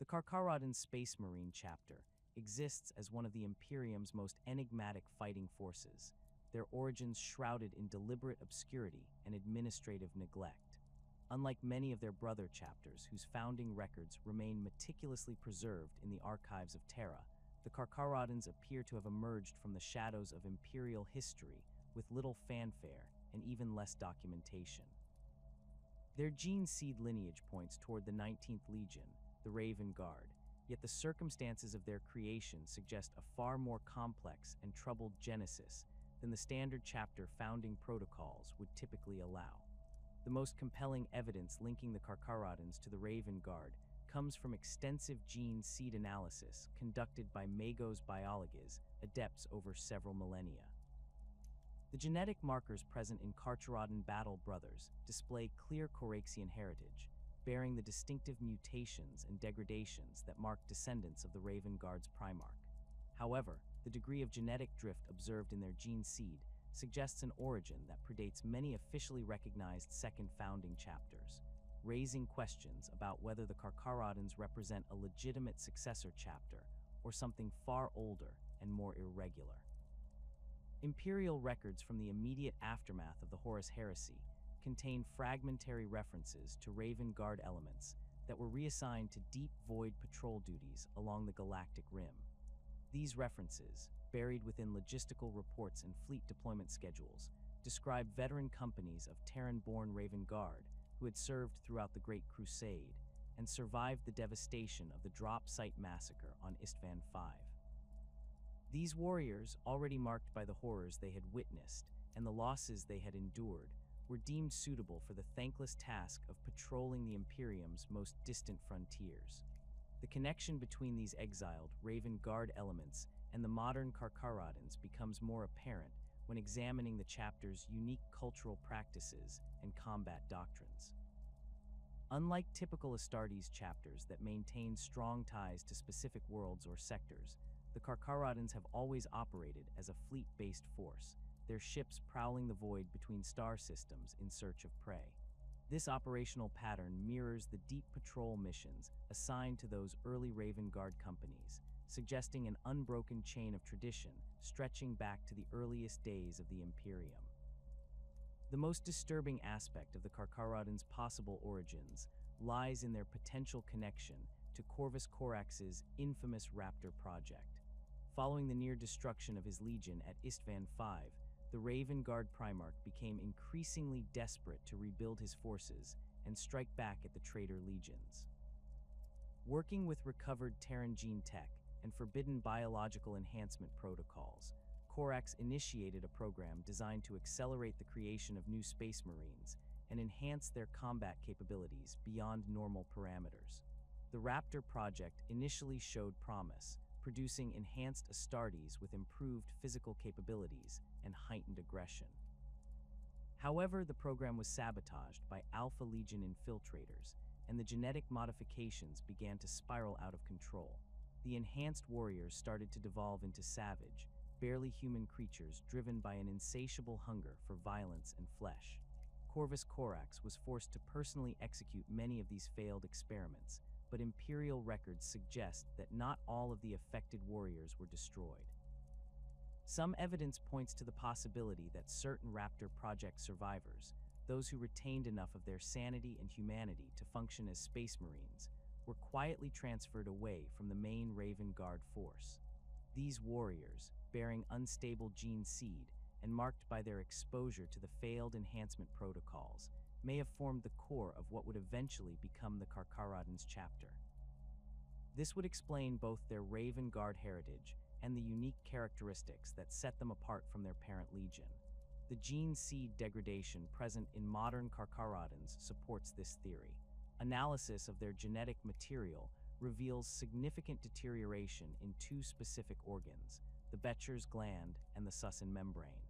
The Carcharodons Space Marine chapter exists as one of the Imperium's most enigmatic fighting forces, their origins shrouded in deliberate obscurity and administrative neglect. Unlike many of their brother chapters whose founding records remain meticulously preserved in the archives of Terra, the Carcharodons appear to have emerged from the shadows of Imperial history with little fanfare and even less documentation. Their gene seed lineage points toward the 19th Legion, the Raven Guard, yet the circumstances of their creation suggest a far more complex and troubled genesis than the standard chapter founding protocols would typically allow. The most compelling evidence linking the Carcharodons to the Raven Guard comes from extensive gene seed analysis conducted by Magos biologists adepts over several millennia. The genetic markers present in Carcharodon battle brothers display clear Coraxian heritage, bearing the distinctive mutations and degradations that mark descendants of the Raven Guard's Primarch. However, the degree of genetic drift observed in their gene seed suggests an origin that predates many officially recognized second founding chapters, raising questions about whether the Carcharodons represent a legitimate successor chapter or something far older and more irregular. Imperial records from the immediate aftermath of the Horus Heresy contain fragmentary references to Raven Guard elements that were reassigned to deep void patrol duties along the galactic rim. These references, buried within logistical reports and fleet deployment schedules, describe veteran companies of Terran-born Raven Guard who had served throughout the Great Crusade and survived the devastation of the drop site massacre on Istvan V. These warriors, already marked by the horrors they had witnessed and the losses they had endured, were deemed suitable for the thankless task of patrolling the Imperium's most distant frontiers. The connection between these exiled Raven Guard elements and the modern Carcharodons becomes more apparent when examining the chapter's unique cultural practices and combat doctrines. Unlike typical Astartes chapters that maintain strong ties to specific worlds or sectors, the Carcharodons have always operated as a fleet-based force, their ships prowling the void between star systems in search of prey. This operational pattern mirrors the deep patrol missions assigned to those early Raven Guard companies, suggesting an unbroken chain of tradition stretching back to the earliest days of the Imperium. The most disturbing aspect of the Carcharodons' possible origins lies in their potential connection to Corvus Corax's infamous Raptor project. Following the near destruction of his legion at Istvan V, the Raven Guard Primarch became increasingly desperate to rebuild his forces and strike back at the traitor legions. Working with recovered Terran gene tech and forbidden biological enhancement protocols, Corax initiated a program designed to accelerate the creation of new space marines and enhance their combat capabilities beyond normal parameters. The Raptor project initially showed promise, producing enhanced Astartes with improved physical capabilities and heightened aggression. However, the program was sabotaged by Alpha Legion infiltrators, and the genetic modifications began to spiral out of control. The enhanced warriors started to devolve into savage, barely human creatures driven by an insatiable hunger for violence and flesh. Corvus Corax was forced to personally execute many of these failed experiments, but Imperial records suggest that not all of the affected warriors were destroyed. Some evidence points to the possibility that certain Raptor Project survivors, those who retained enough of their sanity and humanity to function as space marines, were quietly transferred away from the main Raven Guard force. These warriors, bearing unstable gene seed and marked by their exposure to the failed enhancement protocols, may have formed the core of what would eventually become the Carcharodons chapter. This would explain both their Raven Guard heritage and the unique characteristics that set them apart from their parent legion. The gene seed degradation present in modern Carcharodons supports this theory. Analysis of their genetic material reveals significant deterioration in two specific organs, the Becher's gland and the Susin membrane.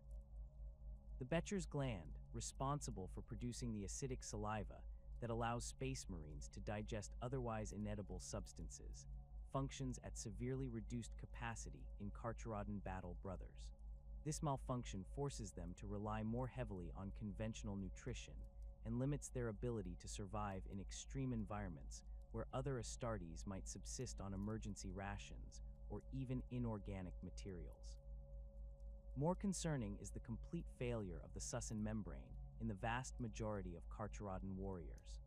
The Becher's gland, responsible for producing the acidic saliva that allows space marines to digest otherwise inedible substances, functions at severely reduced capacity in Carcharodon battle brothers. This malfunction forces them to rely more heavily on conventional nutrition and limits their ability to survive in extreme environments where other Astartes might subsist on emergency rations or even inorganic materials. More concerning is the complete failure of the succinate membrane in the vast majority of Carcharodon warriors.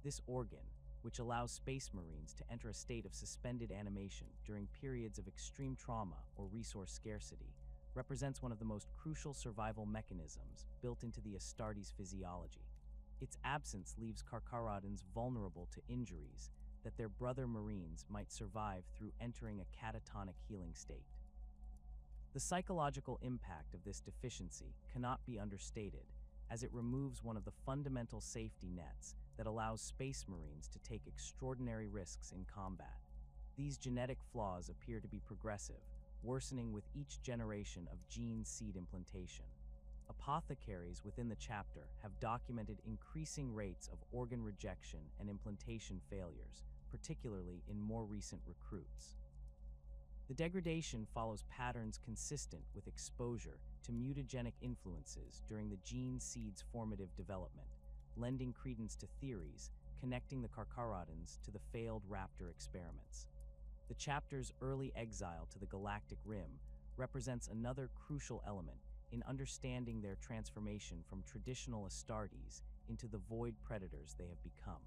This organ, which allows space marines to enter a state of suspended animation during periods of extreme trauma or resource scarcity, represents one of the most crucial survival mechanisms built into the Astartes physiology. Its absence leaves Carcharodons vulnerable to injuries that their brother marines might survive through entering a catatonic healing state. The psychological impact of this deficiency cannot be understated, as it removes one of the fundamental safety nets that allows space marines to take extraordinary risks in combat. These genetic flaws appear to be progressive, worsening with each generation of gene seed implantation. Apothecaries within the chapter have documented increasing rates of organ rejection and implantation failures, particularly in more recent recruits. The degradation follows patterns consistent with exposure to mutagenic influences during the gene seed's formative development, lending credence to theories connecting the Carcharodons to the failed raptor experiments. The chapter's early exile to the galactic rim represents another crucial element in understanding their transformation from traditional Astartes into the void predators they have become.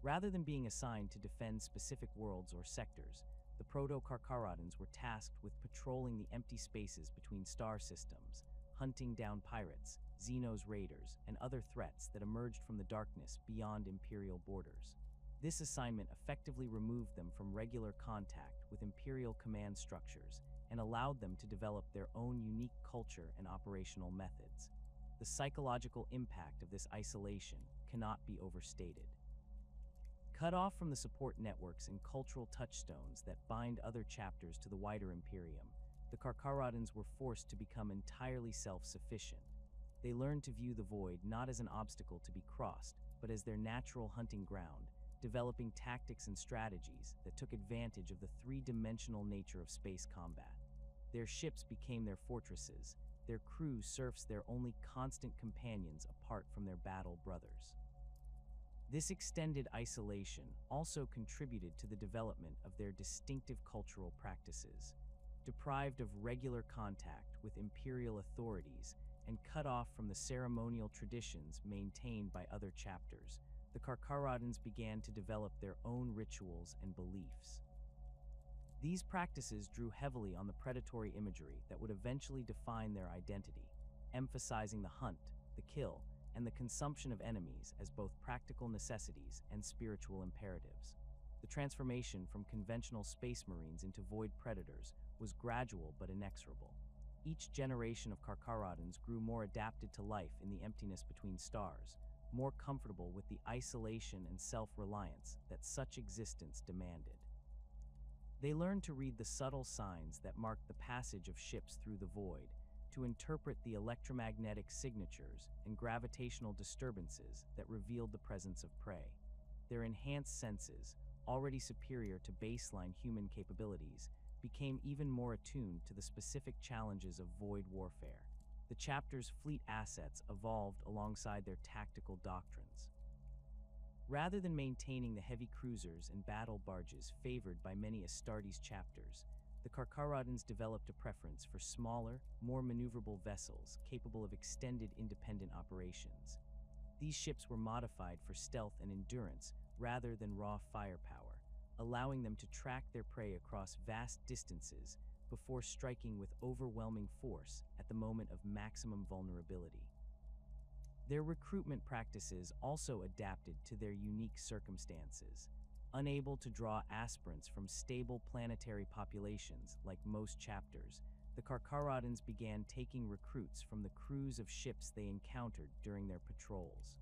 Rather than being assigned to defend specific worlds or sectors, the proto-Carcharodons were tasked with patrolling the empty spaces between star systems, hunting down pirates, Xenos raiders, and other threats that emerged from the darkness beyond Imperial borders. This assignment effectively removed them from regular contact with Imperial command structures and allowed them to develop their own unique culture and operational methods. The psychological impact of this isolation cannot be overstated. Cut off from the support networks and cultural touchstones that bind other chapters to the wider Imperium, the Carcharodons were forced to become entirely self-sufficient. They learned to view the void not as an obstacle to be crossed, but as their natural hunting ground, developing tactics and strategies that took advantage of the three-dimensional nature of space combat. Their ships became their fortresses, their crews serfs their only constant companions apart from their battle brothers. This extended isolation also contributed to the development of their distinctive cultural practices. Deprived of regular contact with Imperial authorities and cut off from the ceremonial traditions maintained by other chapters, the Carcharodons began to develop their own rituals and beliefs. These practices drew heavily on the predatory imagery that would eventually define their identity, emphasizing the hunt, the kill, and the consumption of enemies as both practical necessities and spiritual imperatives. The transformation from conventional space marines into void predators was gradual but inexorable. Each generation of Carcharodons grew more adapted to life in the emptiness between stars, more comfortable with the isolation and self-reliance that such existence demanded. They learned to read the subtle signs that marked the passage of ships through the void, to interpret the electromagnetic signatures and gravitational disturbances that revealed the presence of prey. Their enhanced senses, already superior to baseline human capabilities, became even more attuned to the specific challenges of void warfare. The chapter's fleet assets evolved alongside their tactical doctrines. Rather than maintaining the heavy cruisers and battle barges favored by many Astartes chapters, the Carcharodons developed a preference for smaller, more maneuverable vessels capable of extended independent operations. These ships were modified for stealth and endurance rather than raw firepower, allowing them to track their prey across vast distances before striking with overwhelming force at the moment of maximum vulnerability. Their recruitment practices also adapted to their unique circumstances. Unable to draw aspirants from stable planetary populations like most chapters, the Carcharodons began taking recruits from the crews of ships they encountered during their patrols.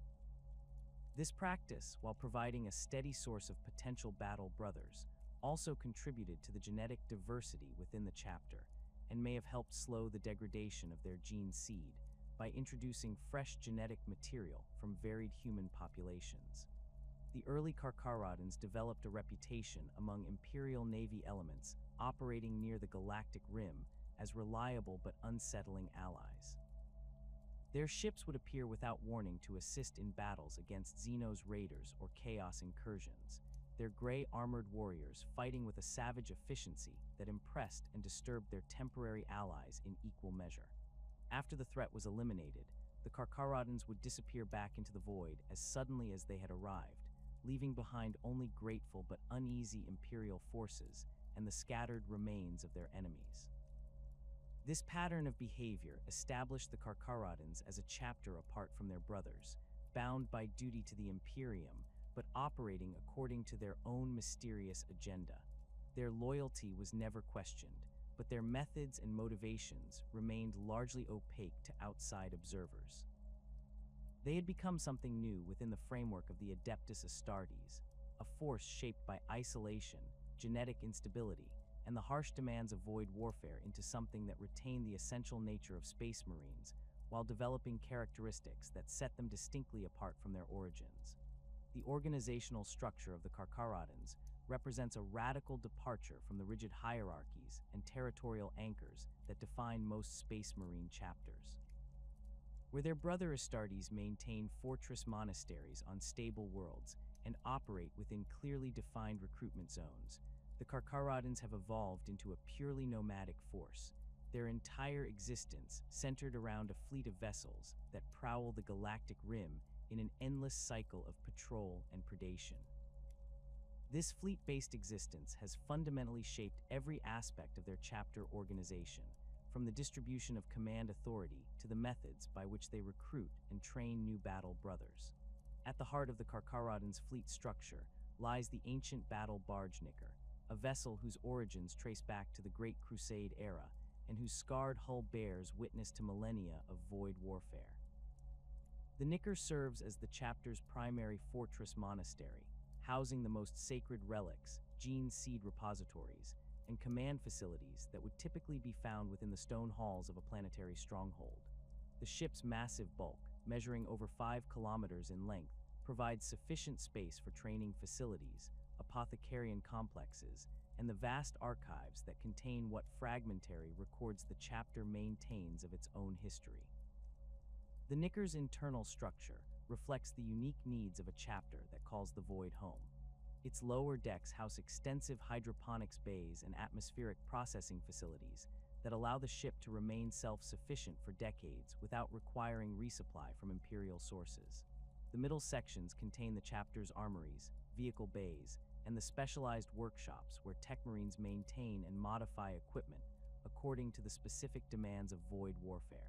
This practice, while providing a steady source of potential battle brothers, also contributed to the genetic diversity within the chapter and may have helped slow the degradation of their gene seed by introducing fresh genetic material from varied human populations. The early Carcharodons developed a reputation among Imperial Navy elements operating near the galactic rim as reliable but unsettling allies. Their ships would appear without warning to assist in battles against Xenos raiders or Chaos incursions, their gray armored warriors fighting with a savage efficiency that impressed and disturbed their temporary allies in equal measure. After the threat was eliminated, the Carcharodons would disappear back into the void as suddenly as they had arrived, leaving behind only grateful but uneasy Imperial forces and the scattered remains of their enemies. This pattern of behavior established the Carcharodons as a chapter apart from their brothers, bound by duty to the Imperium, but operating according to their own mysterious agenda. Their loyalty was never questioned, but their methods and motivations remained largely opaque to outside observers. They had become something new within the framework of the Adeptus Astartes, a force shaped by isolation, genetic instability, and the harsh demands of void warfare into something that retained the essential nature of space marines, while developing characteristics that set them distinctly apart from their origins. The organizational structure of the Carcharodons represents a radical departure from the rigid hierarchies and territorial anchors that define most space marine chapters. Where their brother Astartes maintain fortress monasteries on stable worlds and operate within clearly defined recruitment zones, the Carcharodons have evolved into a purely nomadic force, their entire existence centered around a fleet of vessels that prowl the galactic rim in an endless cycle of patrol and predation. This fleet-based existence has fundamentally shaped every aspect of their chapter organization, from the distribution of command authority to the methods by which they recruit and train new battle brothers. At the heart of the Carcharodons' fleet structure lies the ancient battle barge Nicker, a vessel whose origins trace back to the Great Crusade era and whose scarred hull bears witness to millennia of void warfare. The Nicker serves as the chapter's primary fortress monastery, housing the most sacred relics, gene seed repositories, and command facilities that would typically be found within the stone halls of a planetary stronghold. The ship's massive bulk, measuring over 5 kilometers in length, provides sufficient space for training facilities, apothecarian complexes, and the vast archives that contain what fragmentary records the chapter maintains of its own history. The Nicker's internal structure reflects the unique needs of a chapter that calls the void home. Its lower decks house extensive hydroponics bays and atmospheric processing facilities that allow the ship to remain self-sufficient for decades without requiring resupply from Imperial sources. The middle sections contain the chapter's armories, vehicle bays, and the specialized workshops where tech marines maintain and modify equipment according to the specific demands of void warfare.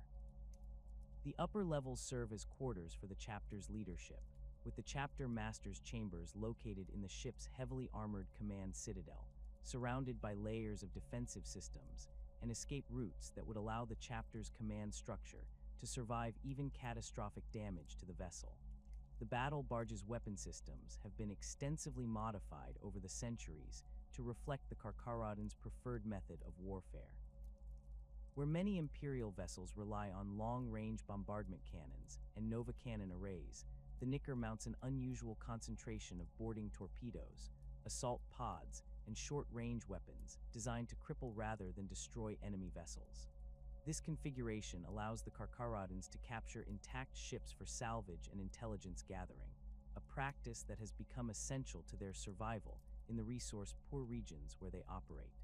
The upper levels serve as quarters for the chapter's leadership, with the chapter master's chambers located in the ship's heavily armored command citadel, surrounded by layers of defensive systems and escape routes that would allow the chapter's command structure to survive even catastrophic damage to the vessel. The battle barge's weapon systems have been extensively modified over the centuries to reflect the Carcharodons' preferred method of warfare. Where many Imperial vessels rely on long-range bombardment cannons and Nova cannon arrays, the Nicker mounts an unusual concentration of boarding torpedoes, assault pods, and short-range weapons designed to cripple rather than destroy enemy vessels. This configuration allows the Carcharodons to capture intact ships for salvage and intelligence gathering, a practice that has become essential to their survival in the resource-poor regions where they operate.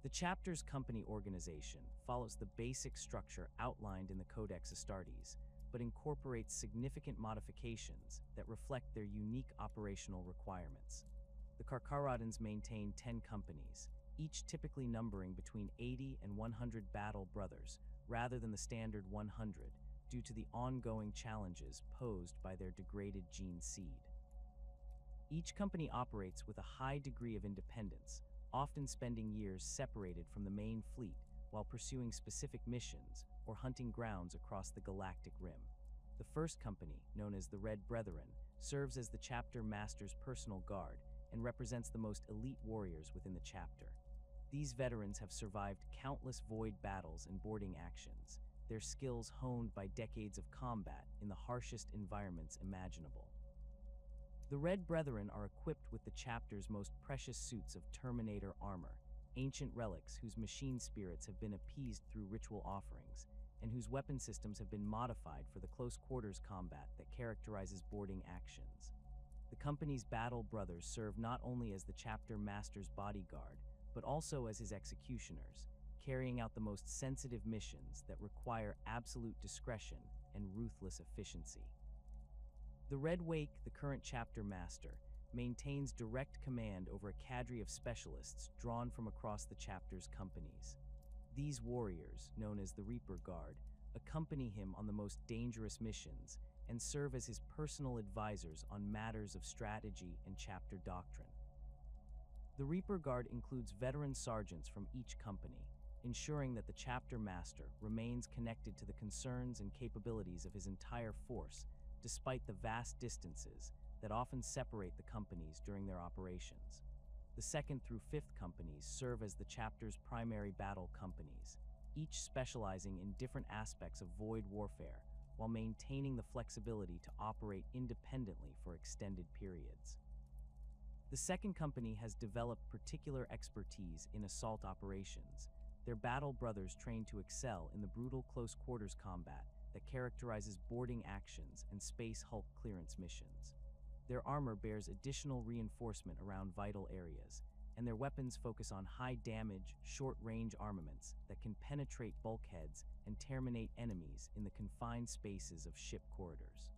The chapter's company organization follows the basic structure outlined in the Codex Astartes, but incorporates significant modifications that reflect their unique operational requirements. The Carcharodons maintain 10 companies, each typically numbering between 80 and 100 battle brothers, rather than the standard 100, due to the ongoing challenges posed by their degraded gene seed. Each company operates with a high degree of independence, often spending years separated from the main fleet while pursuing specific missions or hunting grounds across the galactic rim. The first company, known as the Red Brethren, serves as the chapter master's personal guard and represents the most elite warriors within the chapter. These veterans have survived countless void battles and boarding actions, their skills honed by decades of combat in the harshest environments imaginable. The Red Brethren are equipped with the chapter's most precious suits of Terminator armor, ancient relics whose machine spirits have been appeased through ritual offerings, and whose weapon systems have been modified for the close quarters combat that characterizes boarding actions. The company's battle brothers serve not only as the chapter master's bodyguard, but also as his executioners, carrying out the most sensitive missions that require absolute discretion and ruthless efficiency. The Red Wake, the current chapter master, maintains direct command over a cadre of specialists drawn from across the chapter's companies. These warriors, known as the Reaper Guard, accompany him on the most dangerous missions and serve as his personal advisors on matters of strategy and chapter doctrine. The Reaper Guard includes veteran sergeants from each company, ensuring that the chapter master remains connected to the concerns and capabilities of his entire force, despite the vast distances that often separate the companies during their operations. The 2nd through 5th companies serve as the chapter's primary battle companies, each specializing in different aspects of void warfare, while maintaining the flexibility to operate independently for extended periods. The 2nd company has developed particular expertise in assault operations, their battle brothers trained to excel in the brutal close quarters combat that characterizes boarding actions and space Hulk clearance missions. Their armor bears additional reinforcement around vital areas, and their weapons focus on high-damage, short-range armaments that can penetrate bulkheads and terminate enemies in the confined spaces of ship corridors.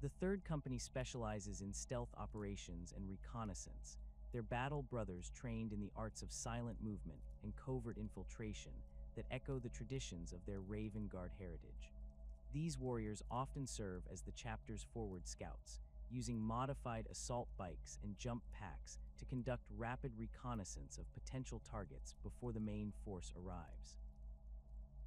The 3rd company specializes in stealth operations and reconnaissance, their battle brothers trained in the arts of silent movement and covert infiltration that echo the traditions of their Raven Guard heritage. These warriors often serve as the chapter's forward scouts, using modified assault bikes and jump packs to conduct rapid reconnaissance of potential targets before the main force arrives.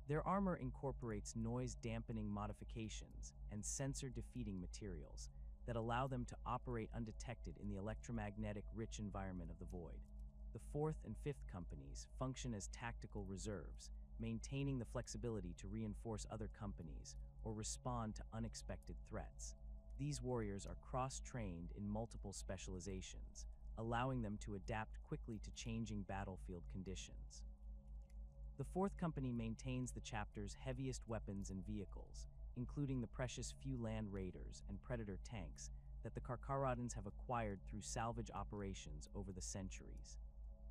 Their armor incorporates noise-dampening modifications and sensor-defeating materials that allow them to operate undetected in the electromagnetic-rich environment of the void. The 4th and 5th companies function as tactical reserves, maintaining the flexibility to reinforce other companies or respond to unexpected threats. These warriors are cross-trained in multiple specializations, allowing them to adapt quickly to changing battlefield conditions. The 4th company maintains the chapter's heaviest weapons and vehicles, including the precious few land raiders and predator tanks that the Carcharodons have acquired through salvage operations over the centuries.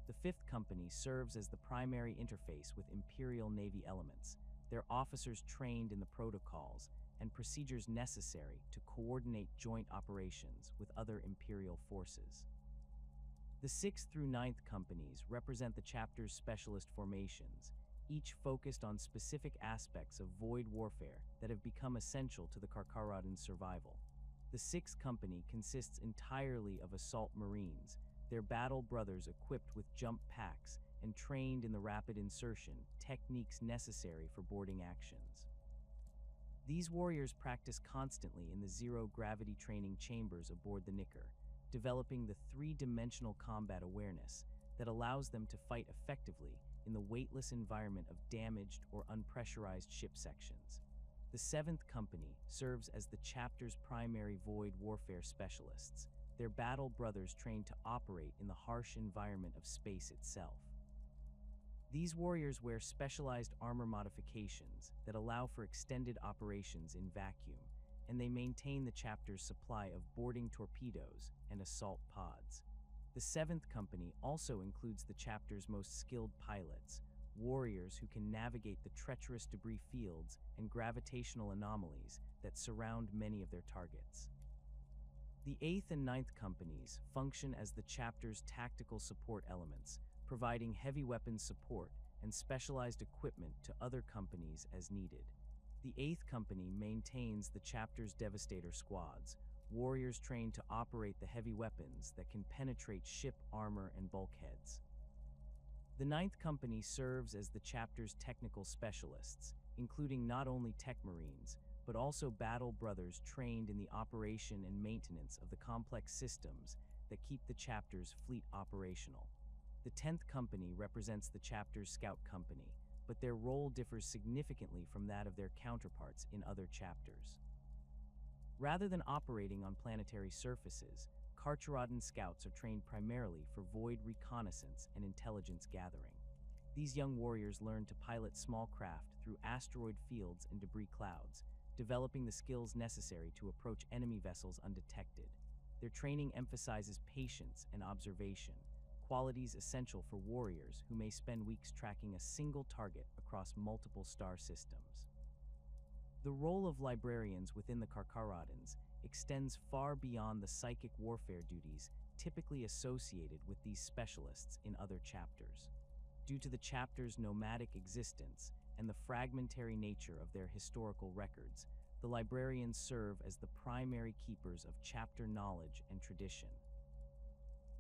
The 5th company serves as the primary interface with Imperial Navy elements, their officers trained in the protocols and procedures necessary to coordinate joint operations with other Imperial forces. The 6th through 9th companies represent the chapter's specialist formations, each focused on specific aspects of void warfare that have become essential to the Carcharodons' survival. The 6th company consists entirely of assault marines, their battle brothers equipped with jump packs and trained in the rapid insertion techniques necessary for boarding actions. These warriors practice constantly in the zero-gravity training chambers aboard the Knicker, developing the three-dimensional combat awareness that allows them to fight effectively in the weightless environment of damaged or unpressurized ship sections. The 7th Company serves as the chapter's primary void warfare specialists, their battle brothers trained to operate in the harsh environment of space itself. These warriors wear specialized armor modifications that allow for extended operations in vacuum, and they maintain the chapter's supply of boarding torpedoes and assault pods. The 7th Company also includes the chapter's most skilled pilots, warriors who can navigate the treacherous debris fields and gravitational anomalies that surround many of their targets. The 8th and 9th Companies function as the chapter's tactical support elements, providing heavy weapons support and specialized equipment to other companies as needed. The 8th Company maintains the chapter's Devastator squads, warriors trained to operate the heavy weapons that can penetrate ship armor and bulkheads. The 9th Company serves as the chapter's technical specialists, including not only tech marines, but also battle brothers trained in the operation and maintenance of the complex systems that keep the chapter's fleet operational. The 10th Company represents the chapter's scout company, but their role differs significantly from that of their counterparts in other chapters. Rather than operating on planetary surfaces, Carcharodon scouts are trained primarily for void reconnaissance and intelligence gathering. These young warriors learn to pilot small craft through asteroid fields and debris clouds, developing the skills necessary to approach enemy vessels undetected. Their training emphasizes patience and observation, qualities essential for warriors who may spend weeks tracking a single target across multiple star systems. The role of librarians within the Carcharodons extends far beyond the psychic warfare duties typically associated with these specialists in other chapters. Due to the chapter's nomadic existence and the fragmentary nature of their historical records, the librarians serve as the primary keepers of chapter knowledge and tradition.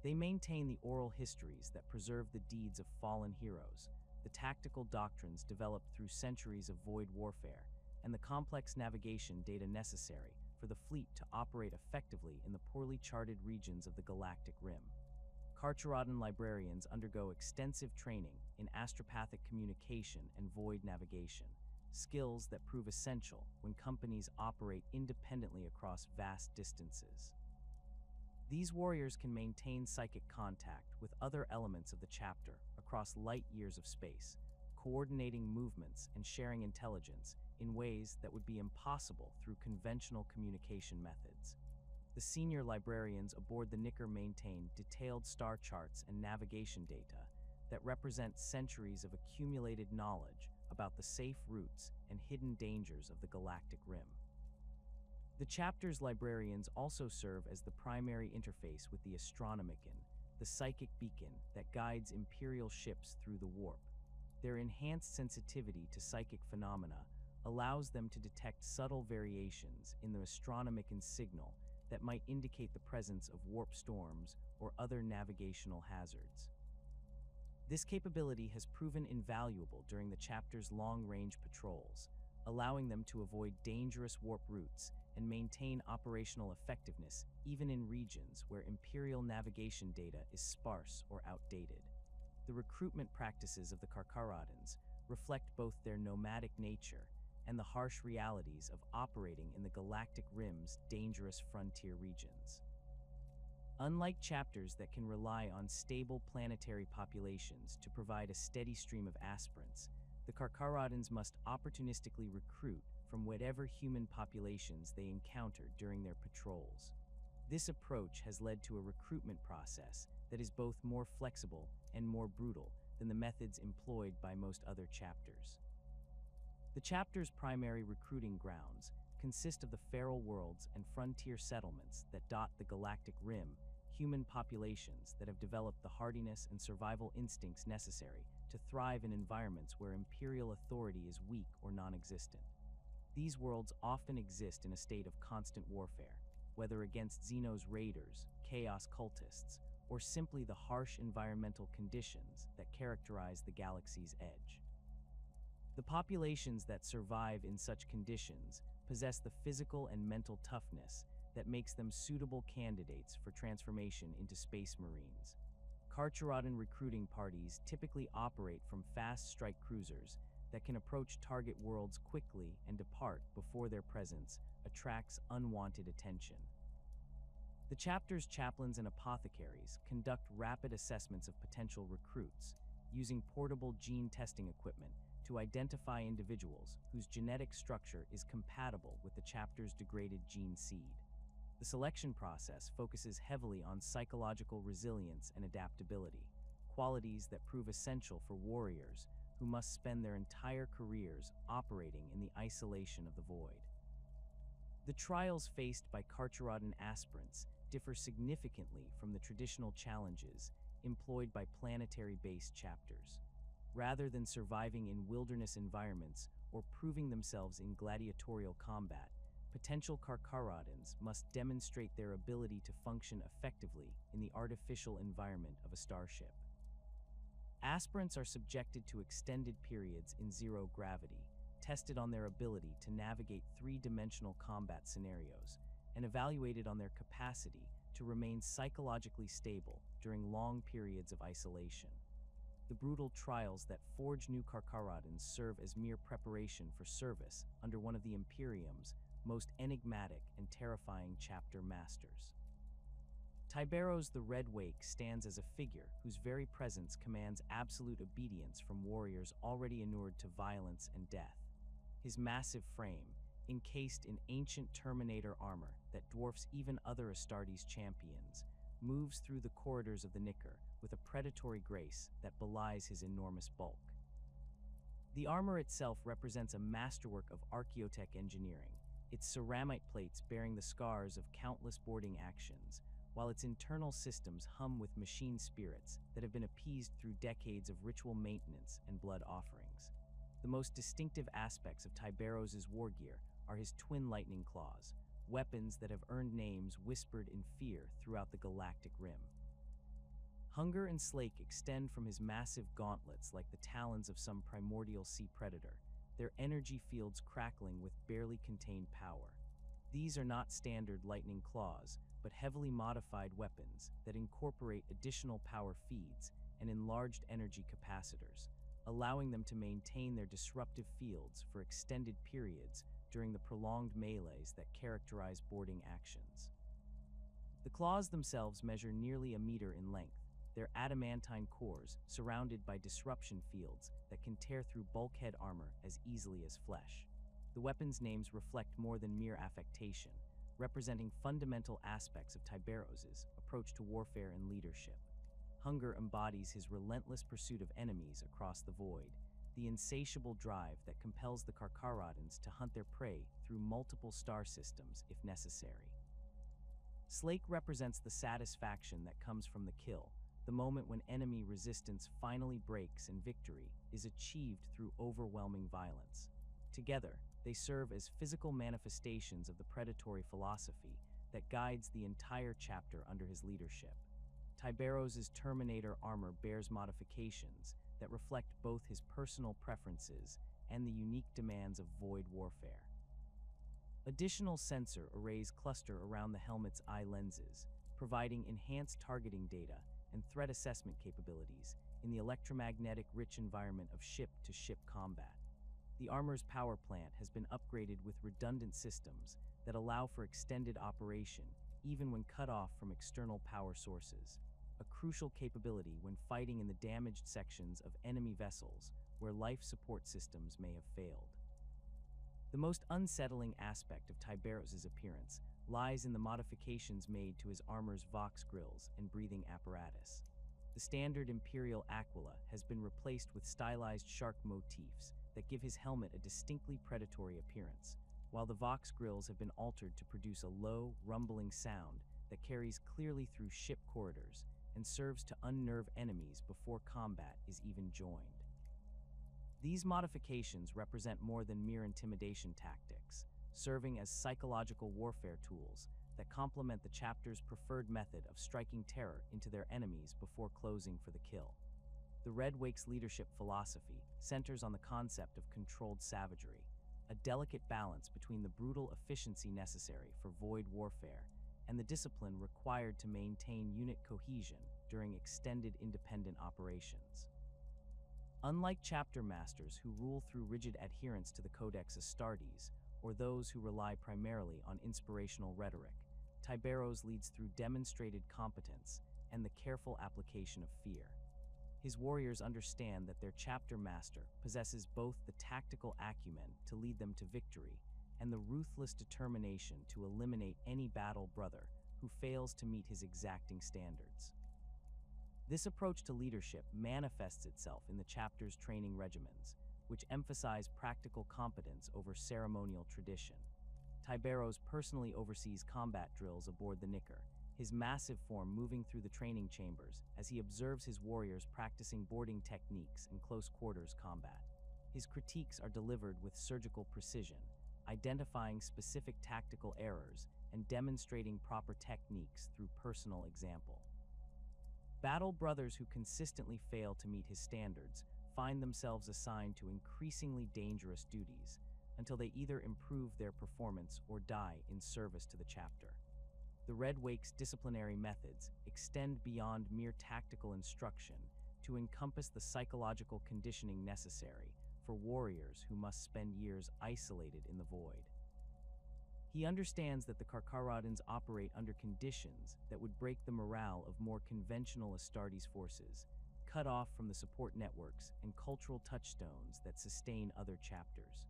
They maintain the oral histories that preserve the deeds of fallen heroes, the tactical doctrines developed through centuries of void warfare, and the complex navigation data necessary for the fleet to operate effectively in the poorly charted regions of the galactic rim. Carcharodon librarians undergo extensive training in astropathic communication and void navigation, skills that prove essential when companies operate independently across vast distances. These warriors can maintain psychic contact with other elements of the chapter across light years of space, coordinating movements and sharing intelligence in ways that would be impossible through conventional communication methods. The senior librarians aboard the Nicker maintain detailed star charts and navigation data that represent centuries of accumulated knowledge about the safe routes and hidden dangers of the galactic rim. The chapter's librarians also serve as the primary interface with the Astronomicon, the psychic beacon that guides Imperial ships through the warp. Their enhanced sensitivity to psychic phenomena allows them to detect subtle variations in the Astronomicon signal that might indicate the presence of warp storms or other navigational hazards. This capability has proven invaluable during the chapter's long-range patrols, allowing them to avoid dangerous warp routes and maintain operational effectiveness even in regions where Imperial navigation data is sparse or outdated. The recruitment practices of the Carcharodons reflect both their nomadic nature and the harsh realities of operating in the galactic rim's dangerous frontier regions. Unlike chapters that can rely on stable planetary populations to provide a steady stream of aspirants, the Carcharodons must opportunistically recruit from whatever human populations they encounter during their patrols. This approach has led to a recruitment process that is both more flexible and more brutal than the methods employed by most other chapters. The chapter's primary recruiting grounds consist of the feral worlds and frontier settlements that dot the galactic rim, human populations that have developed the hardiness and survival instincts necessary to thrive in environments where Imperial authority is weak or non-existent. These worlds often exist in a state of constant warfare, whether against Xeno's raiders, chaos cultists, or simply the harsh environmental conditions that characterize the galaxy's edge. The populations that survive in such conditions possess the physical and mental toughness that makes them suitable candidates for transformation into space marines. Carcharodon recruiting parties typically operate from fast strike cruisers that can approach target worlds quickly and depart before their presence attracts unwanted attention. The chapter's chaplains and apothecaries conduct rapid assessments of potential recruits, using portable gene testing equipment to identify individuals whose genetic structure is compatible with the chapter's degraded gene seed. The selection process focuses heavily on psychological resilience and adaptability, qualities that prove essential for warriors who must spend their entire careers operating in the isolation of the void. The trials faced by Carcharodon aspirants differ significantly from the traditional challenges employed by planetary-based chapters. Rather than surviving in wilderness environments or proving themselves in gladiatorial combat, potential Carcharodons must demonstrate their ability to function effectively in the artificial environment of a starship. Aspirants are subjected to extended periods in zero gravity, tested on their ability to navigate three-dimensional combat scenarios, and evaluated on their capacity to remain psychologically stable during long periods of isolation. The brutal trials that forge new Carcharodons serve as mere preparation for service under one of the Imperium's most enigmatic and terrifying chapter masters. Tyberos the Red Wake stands as a figure whose very presence commands absolute obedience from warriors already inured to violence and death. His massive frame, encased in ancient Terminator armor that dwarfs even other Astartes champions, moves through the corridors of the Nicker with a predatory grace that belies his enormous bulk. The armor itself represents a masterwork of archaeotech engineering, its ceramite plates bearing the scars of countless boarding actions, while its internal systems hum with machine spirits that have been appeased through decades of ritual maintenance and blood offerings. The most distinctive aspects of Tyberos' war gear are his twin lightning claws, weapons that have earned names whispered in fear throughout the galactic rim. Hunger and slake extend from his massive gauntlets like the talons of some primordial sea predator, their energy fields crackling with barely contained power. These are not standard lightning claws, but heavily modified weapons that incorporate additional power feeds and enlarged energy capacitors, allowing them to maintain their disruptive fields for extended periods during the prolonged melees that characterize boarding actions. The claws themselves measure nearly a meter in length, their adamantine cores surrounded by disruption fields that can tear through bulkhead armor as easily as flesh. The weapons' names reflect more than mere affectation, representing fundamental aspects of Tyberos' approach to warfare and leadership. Hunger embodies his relentless pursuit of enemies across the void, the insatiable drive that compels the Carcharodons to hunt their prey through multiple star systems if necessary. Slake represents the satisfaction that comes from the kill, the moment when enemy resistance finally breaks and victory is achieved through overwhelming violence. Together, they serve as physical manifestations of the predatory philosophy that guides the entire chapter under his leadership. Tyberos' Terminator armor bears modifications that reflect both his personal preferences and the unique demands of void warfare. Additional sensor arrays cluster around the helmet's eye lenses, providing enhanced targeting data and threat assessment capabilities in the electromagnetic-rich environment of ship-to-ship combat. The armor's power plant has been upgraded with redundant systems that allow for extended operation even when cut off from external power sources, a crucial capability when fighting in the damaged sections of enemy vessels where life support systems may have failed. The most unsettling aspect of Tyberos' appearance lies in the modifications made to his armor's vox grills and breathing apparatus. The standard Imperial Aquila has been replaced with stylized shark motifs that give his helmet a distinctly predatory appearance, while the vox grills have been altered to produce a low, rumbling sound that carries clearly through ship corridors and serves to unnerve enemies before combat is even joined. These modifications represent more than mere intimidation tactics, serving as psychological warfare tools that complement the chapter's preferred method of striking terror into their enemies before closing for the kill. The Red Wake's leadership philosophy centers on the concept of controlled savagery, a delicate balance between the brutal efficiency necessary for void warfare and the discipline required to maintain unit cohesion during extended independent operations. Unlike chapter masters who rule through rigid adherence to the Codex Astartes, or those who rely primarily on inspirational rhetoric, Tyberos leads through demonstrated competence and the careful application of fear. His warriors understand that their chapter master possesses both the tactical acumen to lead them to victory and the ruthless determination to eliminate any battle brother who fails to meet his exacting standards. This approach to leadership manifests itself in the chapter's training regimens, which emphasize practical competence over ceremonial tradition. Tyberos personally oversees combat drills aboard the Nicker, his massive form moving through the training chambers as he observes his warriors practicing boarding techniques and close-quarters combat. His critiques are delivered with surgical precision, identifying specific tactical errors and demonstrating proper techniques through personal example. Battle brothers who consistently fail to meet his standards find themselves assigned to increasingly dangerous duties until they either improve their performance or die in service to the chapter. The Red Wake's disciplinary methods extend beyond mere tactical instruction to encompass the psychological conditioning necessary for warriors who must spend years isolated in the void. He understands that the Carcharodons operate under conditions that would break the morale of more conventional Astartes forces, cut off from the support networks and cultural touchstones that sustain other chapters.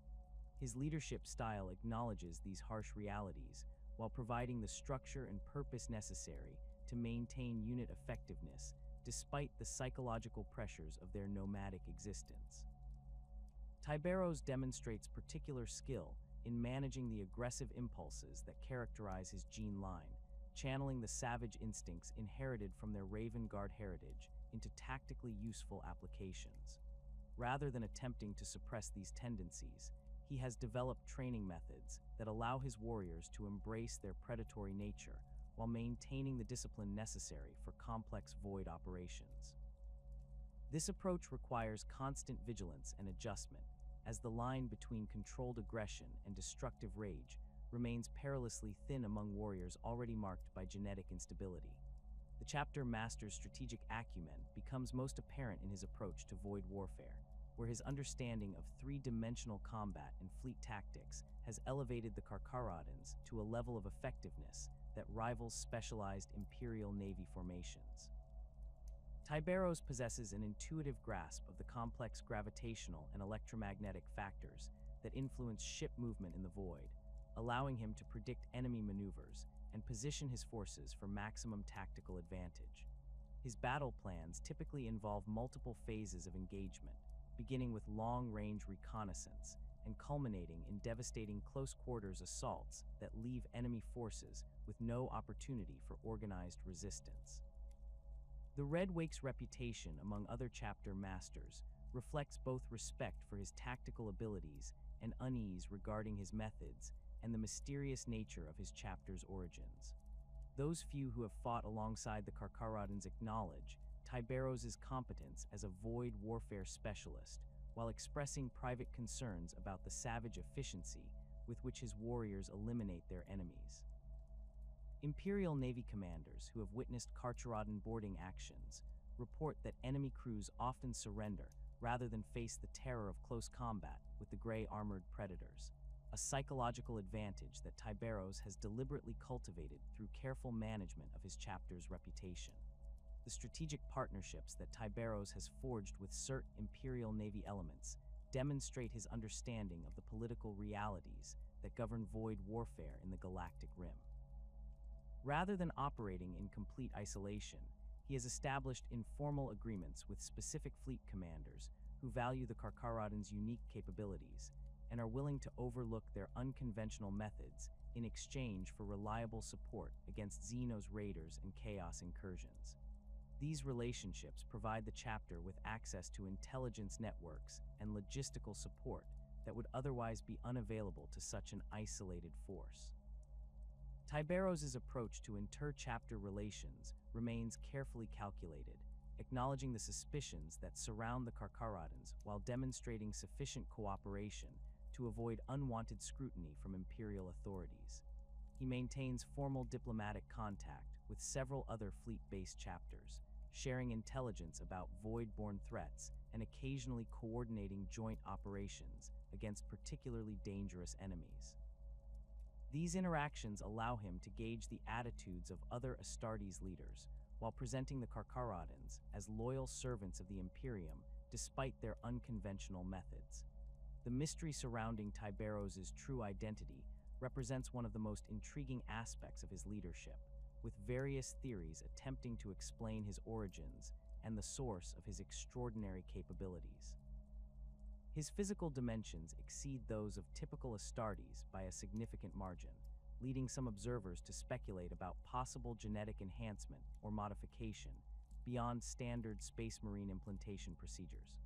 His leadership style acknowledges these harsh realities while providing the structure and purpose necessary to maintain unit effectiveness despite the psychological pressures of their nomadic existence. Tiberos demonstrates particular skill in managing the aggressive impulses that characterize his gene line, channeling the savage instincts inherited from their Raven Guard heritage into tactically useful applications. Rather than attempting to suppress these tendencies, he has developed training methods that allow his warriors to embrace their predatory nature while maintaining the discipline necessary for complex void operations. This approach requires constant vigilance and adjustment, as the line between controlled aggression and destructive rage remains perilously thin among warriors already marked by genetic instability. The chapter master's strategic acumen becomes most apparent in his approach to void warfare, where his understanding of three-dimensional combat and fleet tactics has elevated the Carcharodons to a level of effectiveness that rivals specialized Imperial Navy formations. Tiberos possesses an intuitive grasp of the complex gravitational and electromagnetic factors that influence ship movement in the void, allowing him to predict enemy maneuvers and position his forces for maximum tactical advantage. His battle plans typically involve multiple phases of engagement, beginning with long-range reconnaissance and culminating in devastating close-quarters assaults that leave enemy forces with no opportunity for organized resistance. The Red Wake's reputation among other chapter masters reflects both respect for his tactical abilities and unease regarding his methods and the mysterious nature of his chapter's origins. Those few who have fought alongside the Carcharodons acknowledge Tiberos' competence as a void warfare specialist, while expressing private concerns about the savage efficiency with which his warriors eliminate their enemies. Imperial Navy commanders who have witnessed Carcharodon boarding actions report that enemy crews often surrender rather than face the terror of close combat with the gray armored predators, a psychological advantage that Tiberos has deliberately cultivated through careful management of his chapter's reputation. The strategic partnerships that Tiberos has forged with certain Imperial Navy elements demonstrate his understanding of the political realities that govern void warfare in the galactic rim. Rather than operating in complete isolation, he has established informal agreements with specific fleet commanders who value the Carcharodons' unique capabilities and are willing to overlook their unconventional methods in exchange for reliable support against Xenos raiders and Chaos incursions. These relationships provide the chapter with access to intelligence networks and logistical support that would otherwise be unavailable to such an isolated force. Tiberos' approach to inter-chapter relations remains carefully calculated, acknowledging the suspicions that surround the Carcharodons while demonstrating sufficient cooperation to avoid unwanted scrutiny from Imperial authorities. He maintains formal diplomatic contact with several other fleet-based chapters, sharing intelligence about void-borne threats and occasionally coordinating joint operations against particularly dangerous enemies. These interactions allow him to gauge the attitudes of other Astartes leaders, while presenting the Carcharodons as loyal servants of the Imperium despite their unconventional methods. The mystery surrounding Tiberos' true identity represents one of the most intriguing aspects of his leadership, with various theories attempting to explain his origins and the source of his extraordinary capabilities. His physical dimensions exceed those of typical Astartes by a significant margin, leading some observers to speculate about possible genetic enhancement or modification beyond standard Space Marine implantation procedures.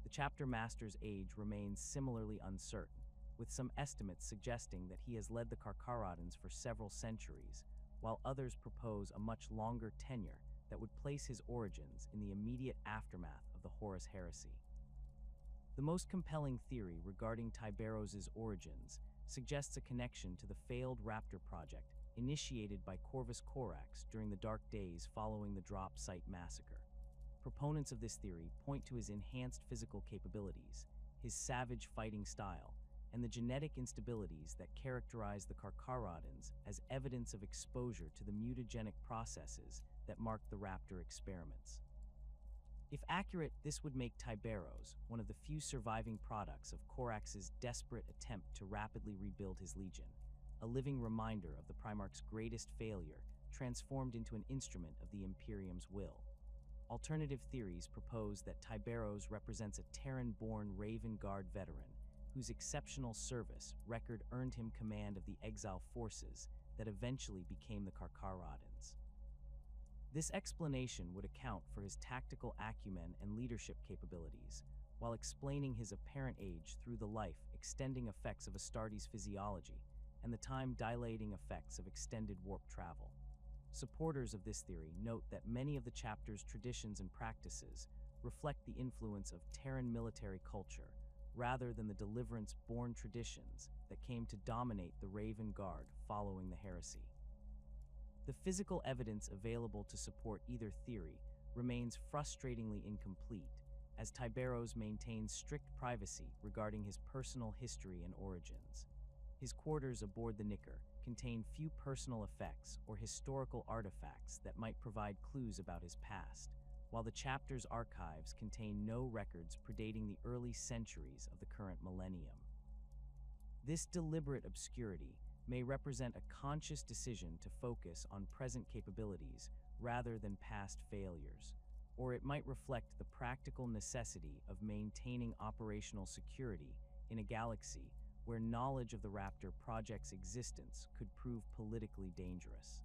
The chapter master's age remains similarly uncertain, with some estimates suggesting that he has led the Carcharodons for several centuries, while others propose a much longer tenure that would place his origins in the immediate aftermath of the Horus Heresy. The most compelling theory regarding Tiberos' origins suggests a connection to the failed Raptor project initiated by Corvus Corax during the dark days following the drop site massacre. Proponents of this theory point to his enhanced physical capabilities, his savage fighting style, and the genetic instabilities that characterize the Carcharodons as evidence of exposure to the mutagenic processes that marked the raptor experiments. If accurate, this would make Tiberos one of the few surviving products of Corax's desperate attempt to rapidly rebuild his legion, a living reminder of the Primarch's greatest failure transformed into an instrument of the Imperium's will. Alternative theories propose that Tiberos represents a Terran-born Raven Guard veteran whose exceptional service record earned him command of the exile forces that eventually became the Carcharodons. This explanation would account for his tactical acumen and leadership capabilities, while explaining his apparent age through the life-extending effects of Astartes' physiology and the time-dilating effects of extended warp travel. Supporters of this theory note that many of the chapter's traditions and practices reflect the influence of Terran military culture, rather than the deliverance-born traditions that came to dominate the Raven Guard following the heresy. The physical evidence available to support either theory remains frustratingly incomplete, as Tiberos maintains strict privacy regarding his personal history and origins. His quarters aboard the Nicker contain few personal effects or historical artifacts that might provide clues about his past, while the chapter's archives contain no records predating the early centuries of the current millennium. This deliberate obscurity may represent a conscious decision to focus on present capabilities rather than past failures, or it might reflect the practical necessity of maintaining operational security in a galaxy where knowledge of the Raptor project's existence could prove politically dangerous.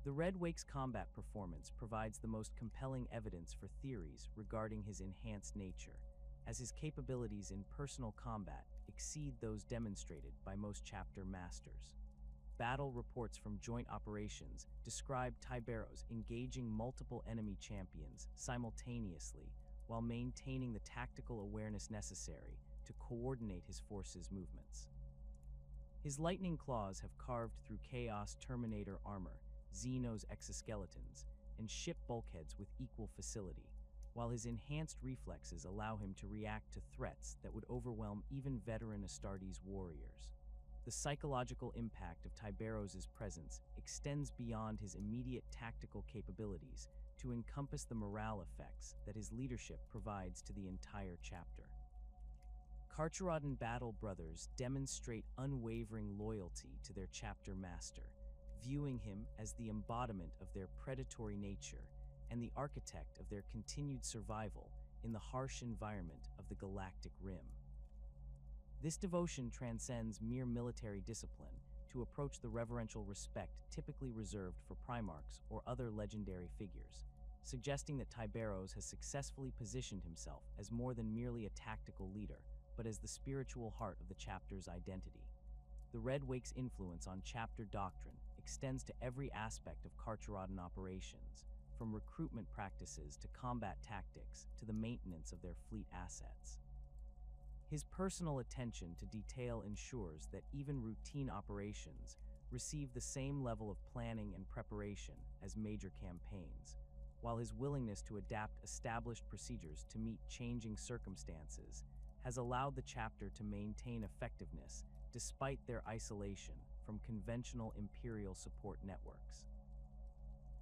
The Red Wake's combat performance provides the most compelling evidence for theories regarding his enhanced nature, as his capabilities in personal combat exceed those demonstrated by most chapter masters. Battle reports from joint operations describe Tiberos engaging multiple enemy champions simultaneously while maintaining the tactical awareness necessary to coordinate his forces' movements. His lightning claws have carved through Chaos Terminator armor, Xenos exoskeletons, and ship bulkheads with equal facility, while his enhanced reflexes allow him to react to threats that would overwhelm even veteran Astartes warriors. The psychological impact of Tiberos' presence extends beyond his immediate tactical capabilities to encompass the morale effects that his leadership provides to the entire chapter. Carcharodon battle brothers demonstrate unwavering loyalty to their chapter master, viewing him as the embodiment of their predatory nature and the architect of their continued survival in the harsh environment of the Galactic Rim. This devotion transcends mere military discipline to approach the reverential respect typically reserved for Primarchs or other legendary figures, suggesting that Tiberos has successfully positioned himself as more than merely a tactical leader, but as the spiritual heart of the chapter's identity. The Red Wake's influence on chapter doctrine extends to every aspect of Carcharodon operations, from recruitment practices to combat tactics to the maintenance of their fleet assets. His personal attention to detail ensures that even routine operations receive the same level of planning and preparation as major campaigns, while his willingness to adapt established procedures to meet changing circumstances has allowed the chapter to maintain effectiveness despite their isolation from conventional Imperial support networks.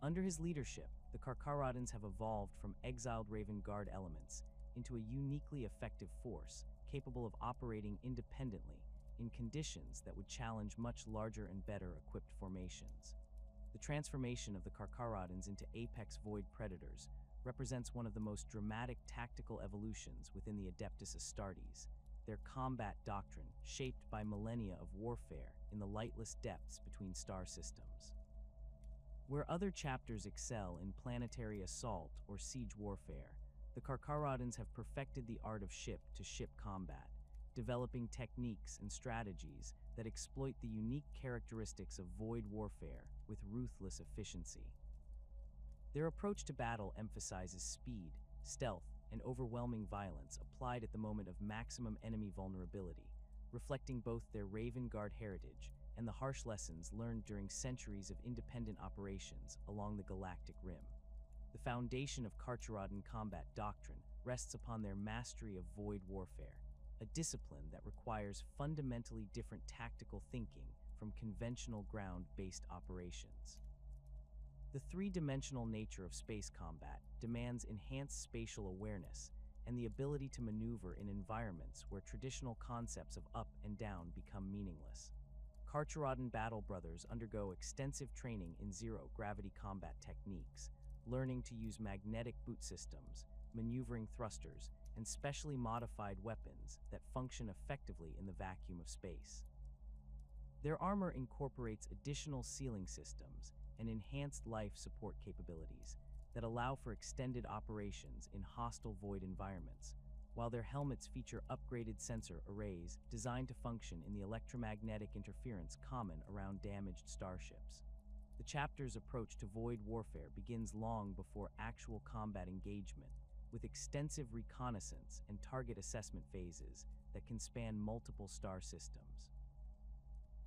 Under his leadership, the Carcharodons have evolved from exiled Raven Guard elements into a uniquely effective force capable of operating independently in conditions that would challenge much larger and better equipped formations. The transformation of the Carcharodons into apex void predators represents one of the most dramatic tactical evolutions within the Adeptus Astartes, their combat doctrine shaped by millennia of warfare in the lightless depths between star systems. Where other chapters excel in planetary assault or siege warfare, the Carcharodons have perfected the art of ship-to-ship combat, developing techniques and strategies that exploit the unique characteristics of void warfare with ruthless efficiency. Their approach to battle emphasizes speed, stealth, and overwhelming violence applied at the moment of maximum enemy vulnerability, reflecting both their Raven Guard heritage and the harsh lessons learned during centuries of independent operations along the Galactic Rim. The foundation of Carcharodon combat doctrine rests upon their mastery of void warfare, a discipline that requires fundamentally different tactical thinking from conventional ground-based operations. The three-dimensional nature of space combat demands enhanced spatial awareness and the ability to maneuver in environments where traditional concepts of up and down become meaningless. Carcharodon battle brothers undergo extensive training in zero-gravity combat techniques, learning to use magnetic boot systems, maneuvering thrusters, and specially modified weapons that function effectively in the vacuum of space. Their armor incorporates additional sealing systems and enhanced life support capabilities that allow for extended operations in hostile void environments, while their helmets feature upgraded sensor arrays designed to function in the electromagnetic interference common around damaged starships. The chapter's approach to void warfare begins long before actual combat engagement, with extensive reconnaissance and target assessment phases that can span multiple star systems.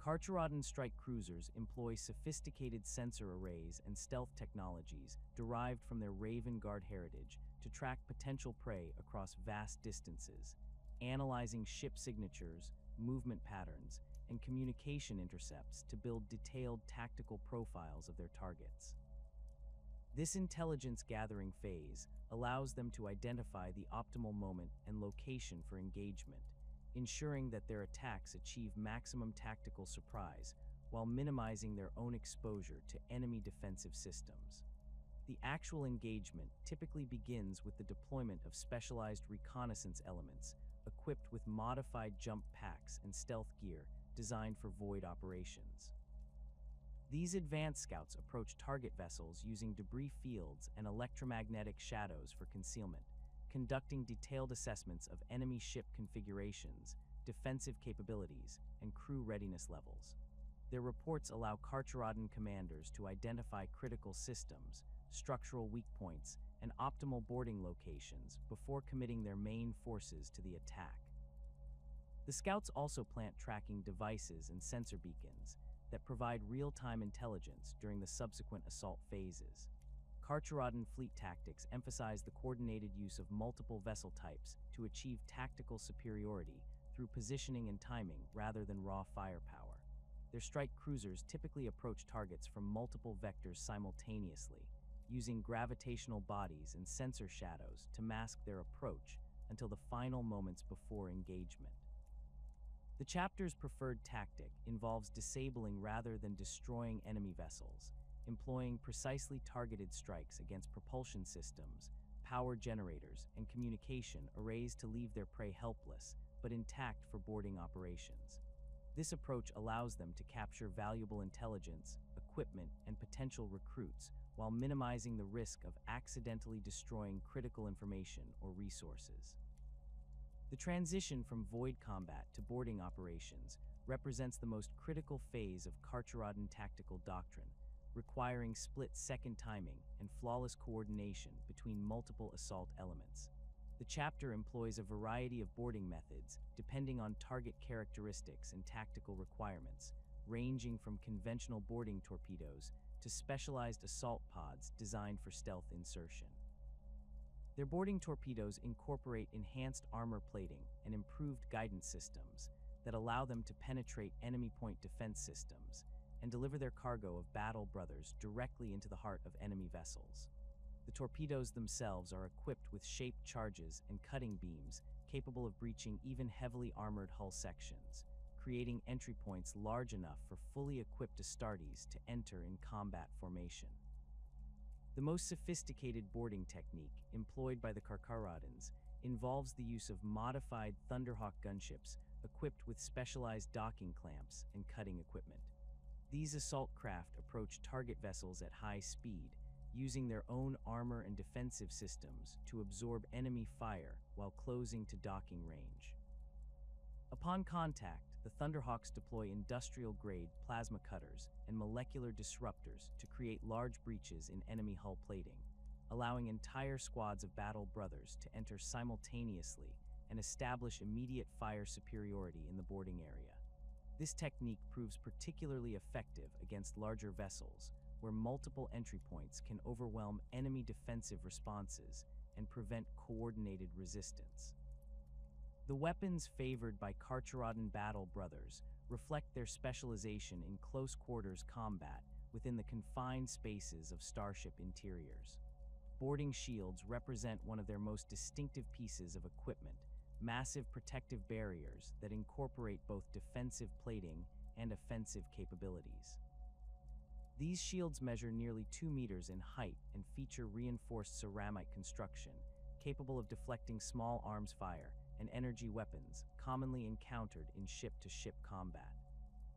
Carcharodon strike cruisers employ sophisticated sensor arrays and stealth technologies derived from their Raven Guard heritage to track potential prey across vast distances, analyzing ship signatures, movement patterns, and communication intercepts to build detailed tactical profiles of their targets. This intelligence-gathering phase allows them to identify the optimal moment and location for engagement, ensuring that their attacks achieve maximum tactical surprise while minimizing their own exposure to enemy defensive systems. The actual engagement typically begins with the deployment of specialized reconnaissance elements equipped with modified jump packs and stealth gear designed for void operations. These advanced scouts approach target vessels using debris fields and electromagnetic shadows for concealment, conducting detailed assessments of enemy ship configurations, defensive capabilities, and crew readiness levels. Their reports allow Carcharodon commanders to identify critical systems, structural weak points, and optimal boarding locations before committing their main forces to the attack. The scouts also plant tracking devices and sensor beacons that provide real-time intelligence during the subsequent assault phases. Carcharodon fleet tactics emphasize the coordinated use of multiple vessel types to achieve tactical superiority through positioning and timing rather than raw firepower. Their strike cruisers typically approach targets from multiple vectors simultaneously, using gravitational bodies and sensor shadows to mask their approach until the final moments before engagement. The chapter's preferred tactic involves disabling rather than destroying enemy vessels, employing precisely targeted strikes against propulsion systems, power generators, and communication arrays to leave their prey helpless but intact for boarding operations. This approach allows them to capture valuable intelligence, equipment, and potential recruits while minimizing the risk of accidentally destroying critical information or resources. The transition from void combat to boarding operations represents the most critical phase of Carcharodon tactical doctrine, requiring split-second timing and flawless coordination between multiple assault elements. The chapter employs a variety of boarding methods depending on target characteristics and tactical requirements, ranging from conventional boarding torpedoes to specialized assault pods designed for stealth insertion. Their boarding torpedoes incorporate enhanced armor plating and improved guidance systems that allow them to penetrate enemy point defense systems and deliver their cargo of battle brothers directly into the heart of enemy vessels. The torpedoes themselves are equipped with shaped charges and cutting beams capable of breaching even heavily armored hull sections, creating entry points large enough for fully equipped Astartes to enter in combat formation. The most sophisticated boarding technique employed by the Carcharodons involves the use of modified Thunderhawk gunships equipped with specialized docking clamps and cutting equipment. These assault craft approach target vessels at high speed, using their own armor and defensive systems to absorb enemy fire while closing to docking range. Upon contact, the Thunderhawks deploy industrial-grade plasma cutters and molecular disruptors to create large breaches in enemy hull plating, allowing entire squads of battle brothers to enter simultaneously and establish immediate fire superiority in the boarding area. This technique proves particularly effective against larger vessels, where multiple entry points can overwhelm enemy defensive responses and prevent coordinated resistance. The weapons favored by Carcharodon battle brothers reflect their specialization in close-quarters combat within the confined spaces of starship interiors. Boarding shields represent one of their most distinctive pieces of equipment, massive protective barriers that incorporate both defensive plating and offensive capabilities. These shields measure nearly 2 meters in height and feature reinforced ceramite construction, capable of deflecting small arms fire and energy weapons commonly encountered in ship-to-ship combat.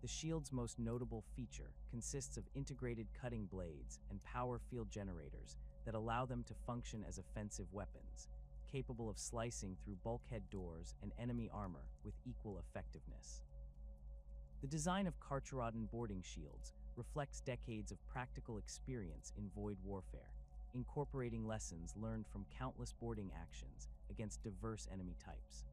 The shield's most notable feature consists of integrated cutting blades and power field generators that allow them to function as offensive weapons, capable of slicing through bulkhead doors and enemy armor with equal effectiveness. The design of Carcharodon boarding shields reflects decades of practical experience in void warfare, incorporating lessons learned from countless boarding actions against diverse enemy types.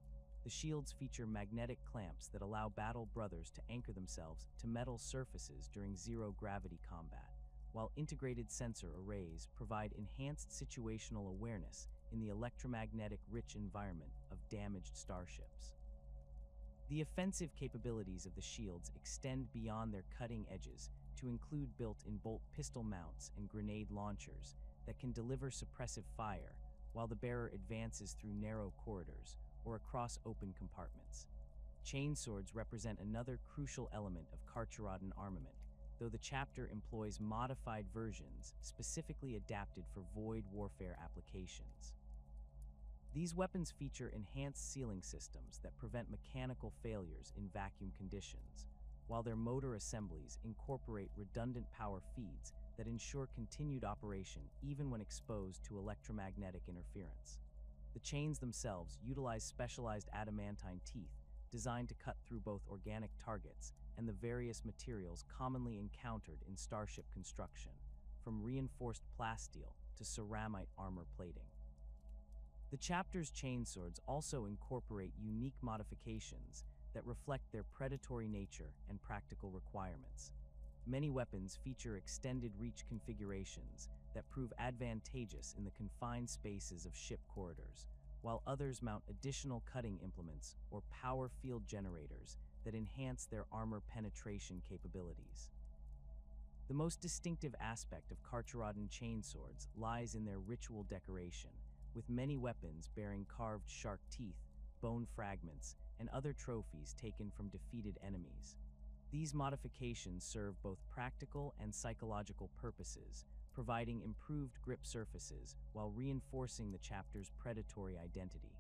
The shields feature magnetic clamps that allow battle brothers to anchor themselves to metal surfaces during zero-gravity combat, while integrated sensor arrays provide enhanced situational awareness in the electromagnetic-rich environment of damaged starships. The offensive capabilities of the shields extend beyond their cutting edges to include built-in bolt pistol mounts and grenade launchers that can deliver suppressive fire while the bearer advances through narrow corridors or across open compartments. Chainswords represent another crucial element of Carcharodon armament, though the chapter employs modified versions specifically adapted for void warfare applications. These weapons feature enhanced sealing systems that prevent mechanical failures in vacuum conditions, while their motor assemblies incorporate redundant power feeds that ensure continued operation even when exposed to electromagnetic interference. The chains themselves utilize specialized adamantine teeth designed to cut through both organic targets and the various materials commonly encountered in starship construction, from reinforced plasteel to ceramite armor plating. The chapter's chainswords also incorporate unique modifications that reflect their predatory nature and practical requirements. Many weapons feature extended reach configurations that prove advantageous in the confined spaces of ship corridors, while others mount additional cutting implements or power field generators that enhance their armor penetration capabilities. The most distinctive aspect of Carcharodon chainswords lies in their ritual decoration, with many weapons bearing carved shark teeth, bone fragments, and other trophies taken from defeated enemies. These modifications serve both practical and psychological purposes, providing improved grip surfaces while reinforcing the chapter's predatory identity.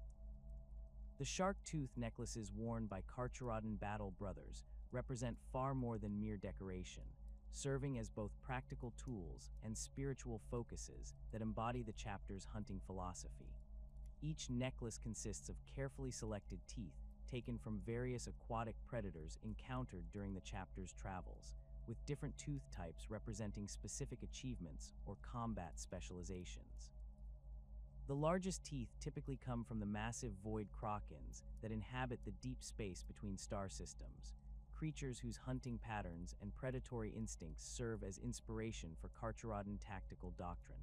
The shark tooth necklaces worn by Carcharodon battle brothers represent far more than mere decoration, serving as both practical tools and spiritual focuses that embody the chapter's hunting philosophy. Each necklace consists of carefully selected teeth taken from various aquatic predators encountered during the chapter's travels, with different tooth types representing specific achievements or combat specializations. The largest teeth typically come from the massive void krakens that inhabit the deep space between star systems, creatures whose hunting patterns and predatory instincts serve as inspiration for Carcharodon tactical doctrine.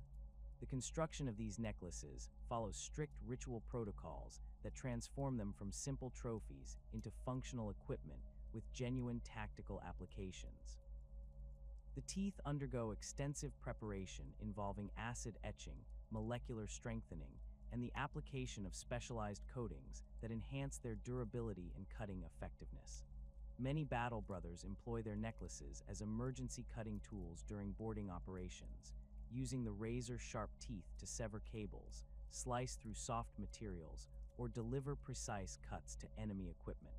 The construction of these necklaces follows strict ritual protocols that transform them from simple trophies into functional equipment with genuine tactical applications. The teeth undergo extensive preparation involving acid etching, molecular strengthening, and the application of specialized coatings that enhance their durability and cutting effectiveness. Many battle brothers employ their necklaces as emergency cutting tools during boarding operations, using the razor-sharp teeth to sever cables, slice through soft materials, or deliver precise cuts to enemy equipment.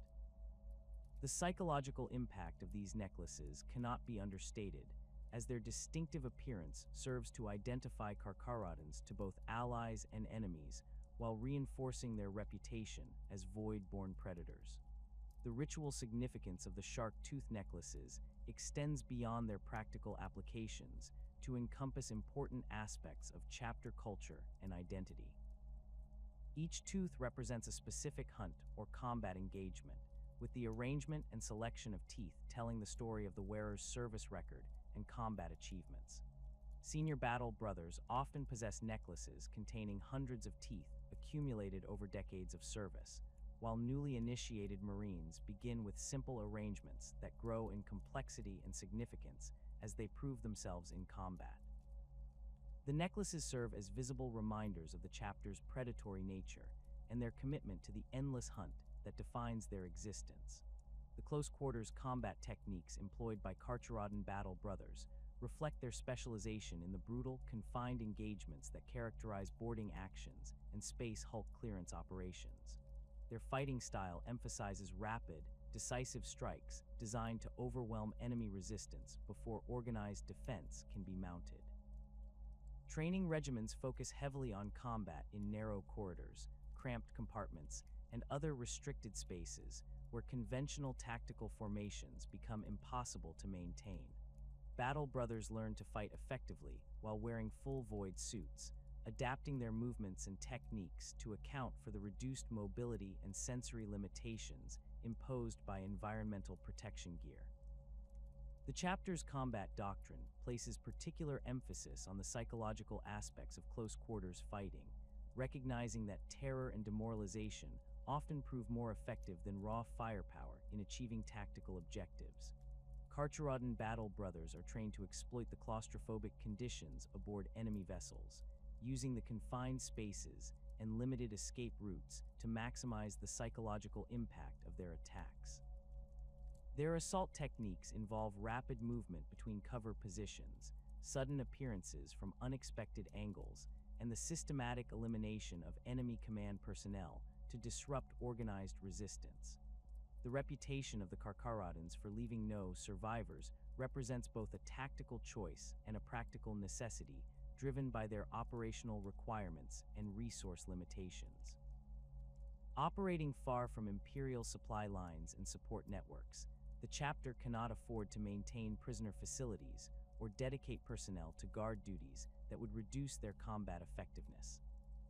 The psychological impact of these necklaces cannot be understated, as their distinctive appearance serves to identify Carcharodons to both allies and enemies, while reinforcing their reputation as void-born predators. The ritual significance of the shark tooth necklaces extends beyond their practical applications to encompass important aspects of chapter culture and identity. Each tooth represents a specific hunt or combat engagement, with the arrangement and selection of teeth telling the story of the wearer's service record and combat achievements. Senior battle brothers often possess necklaces containing hundreds of teeth accumulated over decades of service, while newly initiated Marines begin with simple arrangements that grow in complexity and significance as they prove themselves in combat. The necklaces serve as visible reminders of the chapter's predatory nature and their commitment to the endless hunt that defines their existence. The close-quarters combat techniques employed by Carcharodon battle brothers reflect their specialization in the brutal, confined engagements that characterize boarding actions and space hulk clearance operations. Their fighting style emphasizes rapid, decisive strikes designed to overwhelm enemy resistance before organized defense can be mounted. Training regimens focus heavily on combat in narrow corridors, cramped compartments, and other restricted spaces where conventional tactical formations become impossible to maintain. Battle brothers learn to fight effectively while wearing full void suits, adapting their movements and techniques to account for the reduced mobility and sensory limitations imposed by environmental protection gear. The chapter's combat doctrine places particular emphasis on the psychological aspects of close-quarters fighting, recognizing that terror and demoralization often prove more effective than raw firepower in achieving tactical objectives. Carcharodon battle brothers are trained to exploit the claustrophobic conditions aboard enemy vessels, using the confined spaces and limited escape routes to maximize the psychological impact of their attacks. Their assault techniques involve rapid movement between cover positions, sudden appearances from unexpected angles, and the systematic elimination of enemy command personnel to disrupt organized resistance. The reputation of the Carcharodons for leaving no survivors represents both a tactical choice and a practical necessity driven by their operational requirements and resource limitations. Operating far from Imperial supply lines and support networks, the chapter cannot afford to maintain prisoner facilities or dedicate personnel to guard duties that would reduce their combat effectiveness.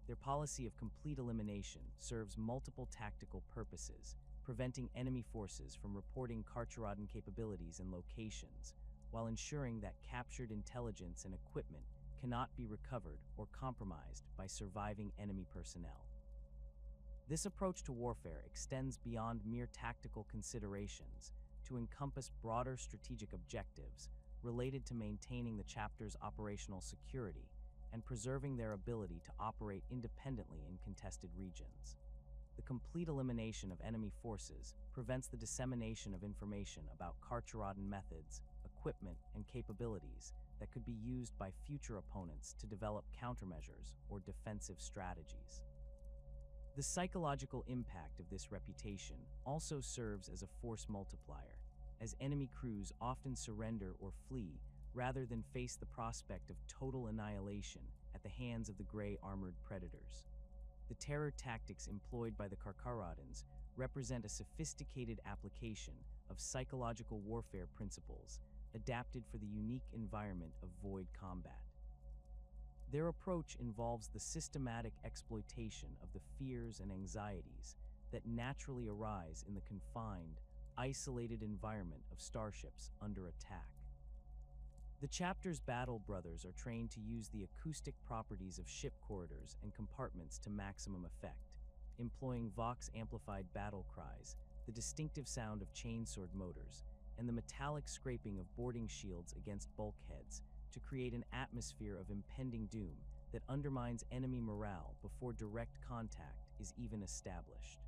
Their policy of complete elimination serves multiple tactical purposes, preventing enemy forces from reporting Carcharodon capabilities and locations, while ensuring that captured intelligence and equipment cannot be recovered or compromised by surviving enemy personnel. This approach to warfare extends beyond mere tactical considerations to encompass broader strategic objectives related to maintaining the chapter's operational security and preserving their ability to operate independently in contested regions. The complete elimination of enemy forces prevents the dissemination of information about Carcharodon methods, equipment, and capabilities that could be used by future opponents to develop countermeasures or defensive strategies. The psychological impact of this reputation also serves as a force multiplier, as enemy crews often surrender or flee rather than face the prospect of total annihilation at the hands of the gray armored predators. The terror tactics employed by the Carcharodons represent a sophisticated application of psychological warfare principles adapted for the unique environment of void combat. Their approach involves the systematic exploitation of the fears and anxieties that naturally arise in the confined, isolated environment of starships under attack. The chapter's battle brothers are trained to use the acoustic properties of ship corridors and compartments to maximum effect, employing Vox-amplified battle cries, the distinctive sound of chainsword motors, and the metallic scraping of boarding shields against bulkheads to create an atmosphere of impending doom that undermines enemy morale before direct contact is even established.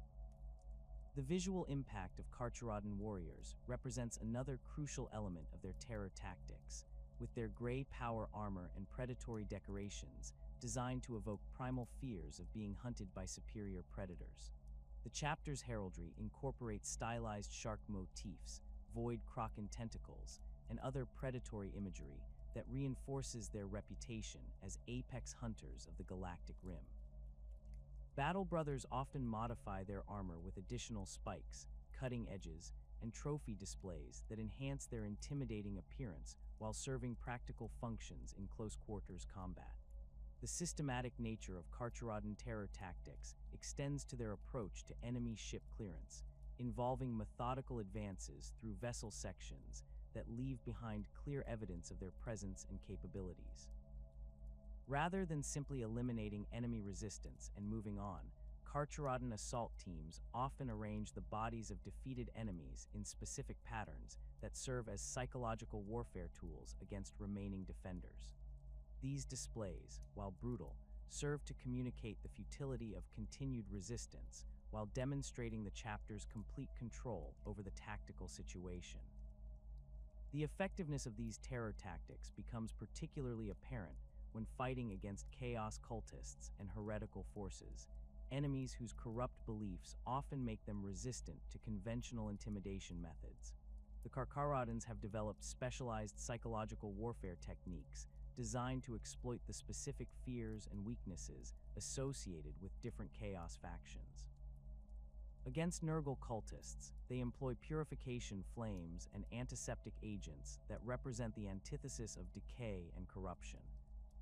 The visual impact of Carcharodon warriors represents another crucial element of their terror tactics, with their gray power armor and predatory decorations designed to evoke primal fears of being hunted by superior predators. The chapter's heraldry incorporates stylized shark motifs, void kraken tentacles, and other predatory imagery that reinforces their reputation as apex hunters of the galactic rim. Battle brothers often modify their armor with additional spikes, cutting edges, and trophy displays that enhance their intimidating appearance while serving practical functions in close-quarters combat. The systematic nature of Carcharodon terror tactics extends to their approach to enemy ship clearance, involving methodical advances through vessel sections that leave behind clear evidence of their presence and capabilities. Rather than simply eliminating enemy resistance and moving on, Carcharodon assault teams often arrange the bodies of defeated enemies in specific patterns that serve as psychological warfare tools against remaining defenders. These displays, while brutal, serve to communicate the futility of continued resistance while demonstrating the chapter's complete control over the tactical situation. The effectiveness of these terror tactics becomes particularly apparent when fighting against chaos cultists and heretical forces, enemies whose corrupt beliefs often make them resistant to conventional intimidation methods. The Carcharodons have developed specialized psychological warfare techniques designed to exploit the specific fears and weaknesses associated with different chaos factions. Against Nurgle cultists, they employ purification flames and antiseptic agents that represent the antithesis of decay and corruption.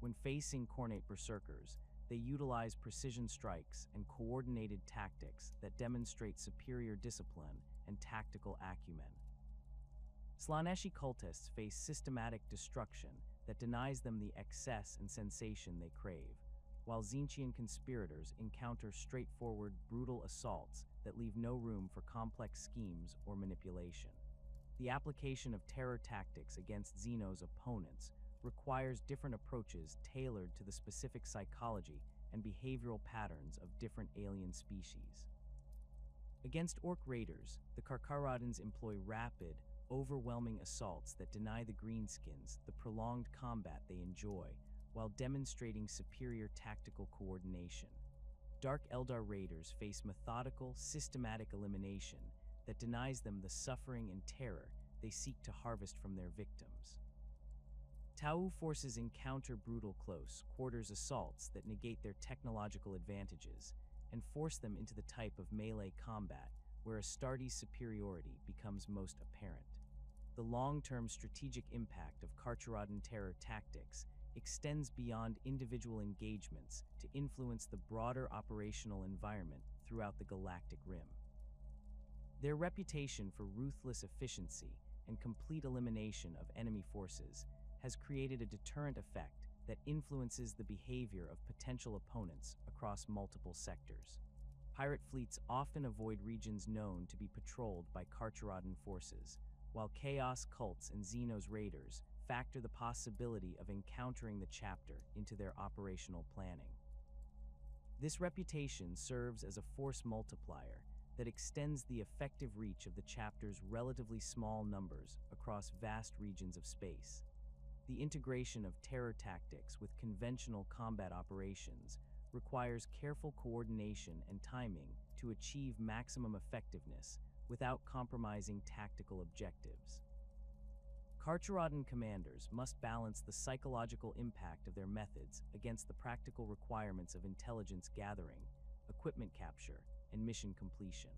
When facing Khornate berserkers, they utilize precision strikes and coordinated tactics that demonstrate superior discipline and tactical acumen. Slaaneshi cultists face systematic destruction that denies them the excess and sensation they crave, while Tzeentchian conspirators encounter straightforward, brutal assaults that leave no room for complex schemes or manipulation. The application of terror tactics against Xeno's opponents requires different approaches tailored to the specific psychology and behavioral patterns of different alien species. Against Orc raiders, the Carcharodons employ rapid, overwhelming assaults that deny the greenskins the prolonged combat they enjoy, while demonstrating superior tactical coordination. Dark Eldar raiders face methodical, systematic elimination that denies them the suffering and terror they seek to harvest from their victims. Tau forces encounter brutal close-quarters assaults that negate their technological advantages and force them into the type of melee combat where Astartes' superiority becomes most apparent. The long-term strategic impact of Carcharodon terror tactics extends beyond individual engagements to influence the broader operational environment throughout the galactic rim. Their reputation for ruthless efficiency and complete elimination of enemy forces has created a deterrent effect that influences the behavior of potential opponents across multiple sectors. Pirate fleets often avoid regions known to be patrolled by Carcharodon forces, while Chaos cults and Xenos raiders factor the possibility of encountering the chapter into their operational planning. This reputation serves as a force multiplier that extends the effective reach of the chapter's relatively small numbers across vast regions of space. The integration of terror tactics with conventional combat operations requires careful coordination and timing to achieve maximum effectiveness without compromising tactical objectives. Carcharodon commanders must balance the psychological impact of their methods against the practical requirements of intelligence gathering, equipment capture, and mission completion.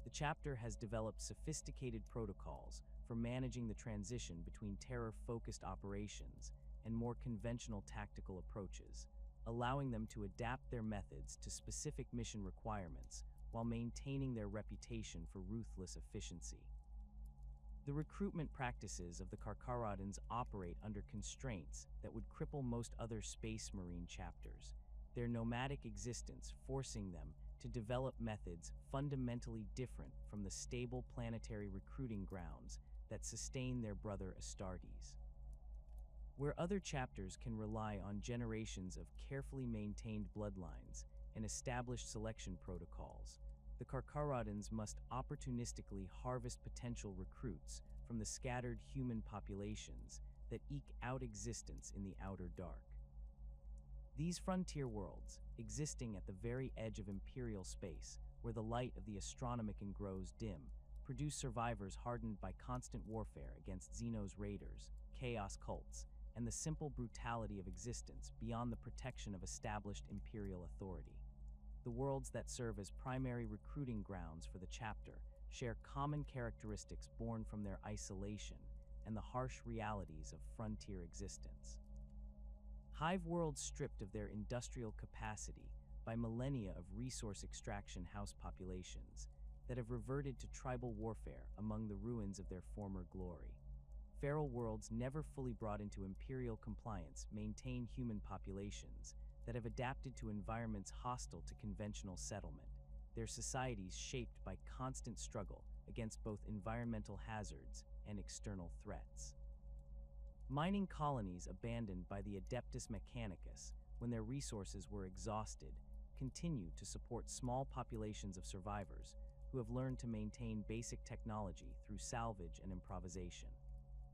The chapter has developed sophisticated protocols for managing the transition between terror-focused operations and more conventional tactical approaches, allowing them to adapt their methods to specific mission requirements while maintaining their reputation for ruthless efficiency. The recruitment practices of the Carcharodons operate under constraints that would cripple most other Space Marine chapters, their nomadic existence forcing them to develop methods fundamentally different from the stable planetary recruiting grounds that sustain their brother Astartes. Where other chapters can rely on generations of carefully maintained bloodlines and established selection protocols, the Carcharodons must opportunistically harvest potential recruits from the scattered human populations that eke out existence in the outer dark. These frontier worlds, existing at the very edge of Imperial space, where the light of the astronomican grows dim, produce survivors hardened by constant warfare against Xenos raiders, chaos cults, and the simple brutality of existence beyond the protection of established Imperial authority. The worlds that serve as primary recruiting grounds for the chapter share common characteristics born from their isolation and the harsh realities of frontier existence. Hive worlds stripped of their industrial capacity by millennia of resource extraction house populations that have reverted to tribal warfare among the ruins of their former glory. Feral worlds never fully brought into Imperial compliance maintain human populations that have adapted to environments hostile to conventional settlement, their societies shaped by constant struggle against both environmental hazards and external threats. Mining colonies abandoned by the Adeptus Mechanicus when their resources were exhausted continue to support small populations of survivors who have learned to maintain basic technology through salvage and improvisation.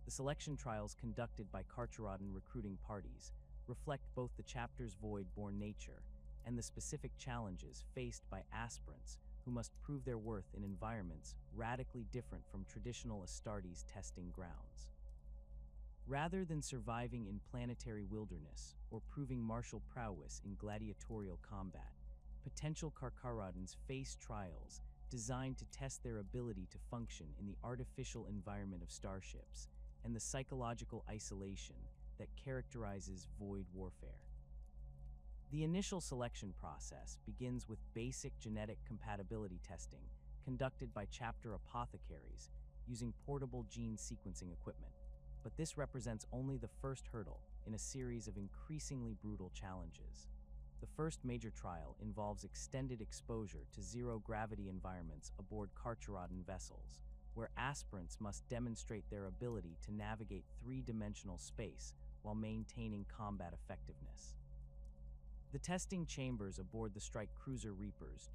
The selection trials conducted by Carcharodon recruiting parties reflect both the chapter's void-born nature and the specific challenges faced by aspirants who must prove their worth in environments radically different from traditional Astartes testing grounds. Rather than surviving in planetary wilderness or proving martial prowess in gladiatorial combat, potential Carcharodons face trials designed to test their ability to function in the artificial environment of starships and the psychological isolation that characterizes void warfare. The initial selection process begins with basic genetic compatibility testing conducted by chapter apothecaries using portable gene sequencing equipment, but this represents only the first hurdle in a series of increasingly brutal challenges. The first major trial involves extended exposure to zero-gravity environments aboard Carcharodon vessels, where aspirants must demonstrate their ability to navigate three-dimensional space while maintaining combat effectiveness. The testing chambers aboard the strike cruiser Reapers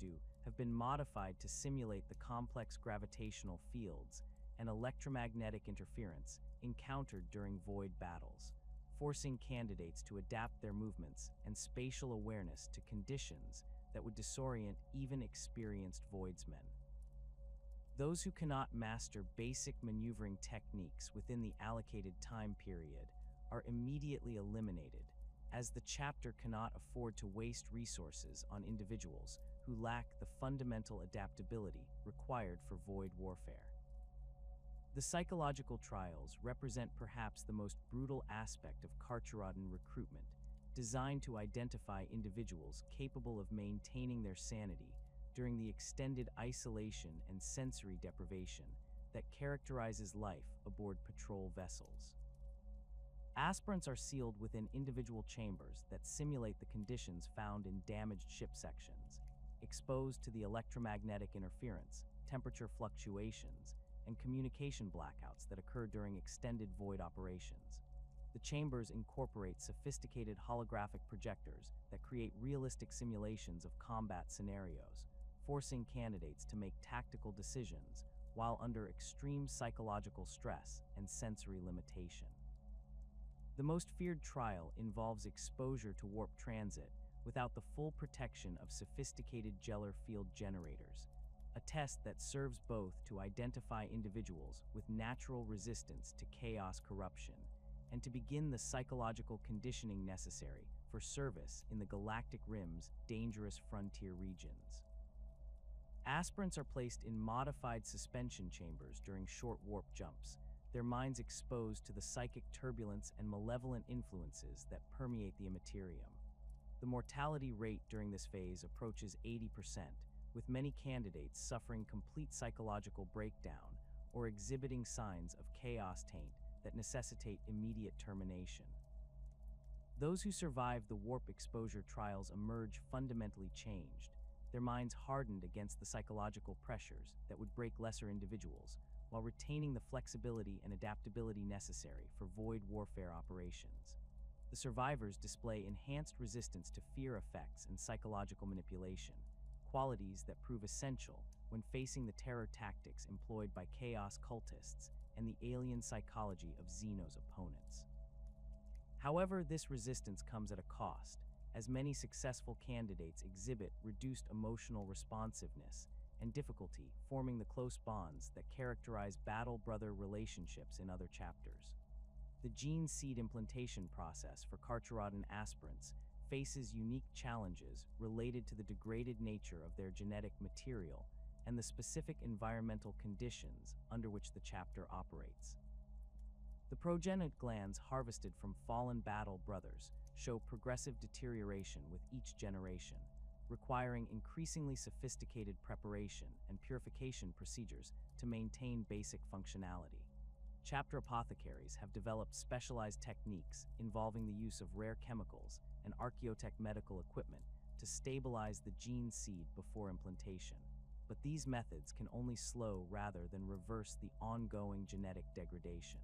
have been modified to simulate the complex gravitational fields and electromagnetic interference encountered during void battles, forcing candidates to adapt their movements and spatial awareness to conditions that would disorient even experienced voidsmen. Those who cannot master basic maneuvering techniques within the allocated time period are immediately eliminated, as the chapter cannot afford to waste resources on individuals who lack the fundamental adaptability required for void warfare. The psychological trials represent perhaps the most brutal aspect of Carcharodon recruitment, designed to identify individuals capable of maintaining their sanity during the extended isolation and sensory deprivation that characterizes life aboard patrol vessels. Aspirants are sealed within individual chambers that simulate the conditions found in damaged ship sections, exposed to the electromagnetic interference, temperature fluctuations, and communication blackouts that occur during extended void operations. The chambers incorporate sophisticated holographic projectors that create realistic simulations of combat scenarios, forcing candidates to make tactical decisions while under extreme psychological stress and sensory limitation. The most feared trial involves exposure to warp transit without the full protection of sophisticated Geller field generators, a test that serves both to identify individuals with natural resistance to chaos corruption and to begin the psychological conditioning necessary for service in the Galactic Rim's dangerous frontier regions. Aspirants are placed in modified suspension chambers during short warp jumps, their minds exposed to the psychic turbulence and malevolent influences that permeate the Imperium. The mortality rate during this phase approaches 80%, with many candidates suffering complete psychological breakdown or exhibiting signs of chaos taint that necessitate immediate termination. Those who survive the warp exposure trials emerge fundamentally changed, their minds hardened against the psychological pressures that would break lesser individuals, while retaining the flexibility and adaptability necessary for void warfare operations. The survivors display enhanced resistance to fear effects and psychological manipulation, qualities that prove essential when facing the terror tactics employed by chaos cultists and the alien psychology of Xeno's opponents. However, this resistance comes at a cost, as many successful candidates exhibit reduced emotional responsiveness and difficulty forming the close bonds that characterize battle-brother relationships in other chapters. The gene seed implantation process for Carcharodon aspirants faces unique challenges related to the degraded nature of their genetic material and the specific environmental conditions under which the chapter operates. The progenitor glands harvested from fallen battle brothers show progressive deterioration with each generation, requiring increasingly sophisticated preparation and purification procedures to maintain basic functionality. Chapter apothecaries have developed specialized techniques involving the use of rare chemicals and archaeotech medical equipment to stabilize the gene seed before implantation. But these methods can only slow rather than reverse the ongoing genetic degradation.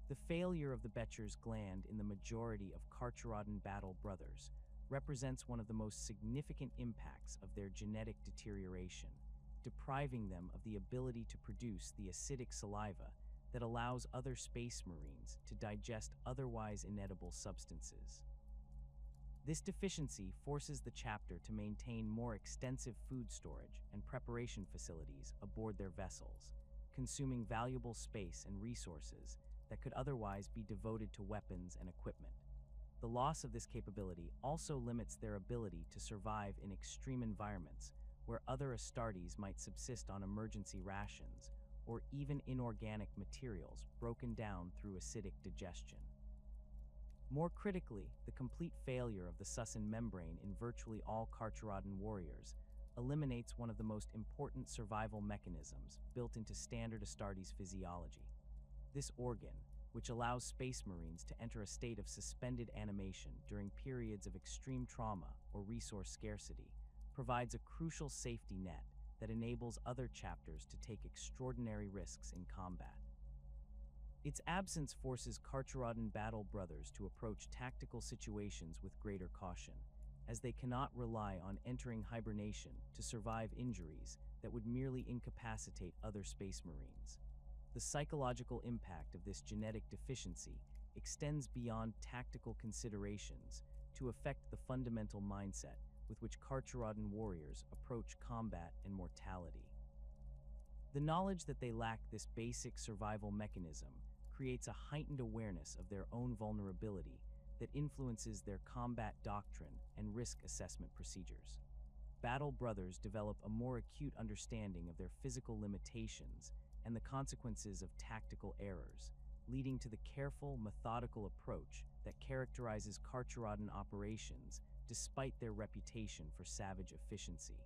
The failure of the Becher's gland in the majority of Carcharodon battle brothers represents one of the most significant impacts of their genetic deterioration, depriving them of the ability to produce the acidic saliva that allows other space marines to digest otherwise inedible substances. This deficiency forces the chapter to maintain more extensive food storage and preparation facilities aboard their vessels, consuming valuable space and resources that could otherwise be devoted to weapons and equipment. The loss of this capability also limits their ability to survive in extreme environments where other Astartes might subsist on emergency rations or even inorganic materials broken down through acidic digestion. More critically, the complete failure of the succinate membrane in virtually all Carcharodon warriors eliminates one of the most important survival mechanisms built into standard Astartes physiology. This organ, which allows space marines to enter a state of suspended animation during periods of extreme trauma or resource scarcity, provides a crucial safety net that enables other chapters to take extraordinary risks in combat. Its absence forces Carcharodon battle brothers to approach tactical situations with greater caution, as they cannot rely on entering hibernation to survive injuries that would merely incapacitate other space marines. The psychological impact of this genetic deficiency extends beyond tactical considerations to affect the fundamental mindset with which Carcharodon warriors approach combat and mortality. The knowledge that they lack this basic survival mechanism creates a heightened awareness of their own vulnerability that influences their combat doctrine and risk assessment procedures. Battle brothers develop a more acute understanding of their physical limitations and the consequences of tactical errors, leading to the careful, methodical approach that characterizes Carcharodon operations despite their reputation for savage efficiency.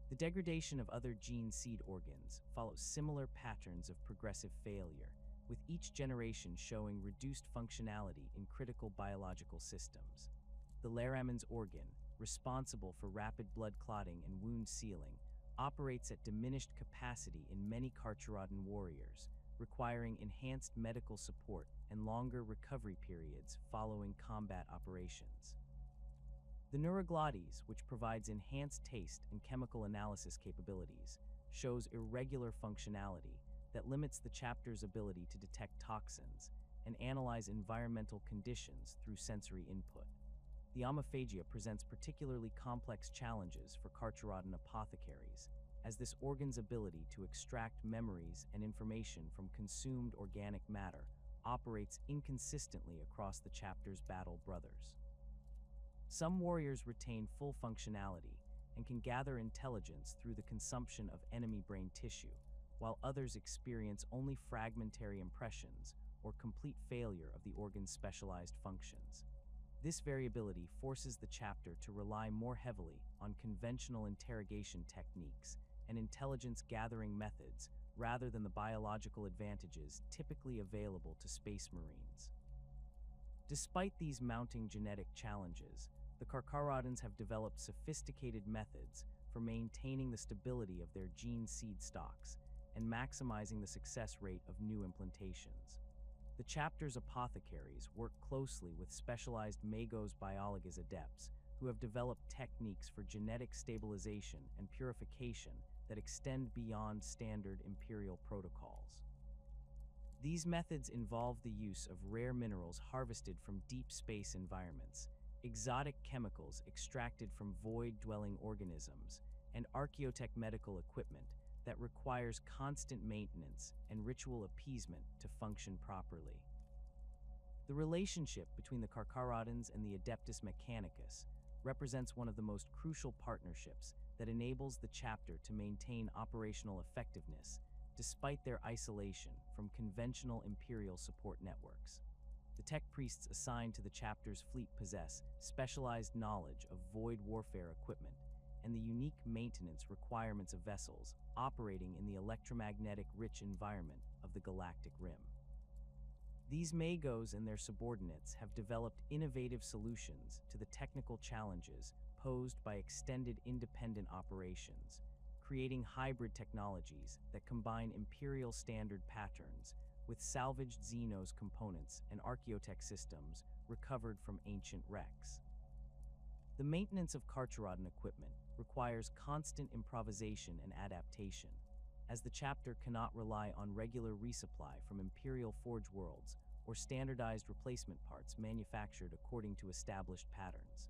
The degradation of other gene seed organs follows similar patterns of progressive failure, with each generation showing reduced functionality in critical biological systems. The Laraman's organ, responsible for rapid blood clotting and wound sealing, operates at diminished capacity in many Carcharodon warriors, requiring enhanced medical support and longer recovery periods following combat operations. The neuroglottis, which provides enhanced taste and chemical analysis capabilities, shows irregular functionality that limits the chapter's ability to detect toxins and analyze environmental conditions through sensory input. The omophagia presents particularly complex challenges for Carcharodon apothecaries, as this organ's ability to extract memories and information from consumed organic matter operates inconsistently across the chapter's battle brothers. Some warriors retain full functionality and can gather intelligence through the consumption of enemy brain tissue, while others experience only fragmentary impressions or complete failure of the organ's specialized functions. This variability forces the chapter to rely more heavily on conventional interrogation techniques and intelligence-gathering methods rather than the biological advantages typically available to space marines. Despite these mounting genetic challenges, the Carcharodons have developed sophisticated methods for maintaining the stability of their gene seed stocks and maximizing the success rate of new implantations. The chapter's apothecaries work closely with specialized magos biologas adepts who have developed techniques for genetic stabilization and purification that extend beyond standard Imperial protocols. These methods involve the use of rare minerals harvested from deep space environments, exotic chemicals extracted from void-dwelling organisms, and archaeotech medical equipment that requires constant maintenance and ritual appeasement to function properly. The relationship between the Carcharodons and the Adeptus Mechanicus represents one of the most crucial partnerships that enables the chapter to maintain operational effectiveness despite their isolation from conventional Imperial support networks. The tech priests assigned to the chapter's fleet possess specialized knowledge of void warfare equipment and the unique maintenance requirements of vessels operating in the electromagnetic-rich environment of the galactic rim. These magos and their subordinates have developed innovative solutions to the technical challenges posed by extended independent operations, creating hybrid technologies that combine Imperial standard patterns with salvaged Xenos components and archaeotech systems recovered from ancient wrecks. The maintenance of Carcharodon equipment requires constant improvisation and adaptation, as the chapter cannot rely on regular resupply from Imperial forge worlds or standardized replacement parts manufactured according to established patterns.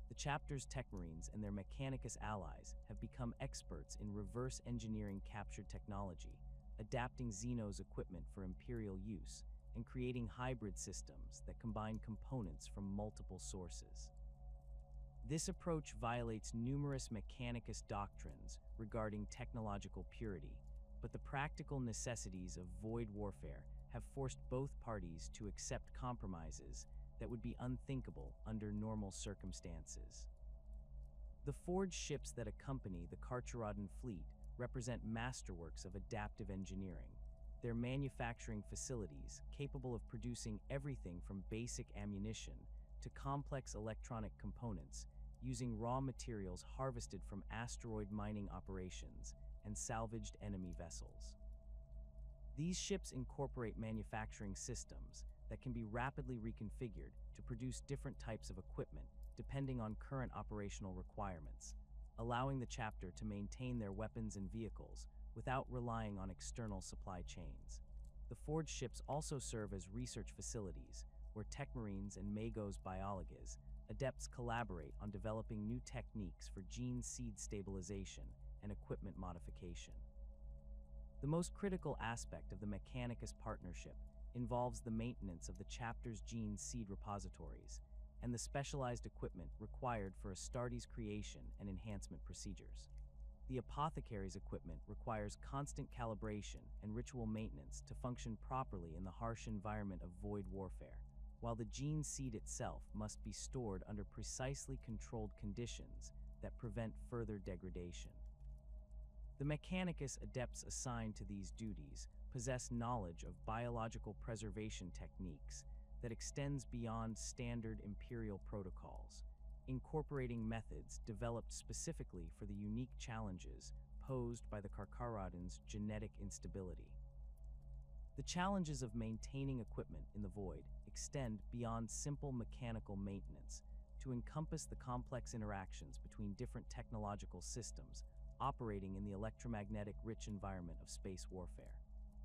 The chapter's Techmarines and their Mechanicus allies have become experts in reverse engineering captured technology, adapting Xenos equipment for Imperial use, and creating hybrid systems that combine components from multiple sources. This approach violates numerous Mechanicus doctrines regarding technological purity, but the practical necessities of void warfare have forced both parties to accept compromises that would be unthinkable under normal circumstances. The forged ships that accompany the Carcharodon fleet represent masterworks of adaptive engineering. Their manufacturing facilities, capable of producing everything from basic ammunition to complex electronic components, using raw materials harvested from asteroid mining operations and salvaged enemy vessels. These ships incorporate manufacturing systems that can be rapidly reconfigured to produce different types of equipment depending on current operational requirements, allowing the chapter to maintain their weapons and vehicles without relying on external supply chains. The forged ships also serve as research facilities where Techmarines and Magos biologists adepts collaborate on developing new techniques for gene seed stabilization and equipment modification. The most critical aspect of the Mechanicus partnership involves the maintenance of the chapter's gene seed repositories and the specialized equipment required for Astartes creation and enhancement procedures. The apothecary's equipment requires constant calibration and ritual maintenance to function properly in the harsh environment of void warfare, while the gene seed itself must be stored under precisely controlled conditions that prevent further degradation. The Mechanicus adepts assigned to these duties possess knowledge of biological preservation techniques that extends beyond standard Imperial protocols, incorporating methods developed specifically for the unique challenges posed by the Carcharodons' genetic instability. The challenges of maintaining equipment in the void extend beyond simple mechanical maintenance to encompass the complex interactions between different technological systems operating in the electromagnetic-rich environment of space warfare.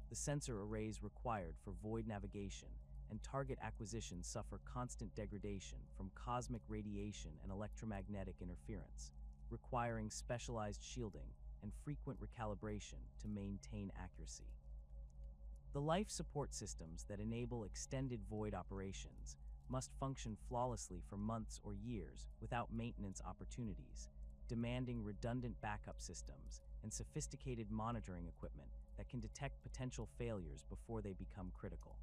The sensor arrays required for void navigation and target acquisition suffer constant degradation from cosmic radiation and electromagnetic interference, requiring specialized shielding and frequent recalibration to maintain accuracy. The life support systems that enable extended void operations must function flawlessly for months or years without maintenance opportunities, demanding redundant backup systems and sophisticated monitoring equipment that can detect potential failures before they become critical.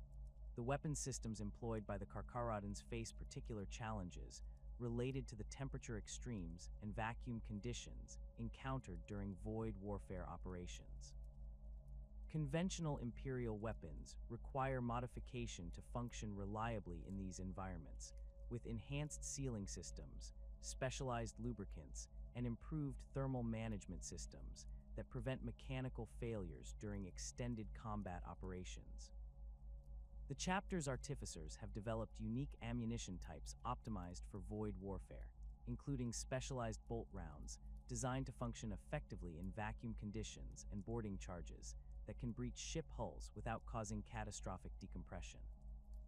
The weapon systems employed by the Carcharodons face particular challenges related to the temperature extremes and vacuum conditions encountered during void warfare operations. Conventional Imperial weapons require modification to function reliably in these environments, with enhanced sealing systems, specialized lubricants, and improved thermal management systems that prevent mechanical failures during extended combat operations. The chapter's artificers have developed unique ammunition types optimized for void warfare, including specialized bolt rounds designed to function effectively in vacuum conditions and boarding charges that can breach ship hulls without causing catastrophic decompression.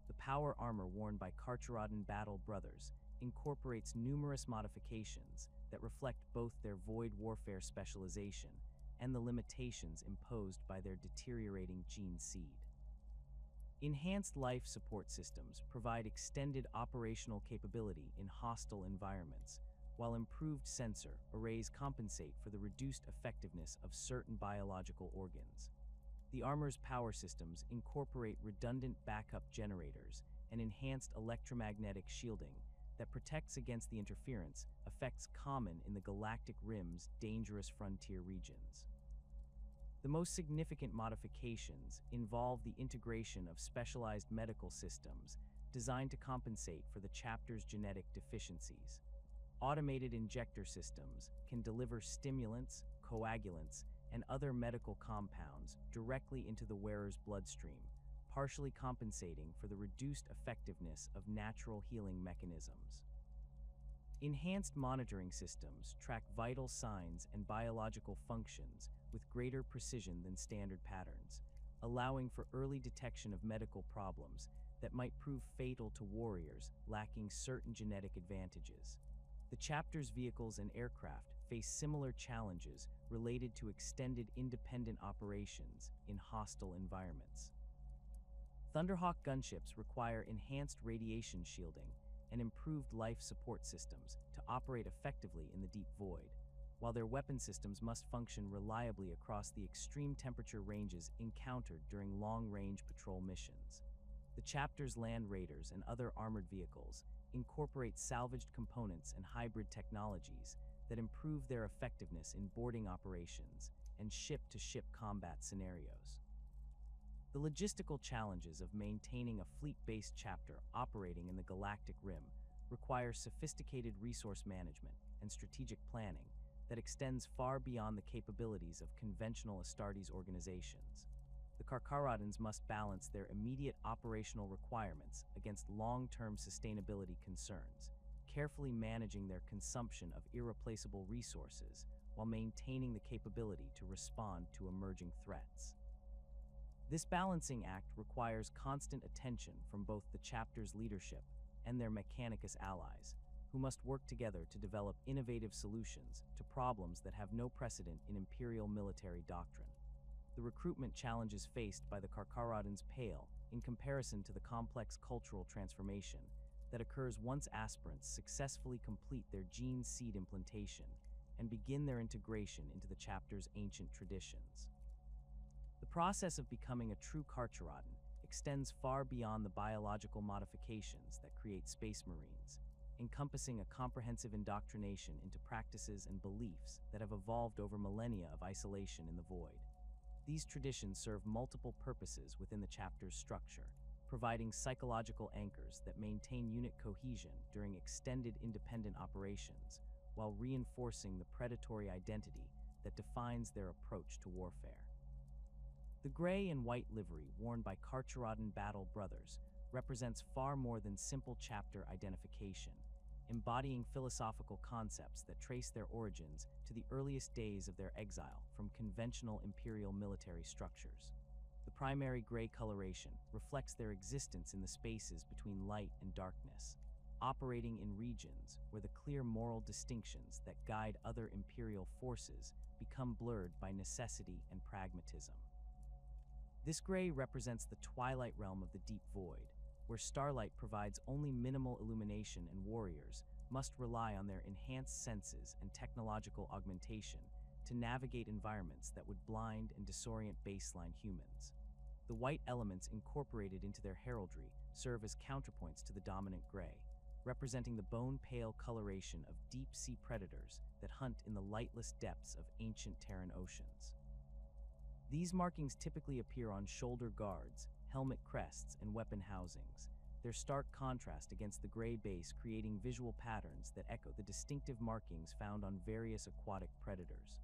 The power armor worn by Carcharodon battle brothers incorporates numerous modifications that reflect both their void warfare specialization and the limitations imposed by their deteriorating gene seed. Enhanced life support systems provide extended operational capability in hostile environments, while improved sensor arrays compensate for the reduced effectiveness of certain biological organs. The armor's power systems incorporate redundant backup generators and enhanced electromagnetic shielding that protects against the interference effects common in the galactic rim's dangerous frontier regions. The most significant modifications involve the integration of specialized medical systems designed to compensate for the chapter's genetic deficiencies. Automated injector systems can deliver stimulants, coagulants, and other medical compounds directly into the wearer's bloodstream, partially compensating for the reduced effectiveness of natural healing mechanisms. Enhanced monitoring systems track vital signs and biological functions with greater precision than standard patterns, allowing for early detection of medical problems that might prove fatal to warriors lacking certain genetic advantages. The chapter's vehicles and aircraft face similar challenges related to extended independent operations in hostile environments. Thunderhawk gunships require enhanced radiation shielding and improved life support systems to operate effectively in the deep void, while their weapon systems must function reliably across the extreme temperature ranges encountered during long-range patrol missions. The chapter's land raiders and other armored vehicles incorporate salvaged components and hybrid technologies that improve their effectiveness in boarding operations and ship-to-ship combat scenarios. The logistical challenges of maintaining a fleet-based chapter operating in the galactic rim require sophisticated resource management and strategic planning that extends far beyond the capabilities of conventional Astartes organizations. The Carcharodons must balance their immediate operational requirements against long-term sustainability concerns, carefully managing their consumption of irreplaceable resources while maintaining the capability to respond to emerging threats. This balancing act requires constant attention from both the chapter's leadership and their Mechanicus allies, who must work together to develop innovative solutions to problems that have no precedent in Imperial military doctrine. The recruitment challenges faced by the Carcharodons pale in comparison to the complex cultural transformation that occurs once aspirants successfully complete their gene seed implantation and begin their integration into the chapter's ancient traditions. The process of becoming a true Carcharodon extends far beyond the biological modifications that create Space Marines, encompassing a comprehensive indoctrination into practices and beliefs that have evolved over millennia of isolation in the void. These traditions serve multiple purposes within the chapter's structure, providing psychological anchors that maintain unit cohesion during extended independent operations, while reinforcing the predatory identity that defines their approach to warfare. The gray and white livery worn by Carcharodon battle brothers represents far more than simple chapter identification, embodying philosophical concepts that trace their origins to the earliest days of their exile from conventional Imperial military structures. The primary gray coloration reflects their existence in the spaces between light and darkness, operating in regions where the clear moral distinctions that guide other Imperial forces become blurred by necessity and pragmatism. This gray represents the twilight realm of the deep void, where starlight provides only minimal illumination and warriors must rely on their enhanced senses and technological augmentation to navigate environments that would blind and disorient baseline humans. The white elements incorporated into their heraldry serve as counterpoints to the dominant gray, representing the bone-pale coloration of deep-sea predators that hunt in the lightless depths of ancient Terran oceans. These markings typically appear on shoulder guards, helmet crests, and weapon housings, their stark contrast against the gray base creating visual patterns that echo the distinctive markings found on various aquatic predators.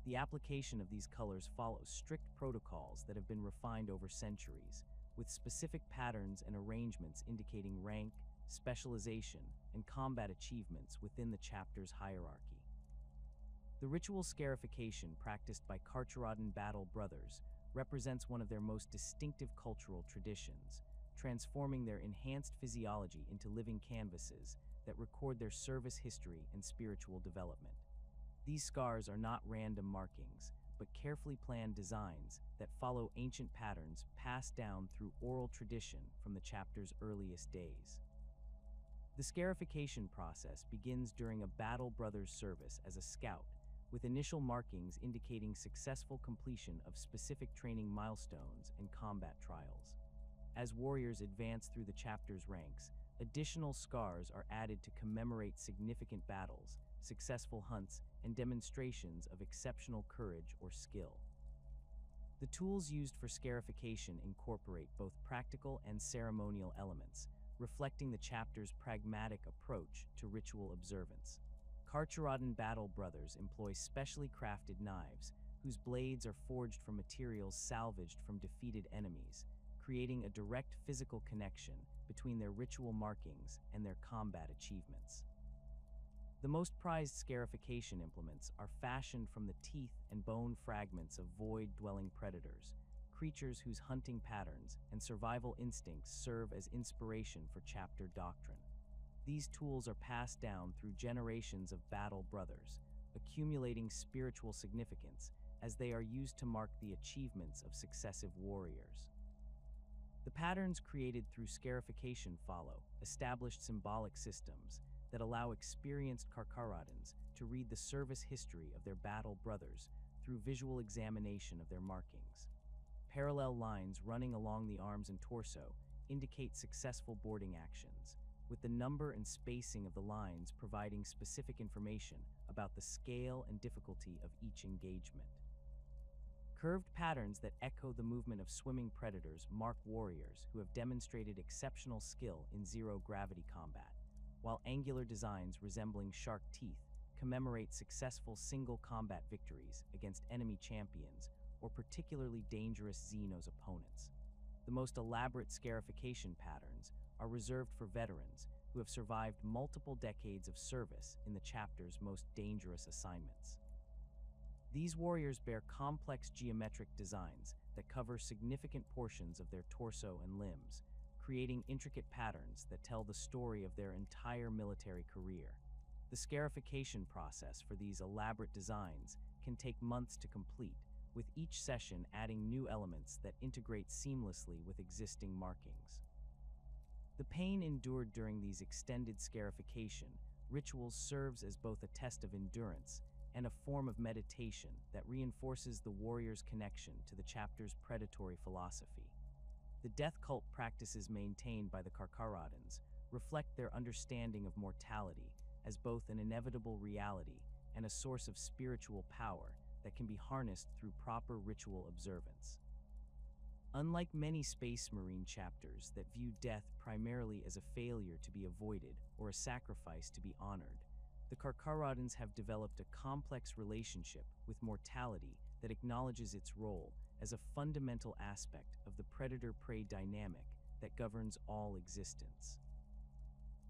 The application of these colors follows strict protocols that have been refined over centuries, with specific patterns and arrangements indicating rank, specialization, and combat achievements within the chapter's hierarchy. The ritual scarification practiced by Carcharodon battle brothers represents one of their most distinctive cultural traditions, transforming their enhanced physiology into living canvases that record their service history and spiritual development. These scars are not random markings, but carefully planned designs that follow ancient patterns passed down through oral tradition from the chapter's earliest days. The scarification process begins during a battle brother's service as a scout, with initial markings indicating successful completion of specific training milestones and combat trials. As warriors advance through the chapter's ranks, additional scars are added to commemorate significant battles, successful hunts, and demonstrations of exceptional courage or skill. The tools used for scarification incorporate both practical and ceremonial elements, reflecting the chapter's pragmatic approach to ritual observance. Carcharodon battle brothers employ specially crafted knives, whose blades are forged from materials salvaged from defeated enemies, creating a direct physical connection between their ritual markings and their combat achievements. The most prized scarification implements are fashioned from the teeth and bone fragments of void-dwelling predators, creatures whose hunting patterns and survival instincts serve as inspiration for chapter doctrine. These tools are passed down through generations of battle brothers, accumulating spiritual significance as they are used to mark the achievements of successive warriors. The patterns created through scarification follow established symbolic systems that allow experienced Carcharodons to read the service history of their battle brothers through visual examination of their markings. Parallel lines running along the arms and torso indicate successful boarding actions, with the number and spacing of the lines providing specific information about the scale and difficulty of each engagement. Curved patterns that echo the movement of swimming predators mark warriors who have demonstrated exceptional skill in zero-gravity combat, while angular designs resembling shark teeth commemorate successful single combat victories against enemy champions or particularly dangerous Xenos opponents. The most elaborate scarification patterns are reserved for veterans who have survived multiple decades of service in the chapter's most dangerous assignments. These warriors bear complex geometric designs that cover significant portions of their torso and limbs, creating intricate patterns that tell the story of their entire military career. The scarification process for these elaborate designs can take months to complete, with each session adding new elements that integrate seamlessly with existing markings. The pain endured during these extended scarification rituals serves as both a test of endurance and a form of meditation that reinforces the warrior's connection to the chapter's predatory philosophy. The death cult practices maintained by the Carcharodons reflect their understanding of mortality as both an inevitable reality and a source of spiritual power that can be harnessed through proper ritual observance. Unlike many Space Marine chapters that view death primarily as a failure to be avoided or a sacrifice to be honored, the Carcharodons have developed a complex relationship with mortality that acknowledges its role as a fundamental aspect of the predator-prey dynamic that governs all existence.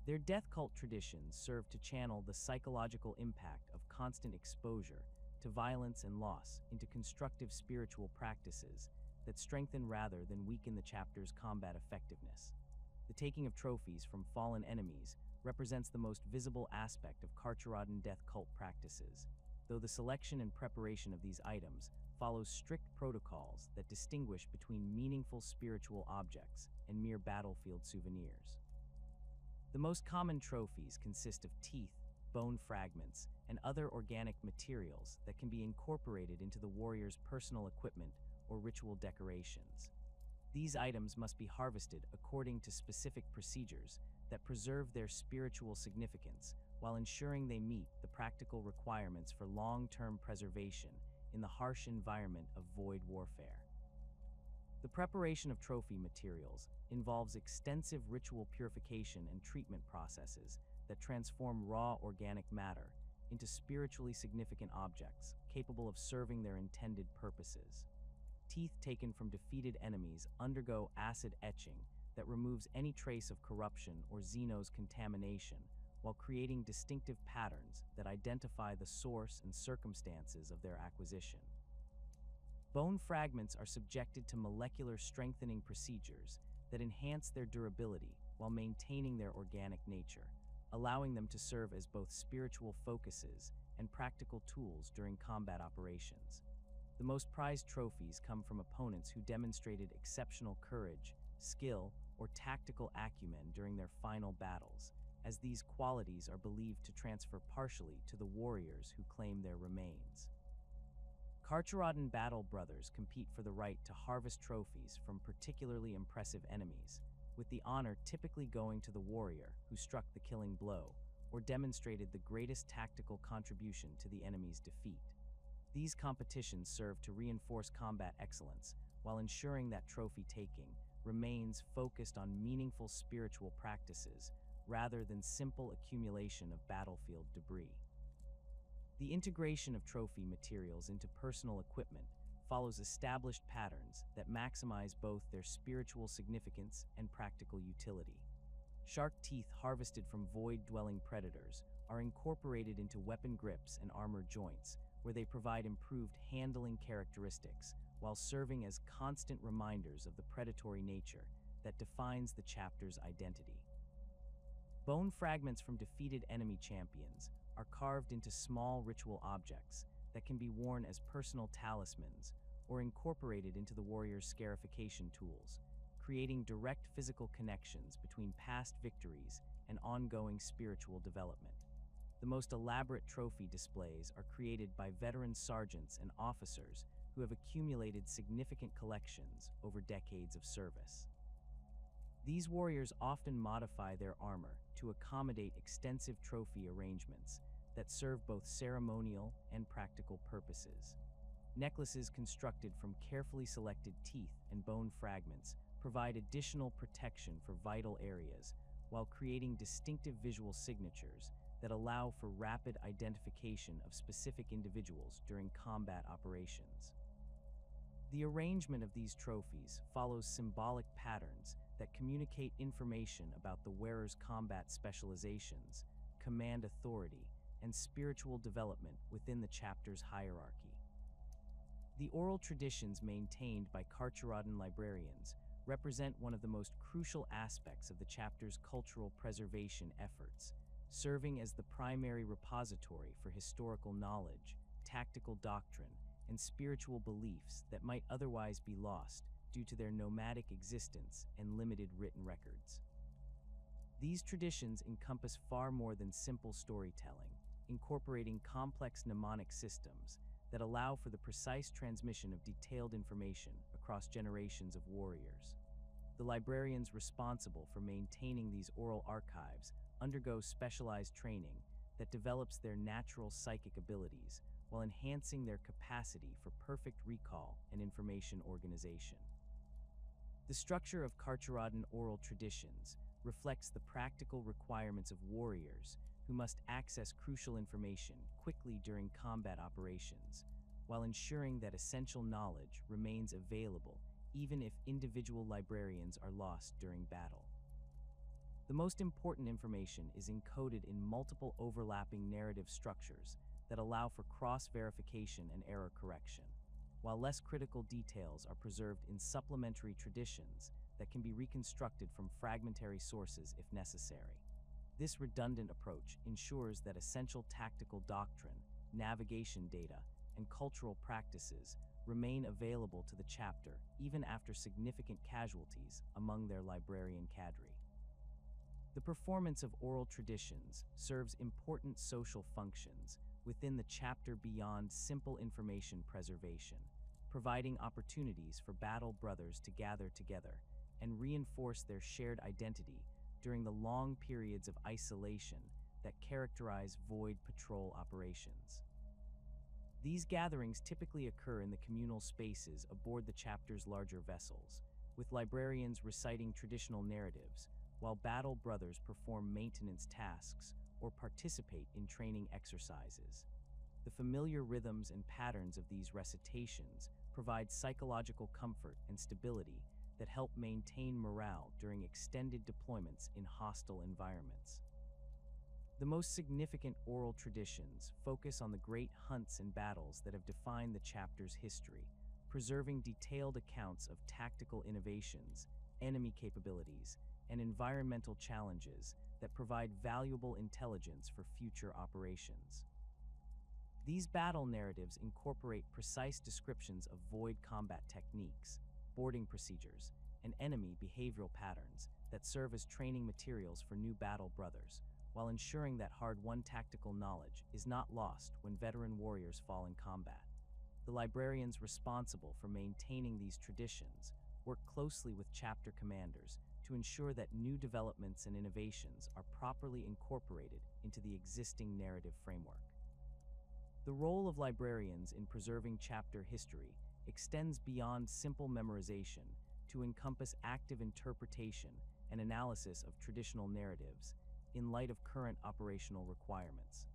Their death cult traditions serve to channel the psychological impact of constant exposure to violence and loss into constructive spiritual practices that strengthen rather than weaken the chapter's combat effectiveness. The taking of trophies from fallen enemies represents the most visible aspect of Carcharodon death cult practices, though the selection and preparation of these items follows strict protocols that distinguish between meaningful spiritual objects and mere battlefield souvenirs. The most common trophies consist of teeth, bone fragments, and other organic materials that can be incorporated into the warrior's personal equipment or ritual decorations. These items must be harvested according to specific procedures that preserve their spiritual significance while ensuring they meet the practical requirements for long-term preservation in the harsh environment of void warfare. The preparation of trophy materials involves extensive ritual purification and treatment processes that transform raw organic matter into spiritually significant objects capable of serving their intended purposes. Teeth taken from defeated enemies undergo acid etching that removes any trace of corruption or Xenos contamination while creating distinctive patterns that identify the source and circumstances of their acquisition. Bone fragments are subjected to molecular strengthening procedures that enhance their durability while maintaining their organic nature, allowing them to serve as both spiritual focuses and practical tools during combat operations. The most prized trophies come from opponents who demonstrated exceptional courage, skill, or tactical acumen during their final battles, as these qualities are believed to transfer partially to the warriors who claim their remains. Carcharodon battle brothers compete for the right to harvest trophies from particularly impressive enemies, with the honor typically going to the warrior who struck the killing blow or demonstrated the greatest tactical contribution to the enemy's defeat. These competitions serve to reinforce combat excellence while ensuring that trophy taking remains focused on meaningful spiritual practices rather than simple accumulation of battlefield debris. The integration of trophy materials into personal equipment follows established patterns that maximize both their spiritual significance and practical utility. Shark teeth harvested from void-dwelling predators are incorporated into weapon grips and armor joints, where they provide improved handling characteristics while serving as constant reminders of the predatory nature that defines the chapter's identity. Bone fragments from defeated enemy champions are carved into small ritual objects that can be worn as personal talismans or incorporated into the warrior's scarification tools, creating direct physical connections between past victories and ongoing spiritual development. The most elaborate trophy displays are created by veteran sergeants and officers who have accumulated significant collections over decades of service. These warriors often modify their armor to accommodate extensive trophy arrangements that serve both ceremonial and practical purposes. Necklaces constructed from carefully selected teeth and bone fragments provide additional protection for vital areas while creating distinctive visual signatures that allow for rapid identification of specific individuals during combat operations. The arrangement of these trophies follows symbolic patterns that communicate information about the wearer's combat specializations, command authority, and spiritual development within the chapter's hierarchy. The oral traditions maintained by Carcharodon librarians represent one of the most crucial aspects of the chapter's cultural preservation efforts, serving as the primary repository for historical knowledge, tactical doctrine, and spiritual beliefs that might otherwise be lost due to their nomadic existence and limited written records. These traditions encompass far more than simple storytelling, incorporating complex mnemonic systems that allow for the precise transmission of detailed information across generations of warriors. The librarians responsible for maintaining these oral archives undergo specialized training that develops their natural psychic abilities while enhancing their capacity for perfect recall and information organization. The structure of Carcharodon oral traditions reflects the practical requirements of warriors who must access crucial information quickly during combat operations, while ensuring that essential knowledge remains available even if individual librarians are lost during battle. The most important information is encoded in multiple overlapping narrative structures that allow for cross-verification and error correction, while less critical details are preserved in supplementary traditions that can be reconstructed from fragmentary sources if necessary. This redundant approach ensures that essential tactical doctrine, navigation data, and cultural practices remain available to the chapter even after significant casualties among their librarian cadre. The performance of oral traditions serves important social functions within the chapter beyond simple information preservation, providing opportunities for battle brothers to gather together and reinforce their shared identity during the long periods of isolation that characterize void patrol operations. These gatherings typically occur in the communal spaces aboard the chapter's larger vessels, with librarians reciting traditional narratives, while battle brothers perform maintenance tasks or participate in training exercises. The familiar rhythms and patterns of these recitations provide psychological comfort and stability that help maintain morale during extended deployments in hostile environments. The most significant oral traditions focus on the great hunts and battles that have defined the chapter's history, preserving detailed accounts of tactical innovations, enemy capabilities, and environmental challenges that provide valuable intelligence for future operations. These battle narratives incorporate precise descriptions of void combat techniques, boarding procedures, and enemy behavioral patterns that serve as training materials for new battle brothers, while ensuring that hard-won tactical knowledge is not lost when veteran warriors fall in combat. The librarians responsible for maintaining these traditions work closely with chapter commanders to ensure that new developments and innovations are properly incorporated into the existing narrative framework. The role of librarians in preserving chapter history extends beyond simple memorization to encompass active interpretation and analysis of traditional narratives in light of current operational requirements.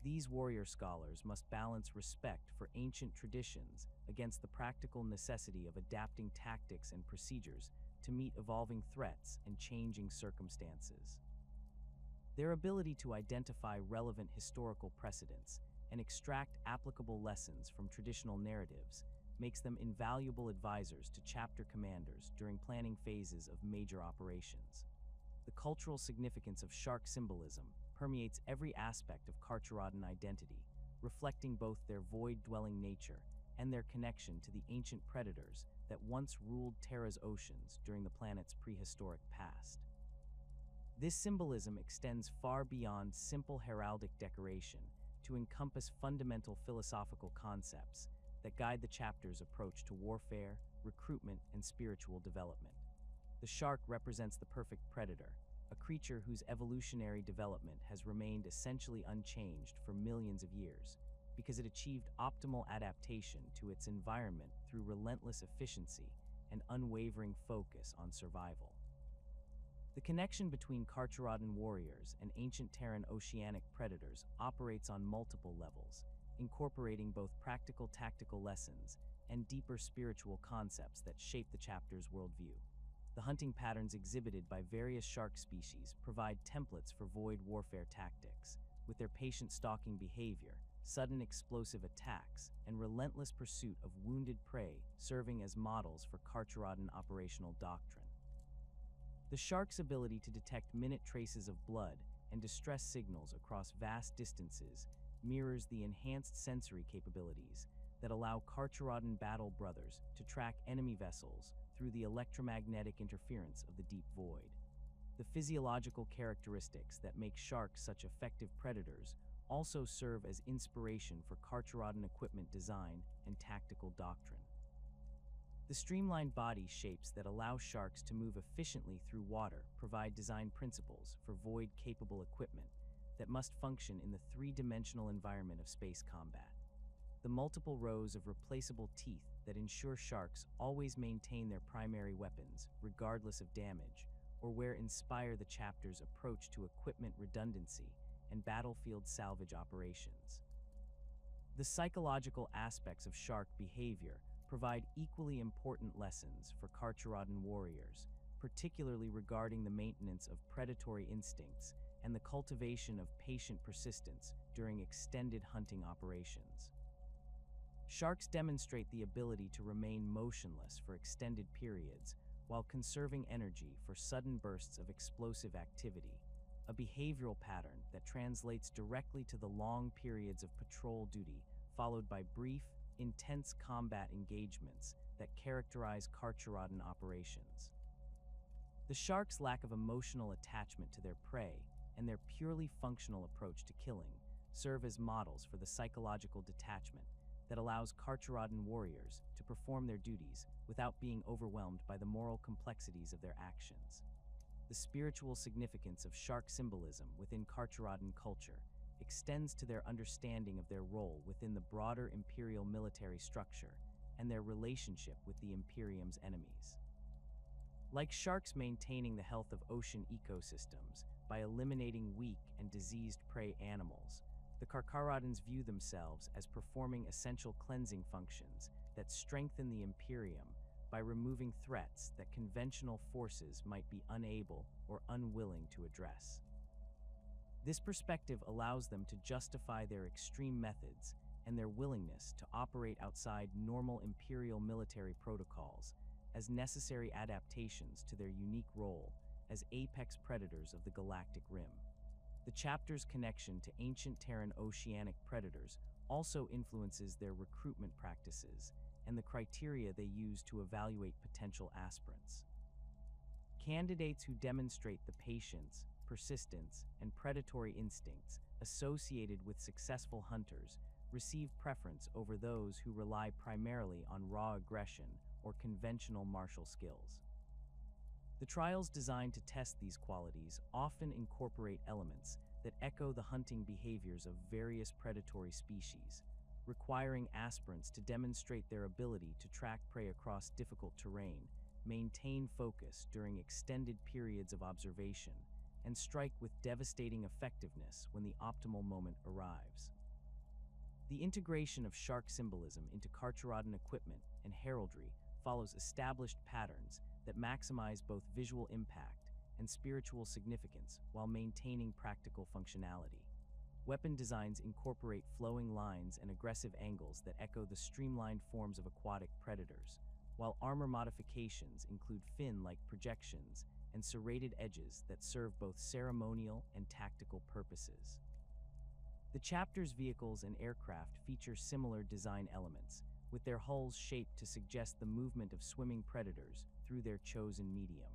These warrior scholars must balance respect for ancient traditions against the practical necessity of adapting tactics and procedures to meet evolving threats and changing circumstances. Their ability to identify relevant historical precedents and extract applicable lessons from traditional narratives makes them invaluable advisors to chapter commanders during planning phases of major operations. The cultural significance of shark symbolism permeates every aspect of Carcharodon identity, reflecting both their void-dwelling nature and their connection to the ancient predators that once ruled Terra's oceans during the planet's prehistoric past. This symbolism extends far beyond simple heraldic decoration to encompass fundamental philosophical concepts that guide the chapter's approach to warfare, recruitment, and spiritual development. The shark represents the perfect predator, a creature whose evolutionary development has remained essentially unchanged for millions of years, because it achieved optimal adaptation to its environment through relentless efficiency and unwavering focus on survival. The connection between Carcharodon warriors and ancient Terran oceanic predators operates on multiple levels, incorporating both practical tactical lessons and deeper spiritual concepts that shape the chapter's worldview. The hunting patterns exhibited by various shark species provide templates for void warfare tactics, with their patient stalking behavior, sudden explosive attacks, and relentless pursuit of wounded prey serving as models for Carcharodon operational doctrine. The shark's ability to detect minute traces of blood and distress signals across vast distances mirrors the enhanced sensory capabilities that allow Carcharodon battle brothers to track enemy vessels through the electromagnetic interference of the deep void. The physiological characteristics that make sharks such effective predators also serve as inspiration for Carcharodon equipment design and tactical doctrine. The streamlined body shapes that allow sharks to move efficiently through water provide design principles for void-capable equipment that must function in the three-dimensional environment of space combat. The multiple rows of replaceable teeth that ensure sharks always maintain their primary weapons, regardless of damage, or where inspire the chapter's approach to equipment redundancy and battlefield salvage operations. The psychological aspects of shark behavior provide equally important lessons for Carcharodon warriors, particularly regarding the maintenance of predatory instincts and the cultivation of patient persistence during extended hunting operations. Sharks demonstrate the ability to remain motionless for extended periods while conserving energy for sudden bursts of explosive activity, a behavioral pattern that translates directly to the long periods of patrol duty followed by brief, intense combat engagements that characterize Carcharodon operations. The shark's lack of emotional attachment to their prey and their purely functional approach to killing serve as models for the psychological detachment that allows Carcharodon warriors to perform their duties without being overwhelmed by the moral complexities of their actions. The spiritual significance of shark symbolism within Carcharodon culture extends to their understanding of their role within the broader Imperial military structure and their relationship with the Imperium's enemies. Like sharks maintaining the health of ocean ecosystems by eliminating weak and diseased prey animals, the Carcharodons view themselves as performing essential cleansing functions that strengthen the Imperium by removing threats that conventional forces might be unable or unwilling to address. This perspective allows them to justify their extreme methods and their willingness to operate outside normal Imperial military protocols as necessary adaptations to their unique role as apex predators of the galactic rim. The chapter's connection to ancient Terran oceanic predators also influences their recruitment practices and the criteria they use to evaluate potential aspirants. Candidates who demonstrate the patience, persistence, and predatory instincts associated with successful hunters receive preference over those who rely primarily on raw aggression or conventional martial skills. The trials designed to test these qualities often incorporate elements that echo the hunting behaviors of various predatory species, requiring aspirants to demonstrate their ability to track prey across difficult terrain, maintain focus during extended periods of observation, and strike with devastating effectiveness when the optimal moment arrives. The integration of shark symbolism into Carcharodon equipment and heraldry follows established patterns that maximize both visual impact and spiritual significance while maintaining practical functionality. Weapon designs incorporate flowing lines and aggressive angles that echo the streamlined forms of aquatic predators, while armor modifications include fin-like projections and serrated edges that serve both ceremonial and tactical purposes. The chapter's vehicles and aircraft feature similar design elements, with their hulls shaped to suggest the movement of swimming predators through their chosen medium.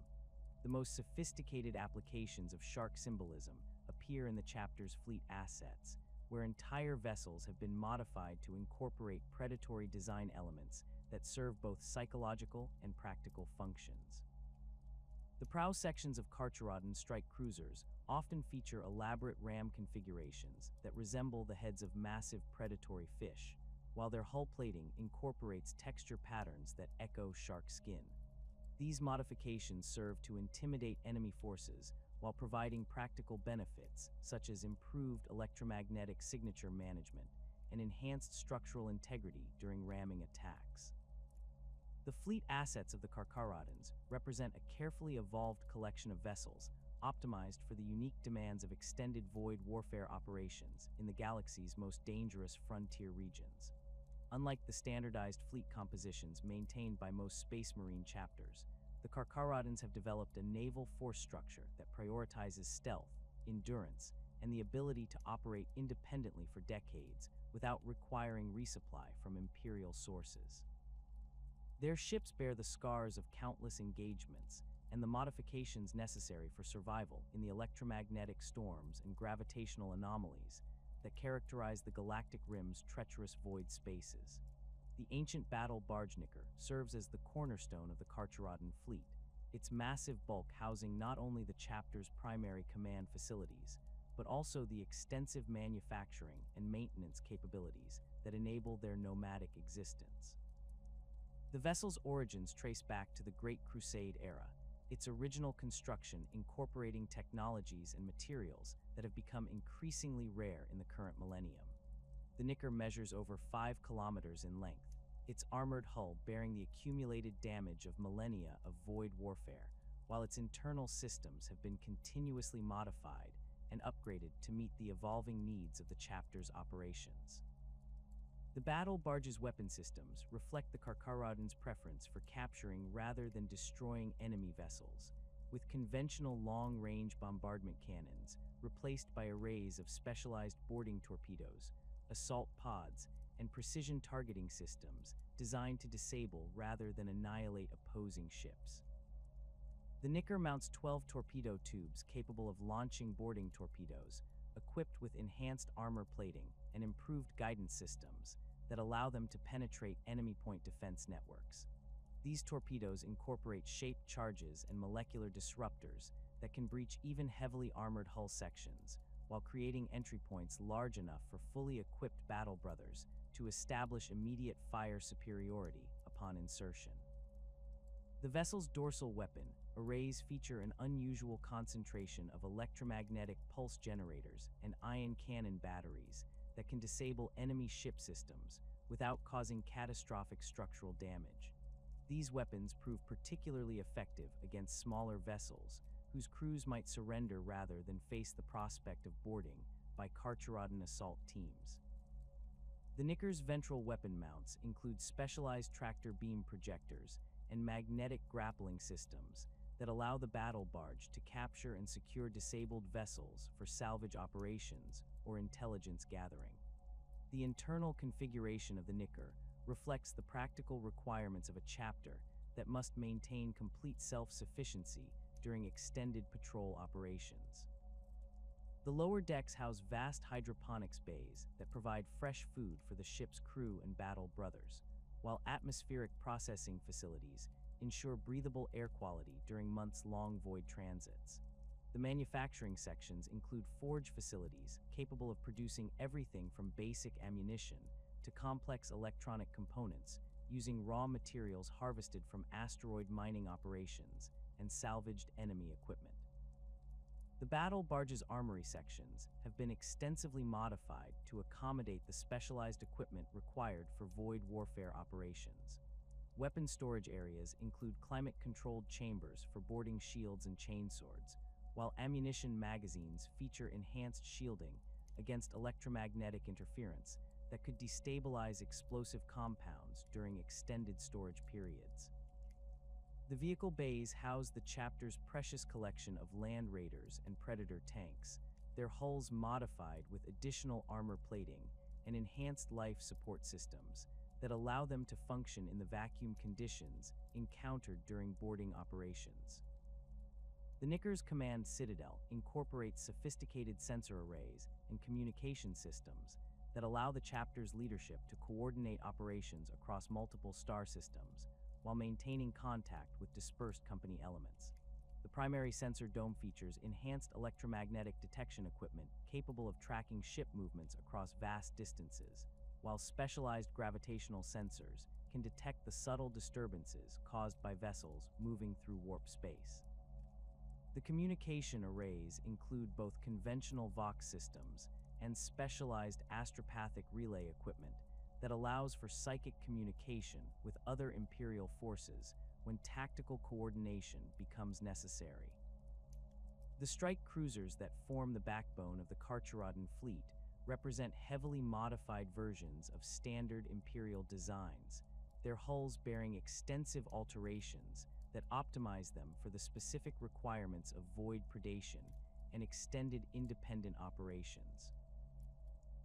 The most sophisticated applications of shark symbolism appear in the chapter's fleet assets, where entire vessels have been modified to incorporate predatory design elements that serve both psychological and practical functions. The prow sections of Carcharodon strike cruisers often feature elaborate ram configurations that resemble the heads of massive predatory fish, while their hull plating incorporates texture patterns that echo shark skin. These modifications serve to intimidate enemy forces while providing practical benefits such as improved electromagnetic signature management and enhanced structural integrity during ramming attacks. The fleet assets of the Carcharodons represent a carefully evolved collection of vessels optimized for the unique demands of extended void warfare operations in the galaxy's most dangerous frontier regions. Unlike the standardized fleet compositions maintained by most Space Marine chapters, the Carcharodons have developed a naval force structure that prioritizes stealth, endurance, and the ability to operate independently for decades without requiring resupply from Imperial sources. Their ships bear the scars of countless engagements and the modifications necessary for survival in the electromagnetic storms and gravitational anomalies that characterize the galactic rim's treacherous void spaces. The ancient battle barge Nicker serves as the cornerstone of the Carcharodon fleet, its massive bulk housing not only the chapter's primary command facilities, but also the extensive manufacturing and maintenance capabilities that enable their nomadic existence. The vessel's origins trace back to the Great Crusade era, its original construction incorporating technologies and materials that have become increasingly rare in the current millennium. The Nicker measures over 5 kilometers in length, its armored hull bearing the accumulated damage of millennia of void warfare, while its internal systems have been continuously modified and upgraded to meet the evolving needs of the chapter's operations. The battle barge's weapon systems reflect the Carcharodon's preference for capturing rather than destroying enemy vessels, with conventional long-range bombardment cannons replaced by arrays of specialized boarding torpedoes, assault pods, and precision targeting systems designed to disable rather than annihilate opposing ships. The Nicker mounts 12 torpedo tubes capable of launching boarding torpedoes, equipped with enhanced armor plating and improved guidance systems that allow them to penetrate enemy point defense networks. These torpedoes incorporate shaped charges and molecular disruptors that can breach even heavily armored hull sections, while creating entry points large enough for fully equipped battle brothers to establish immediate fire superiority upon insertion. The vessel's dorsal weapon arrays feature an unusual concentration of electromagnetic pulse generators and ion cannon batteries that can disable enemy ship systems without causing catastrophic structural damage. These weapons prove particularly effective against smaller vessels, whose crews might surrender rather than face the prospect of boarding by Carcharodon assault teams. The Nicker's ventral weapon mounts include specialized tractor beam projectors and magnetic grappling systems that allow the battle barge to capture and secure disabled vessels for salvage operations or intelligence gathering. The internal configuration of the Nicker reflects the practical requirements of a chapter that must maintain complete self-sufficiency during extended patrol operations. The lower decks house vast hydroponics bays that provide fresh food for the ship's crew and battle brothers, while atmospheric processing facilities ensure breathable air quality during months-long void transits. The manufacturing sections include forge facilities capable of producing everything from basic ammunition to complex electronic components using raw materials harvested from asteroid mining operations and salvaged enemy equipment. The battle barge's armory sections have been extensively modified to accommodate the specialized equipment required for void warfare operations. Weapon storage areas include climate-controlled chambers for boarding shields and chainswords, while ammunition magazines feature enhanced shielding against electromagnetic interference that could destabilize explosive compounds during extended storage periods. The vehicle bays house the chapter's precious collection of Land Raiders and Predator tanks, their hulls modified with additional armor plating and enhanced life support systems that allow them to function in the vacuum conditions encountered during boarding operations. The Knicker's Command Citadel incorporates sophisticated sensor arrays and communication systems that allow the chapter's leadership to coordinate operations across multiple star systems while maintaining contact with dispersed company elements. The primary sensor dome features enhanced electromagnetic detection equipment capable of tracking ship movements across vast distances, while specialized gravitational sensors can detect the subtle disturbances caused by vessels moving through warp space. The communication arrays include both conventional Vox systems and specialized astropathic relay equipment that allows for psychic communication with other Imperial forces when tactical coordination becomes necessary. The strike cruisers that form the backbone of the Carcharodon fleet represent heavily modified versions of standard Imperial designs, their hulls bearing extensive alterations that optimize them for the specific requirements of void predation and extended independent operations.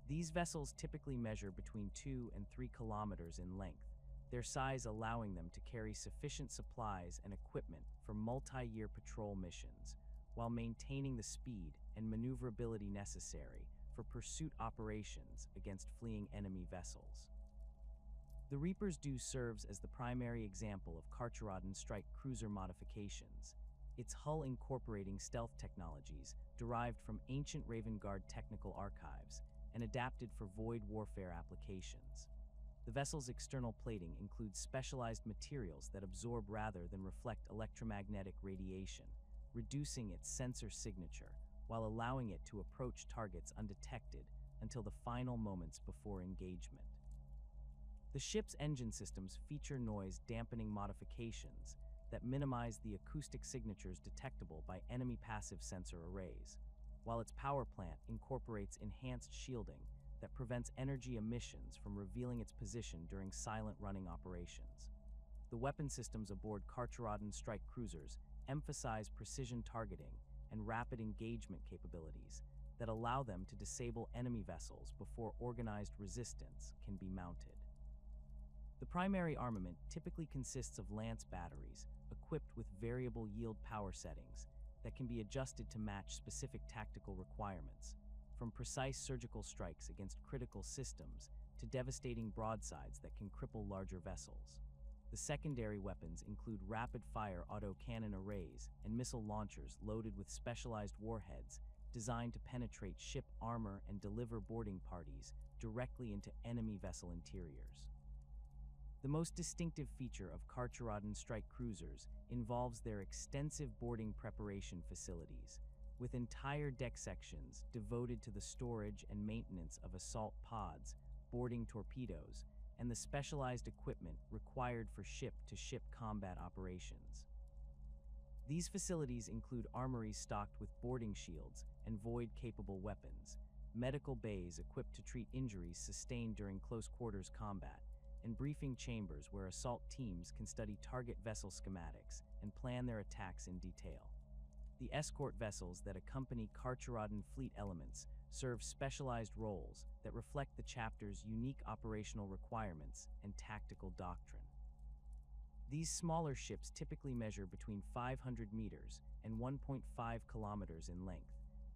These vessels typically measure between 2 and 3 kilometers in length, their size allowing them to carry sufficient supplies and equipment for multi-year patrol missions, while maintaining the speed and maneuverability necessary for pursuit operations against fleeing enemy vessels. The Reaper's Dew serves as the primary example of Carcharodon strike cruiser modifications, its hull incorporating stealth technologies derived from ancient Raven Guard technical archives and adapted for void warfare applications. The vessel's external plating includes specialized materials that absorb rather than reflect electromagnetic radiation, reducing its sensor signature while allowing it to approach targets undetected until the final moments before engagement. The ship's engine systems feature noise-dampening modifications that minimize the acoustic signatures detectable by enemy passive sensor arrays, while its power plant incorporates enhanced shielding that prevents energy emissions from revealing its position during silent running operations. The weapon systems aboard Carcharodon strike cruisers emphasize precision targeting and rapid engagement capabilities that allow them to disable enemy vessels before organized resistance can be mounted. The primary armament typically consists of lance batteries equipped with variable yield power settings that can be adjusted to match specific tactical requirements, from precise surgical strikes against critical systems to devastating broadsides that can cripple larger vessels. The secondary weapons include rapid-fire autocannon arrays and missile launchers loaded with specialized warheads designed to penetrate ship armor and deliver boarding parties directly into enemy vessel interiors. The most distinctive feature of Carcharodon strike cruisers involves their extensive boarding preparation facilities, with entire deck sections devoted to the storage and maintenance of assault pods, boarding torpedoes, and the specialized equipment required for ship-to-ship combat operations. These facilities include armories stocked with boarding shields and void-capable weapons, medical bays equipped to treat injuries sustained during close-quarters combat, and briefing chambers where assault teams can study target vessel schematics and plan their attacks in detail. The escort vessels that accompany Carcharodon fleet elements serve specialized roles that reflect the chapter's unique operational requirements and tactical doctrine. These smaller ships typically measure between 500 meters and 1.5 kilometers in length,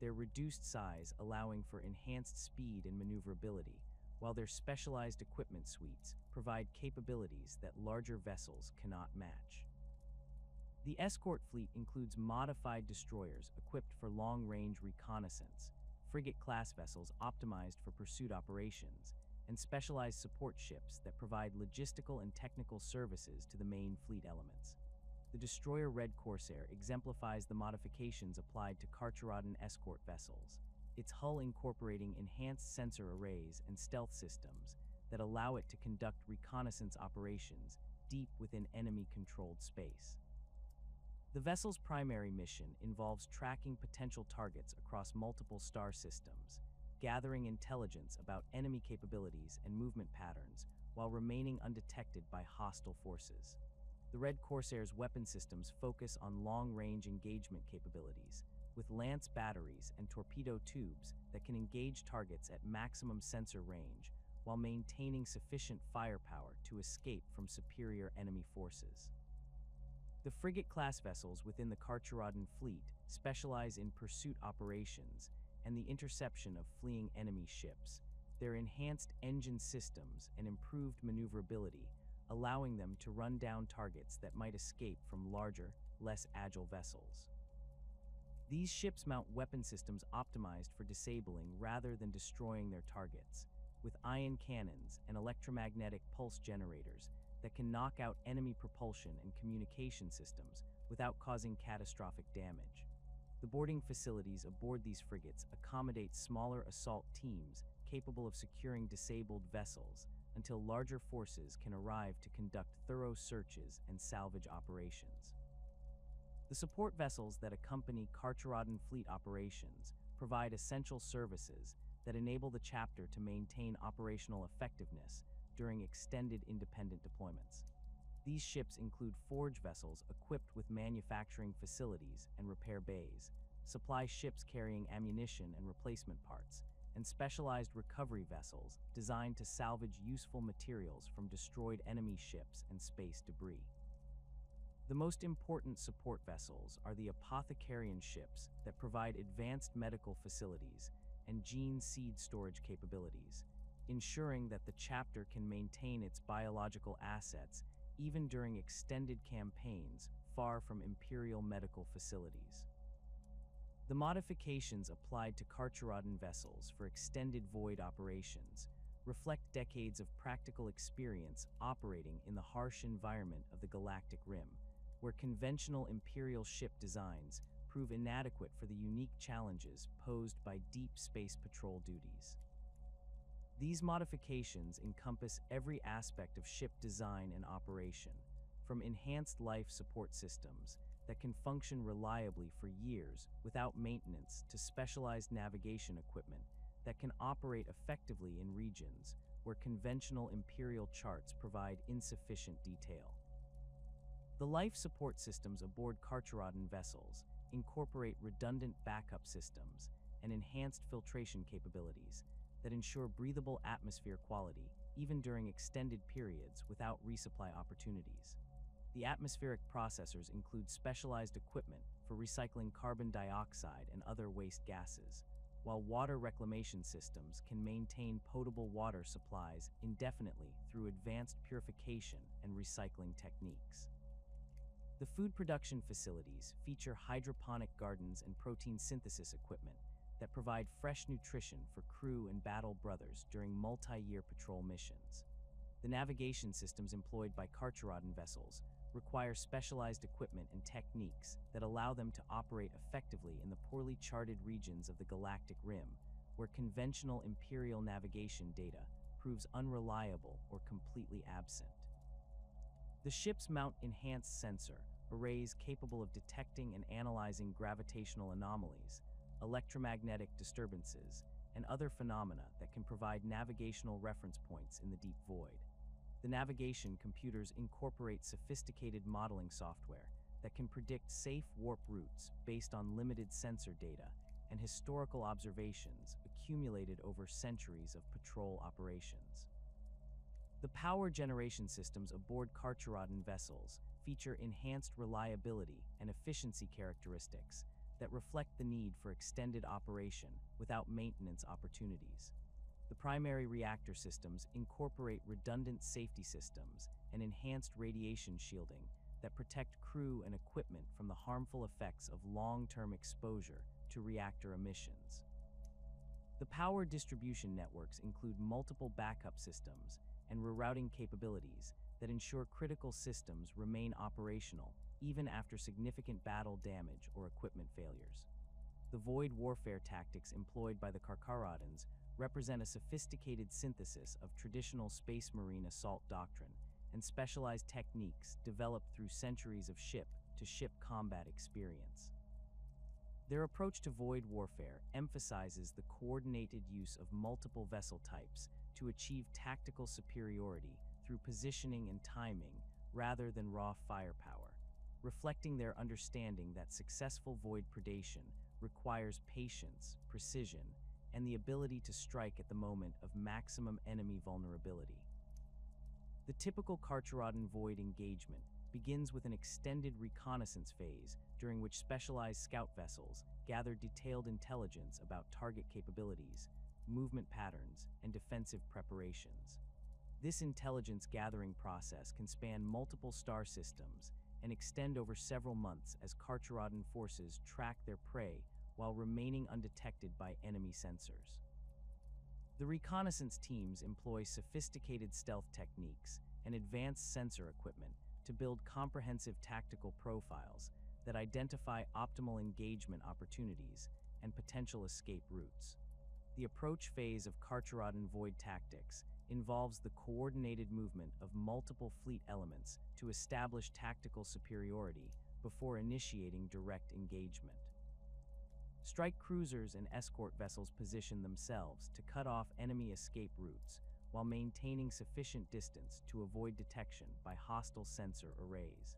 their reduced size allowing for enhanced speed and maneuverability, while their specialized equipment suites provide capabilities that larger vessels cannot match. The escort fleet includes modified destroyers equipped for long-range reconnaissance, frigate-class vessels optimized for pursuit operations, and specialized support ships that provide logistical and technical services to the main fleet elements. The destroyer Red Corsair exemplifies the modifications applied to Carcharodon escort vessels, its hull incorporating enhanced sensor arrays and stealth systems that allow it to conduct reconnaissance operations deep within enemy-controlled space. The vessel's primary mission involves tracking potential targets across multiple star systems, gathering intelligence about enemy capabilities and movement patterns while remaining undetected by hostile forces. The Red Corsair's weapon systems focus on long-range engagement capabilities, with lance batteries and torpedo tubes that can engage targets at maximum sensor range while maintaining sufficient firepower to escape from superior enemy forces. The frigate-class vessels within the Carcharodon fleet specialize in pursuit operations and the interception of fleeing enemy ships. Their enhanced engine systems and improved maneuverability allowing them to run down targets that might escape from larger, less agile vessels. These ships mount weapon systems optimized for disabling rather than destroying their targets, with ion cannons and electromagnetic pulse generators that can knock out enemy propulsion and communication systems without causing catastrophic damage. The boarding facilities aboard these frigates accommodate smaller assault teams capable of securing disabled vessels until larger forces can arrive to conduct thorough searches and salvage operations. The support vessels that accompany Carcharodon fleet operations provide essential services that enable the chapter to maintain operational effectiveness during extended independent deployments. These ships include forge vessels equipped with manufacturing facilities and repair bays, supply ships carrying ammunition and replacement parts, and specialized recovery vessels designed to salvage useful materials from destroyed enemy ships and space debris. The most important support vessels are the apothecarian ships that provide advanced medical facilities and gene seed storage capabilities, ensuring that the chapter can maintain its biological assets even during extended campaigns far from Imperial medical facilities. The modifications applied to Carcharodon vessels for extended void operations reflect decades of practical experience operating in the harsh environment of the galactic rim, where conventional Imperial ship designs prove inadequate for the unique challenges posed by deep space patrol duties. These modifications encompass every aspect of ship design and operation, from enhanced life support systems that can function reliably for years without maintenance to specialized navigation equipment that can operate effectively in regions where conventional Imperial charts provide insufficient detail. The life support systems aboard Carcharodon vessels incorporate redundant backup systems and enhanced filtration capabilities that ensure breathable atmosphere quality even during extended periods without resupply opportunities. The atmospheric processors include specialized equipment for recycling carbon dioxide and other waste gases, while water reclamation systems can maintain potable water supplies indefinitely through advanced purification and recycling techniques. The food production facilities feature hydroponic gardens and protein synthesis equipment that provide fresh nutrition for crew and battle brothers during multi-year patrol missions. The navigation systems employed by Carcharodon vessels require specialized equipment and techniques that allow them to operate effectively in the poorly charted regions of the galactic rim, where conventional Imperial navigation data proves unreliable or completely absent. The ships mount enhanced sensor arrays capable of detecting and analyzing gravitational anomalies, electromagnetic disturbances, and other phenomena that can provide navigational reference points in the deep void. The navigation computers incorporate sophisticated modeling software that can predict safe warp routes based on limited sensor data and historical observations accumulated over centuries of patrol operations. The power generation systems aboard Carcharodon vessels feature enhanced reliability and efficiency characteristics that reflect the need for extended operation without maintenance opportunities. The primary reactor systems incorporate redundant safety systems and enhanced radiation shielding that protect crew and equipment from the harmful effects of long-term exposure to reactor emissions. The power distribution networks include multiple backup systems and rerouting capabilities that ensure critical systems remain operational even after significant battle damage or equipment failures. The void warfare tactics employed by the Carcharodons represent a sophisticated synthesis of traditional space marine assault doctrine and specialized techniques developed through centuries of ship-to-ship combat experience. Their approach to void warfare emphasizes the coordinated use of multiple vessel types to achieve tactical superiority through positioning and timing rather than raw firepower, reflecting their understanding that successful void predation requires patience, precision, and the ability to strike at the moment of maximum enemy vulnerability. The typical Carcharodon void engagement begins with an extended reconnaissance phase during which specialized scout vessels gather detailed intelligence about target capabilities, movement patterns, and defensive preparations. This intelligence gathering process can span multiple star systems and extend over several months as Carcharodon forces track their prey while remaining undetected by enemy sensors. The reconnaissance teams employ sophisticated stealth techniques and advanced sensor equipment to build comprehensive tactical profiles that identify optimal engagement opportunities and potential escape routes. The approach phase of Carcharodon void tactics involves the coordinated movement of multiple fleet elements to establish tactical superiority before initiating direct engagement. Strike cruisers and escort vessels position themselves to cut off enemy escape routes while maintaining sufficient distance to avoid detection by hostile sensor arrays.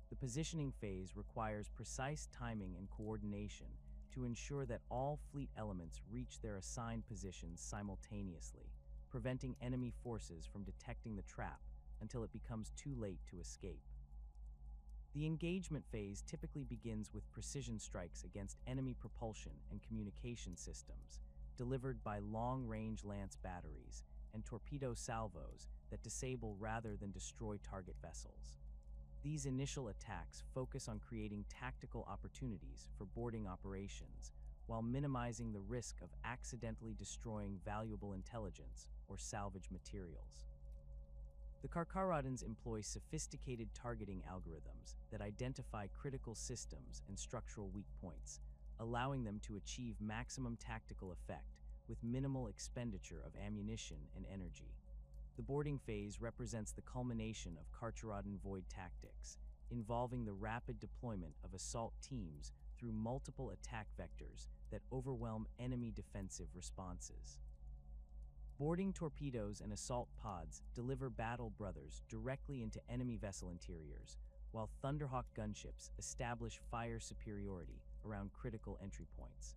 The positioning phase requires precise timing and coordination to ensure that all fleet elements reach their assigned positions simultaneously, preventing enemy forces from detecting the trap until it becomes too late to escape. The engagement phase typically begins with precision strikes against enemy propulsion and communication systems, delivered by long-range lance batteries and torpedo salvos that disable rather than destroy target vessels. These initial attacks focus on creating tactical opportunities for boarding operations while minimizing the risk of accidentally destroying valuable intelligence or salvage materials. The Carcharodons employ sophisticated targeting algorithms that identify critical systems and structural weak points, allowing them to achieve maximum tactical effect with minimal expenditure of ammunition and energy. The boarding phase represents the culmination of Carcharodon void tactics, involving the rapid deployment of assault teams through multiple attack vectors that overwhelm enemy defensive responses. Boarding torpedoes and assault pods deliver battle brothers directly into enemy vessel interiors, while Thunderhawk gunships establish fire superiority around critical entry points.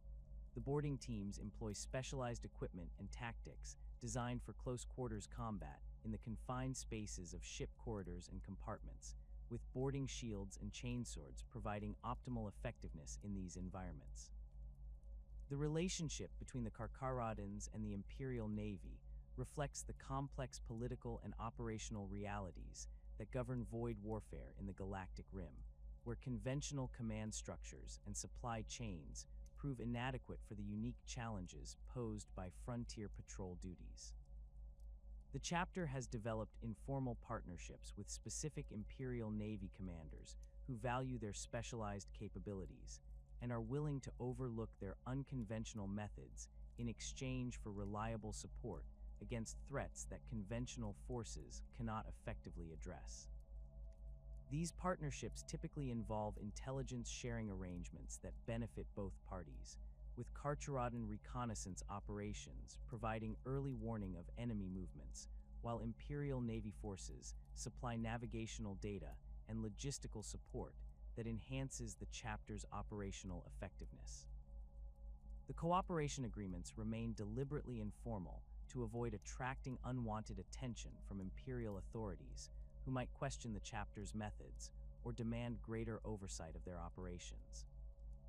The boarding teams employ specialized equipment and tactics designed for close-quarters combat in the confined spaces of ship corridors and compartments, with boarding shields and chainswords providing optimal effectiveness in these environments. The relationship between the Carcharodons and the Imperial Navy reflects the complex political and operational realities that govern void warfare in the Galactic Rim, where conventional command structures and supply chains prove inadequate for the unique challenges posed by frontier patrol duties. The chapter has developed informal partnerships with specific Imperial Navy commanders who value their specialized capabilities and are willing to overlook their unconventional methods in exchange for reliable support against threats that conventional forces cannot effectively address. These partnerships typically involve intelligence sharing arrangements that benefit both parties, with Carcharodon reconnaissance operations providing early warning of enemy movements, while Imperial Navy forces supply navigational data and logistical support that enhances the chapter's operational effectiveness. The cooperation agreements remain deliberately informal to avoid attracting unwanted attention from Imperial authorities who might question the chapter's methods or demand greater oversight of their operations.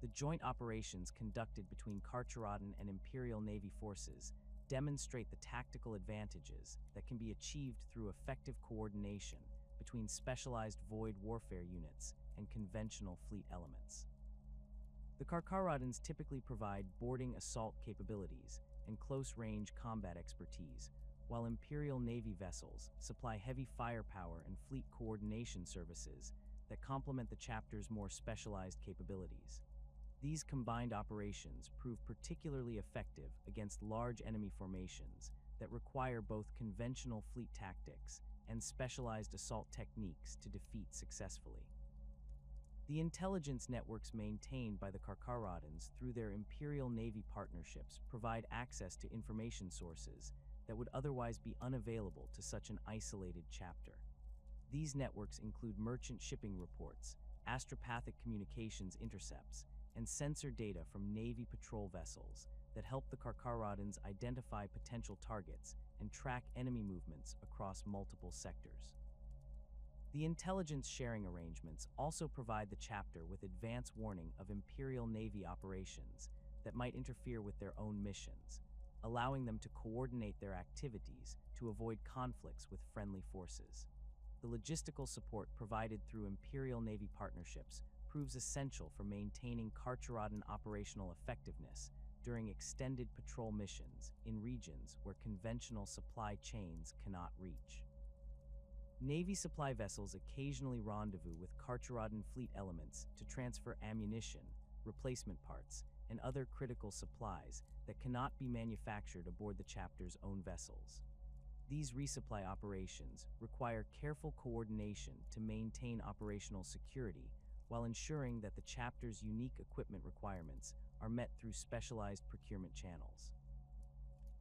The joint operations conducted between Carcharodon and Imperial Navy forces demonstrate the tactical advantages that can be achieved through effective coordination between specialized void warfare units and conventional fleet elements. The Carcharodons typically provide boarding assault capabilities and close-range combat expertise, while Imperial Navy vessels supply heavy firepower and fleet coordination services that complement the chapter's more specialized capabilities. These combined operations prove particularly effective against large enemy formations that require both conventional fleet tactics and specialized assault techniques to defeat successfully. The intelligence networks maintained by the Carcharodons through their Imperial Navy partnerships provide access to information sources that would otherwise be unavailable to such an isolated chapter. These networks include merchant shipping reports, astropathic communications intercepts, and sensor data from Navy patrol vessels that help the Carcharodons identify potential targets and track enemy movements across multiple sectors. The intelligence sharing arrangements also provide the chapter with advance warning of Imperial Navy operations that might interfere with their own missions, allowing them to coordinate their activities to avoid conflicts with friendly forces. The logistical support provided through Imperial Navy partnerships proves essential for maintaining Carcharodon operational effectiveness during extended patrol missions in regions where conventional supply chains cannot reach. Navy supply vessels occasionally rendezvous with Carcharodon fleet elements to transfer ammunition, replacement parts, and other critical supplies that cannot be manufactured aboard the chapter's own vessels. These resupply operations require careful coordination to maintain operational security while ensuring that the chapter's unique equipment requirements are met through specialized procurement channels.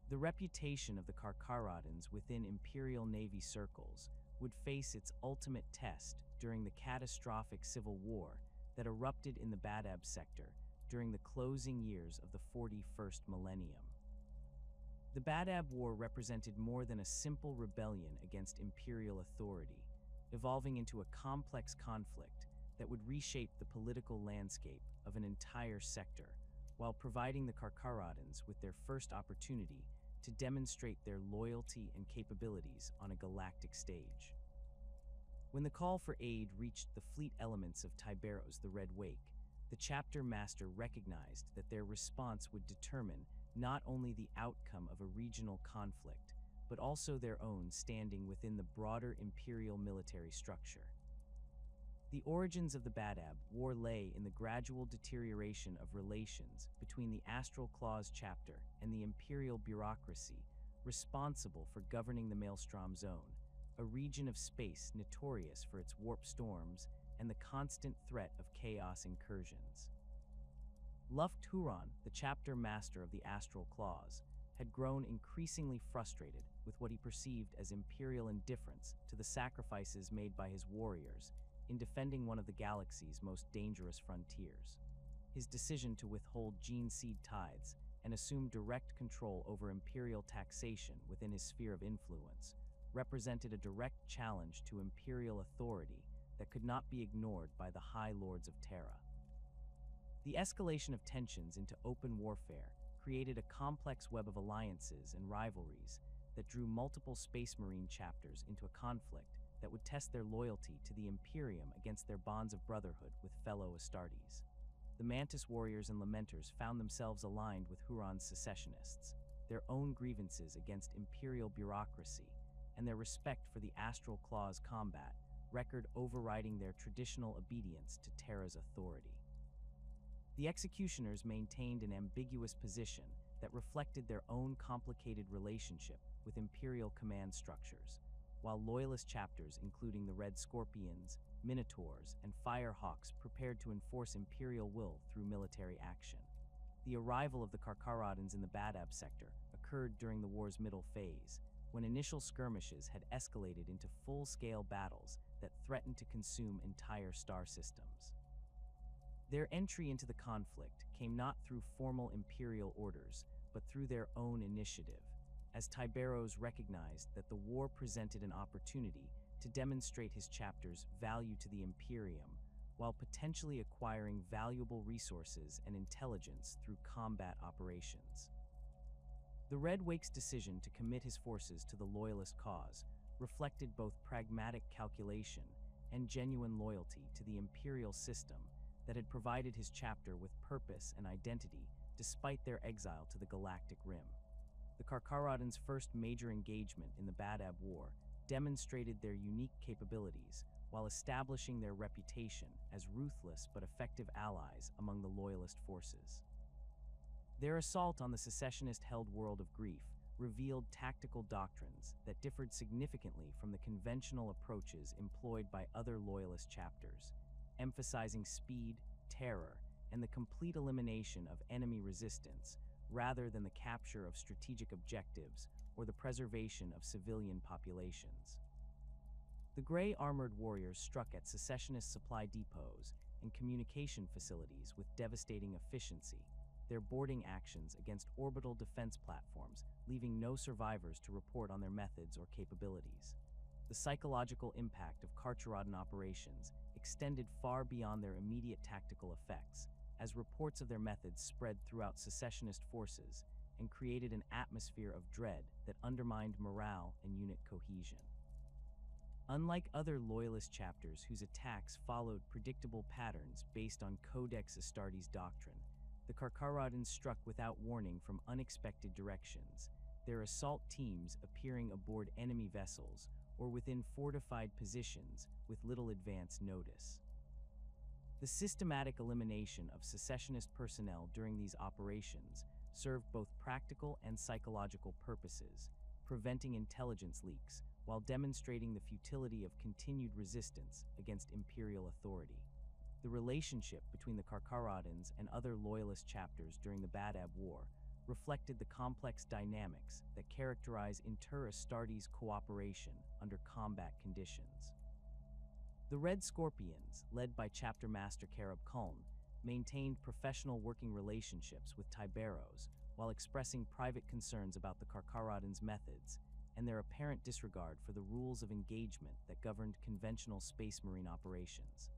The reputation of the Carcharodons within Imperial Navy circles would face its ultimate test during the catastrophic civil war that erupted in the Badab sector during the closing years of the 41st millennium. The Badab War represented more than a simple rebellion against imperial authority, evolving into a complex conflict that would reshape the political landscape of an entire sector, while providing the Carcharodons with their first opportunity to demonstrate their loyalty and capabilities on a galactic stage. When the call for aid reached the fleet elements of Tiberos the Red Wake, the chapter master recognized that their response would determine not only the outcome of a regional conflict, but also their own standing within the broader imperial military structure. The origins of the Badab War lay in the gradual deterioration of relations between the Astral Claws chapter and the imperial bureaucracy responsible for governing the Maelstrom Zone, a region of space notorious for its warp storms and the constant threat of chaos incursions. Luft Huron, the chapter master of the Astral Claws, had grown increasingly frustrated with what he perceived as imperial indifference to the sacrifices made by his warriors in defending one of the galaxy's most dangerous frontiers. His decision to withhold gene seed tithes and assume direct control over imperial taxation within his sphere of influence represented a direct challenge to imperial authority that could not be ignored by the High Lords of Terra. The escalation of tensions into open warfare created a complex web of alliances and rivalries that drew multiple Space Marine chapters into a conflict that would test their loyalty to the Imperium against their bonds of brotherhood with fellow Astartes. The Mantis warriors and Lamenters found themselves aligned with Huron's secessionists, their own grievances against imperial bureaucracy, and their respect for the Astral Claws combat record overriding their traditional obedience to Terra's authority. The Executioners maintained an ambiguous position that reflected their own complicated relationship with imperial command structures, while loyalist chapters including the Red Scorpions, Minotaurs, and Firehawks prepared to enforce imperial will through military action. The arrival of the Carcharodons in the Badab sector occurred during the war's middle phase, when initial skirmishes had escalated into full-scale battles that threatened to consume entire star systems. Their entry into the conflict came not through formal imperial orders, but through their own initiative, as Tiberos recognized that the war presented an opportunity to demonstrate his chapter's value to the Imperium, while potentially acquiring valuable resources and intelligence through combat operations. The Red Wake's decision to commit his forces to the Loyalist cause reflected both pragmatic calculation and genuine loyalty to the Imperial system that had provided his chapter with purpose and identity despite their exile to the Galactic Rim. The Carcharodons' first major engagement in the Badab War demonstrated their unique capabilities while establishing their reputation as ruthless but effective allies among the Loyalist forces. Their assault on the secessionist-held world of Grief revealed tactical doctrines that differed significantly from the conventional approaches employed by other Loyalist chapters, emphasizing speed, terror, and the complete elimination of enemy resistance rather than the capture of strategic objectives or the preservation of civilian populations. The gray armored warriors struck at secessionist supply depots and communication facilities with devastating efficiency, their boarding actions against orbital defense platforms leaving no survivors to report on their methods or capabilities. The psychological impact of Carcharodon operations extended far beyond their immediate tactical effects, as reports of their methods spread throughout secessionist forces and created an atmosphere of dread that undermined morale and unit cohesion. Unlike other Loyalist chapters whose attacks followed predictable patterns based on Codex Astartes doctrine, the Carcharodons struck without warning from unexpected directions, their assault teams appearing aboard enemy vessels or within fortified positions with little advance notice. The systematic elimination of secessionist personnel during these operations served both practical and psychological purposes, preventing intelligence leaks while demonstrating the futility of continued resistance against Imperial authority. The relationship between the Carcharodons and other Loyalist chapters during the Badab War reflected the complex dynamics that characterize inter-Astartes cooperation under combat conditions. The Red Scorpions, led by Chapter Master Carib Kuln, maintained professional working relationships with Tyberos while expressing private concerns about the Carcharodons' methods and their apparent disregard for the rules of engagement that governed conventional space marine operations.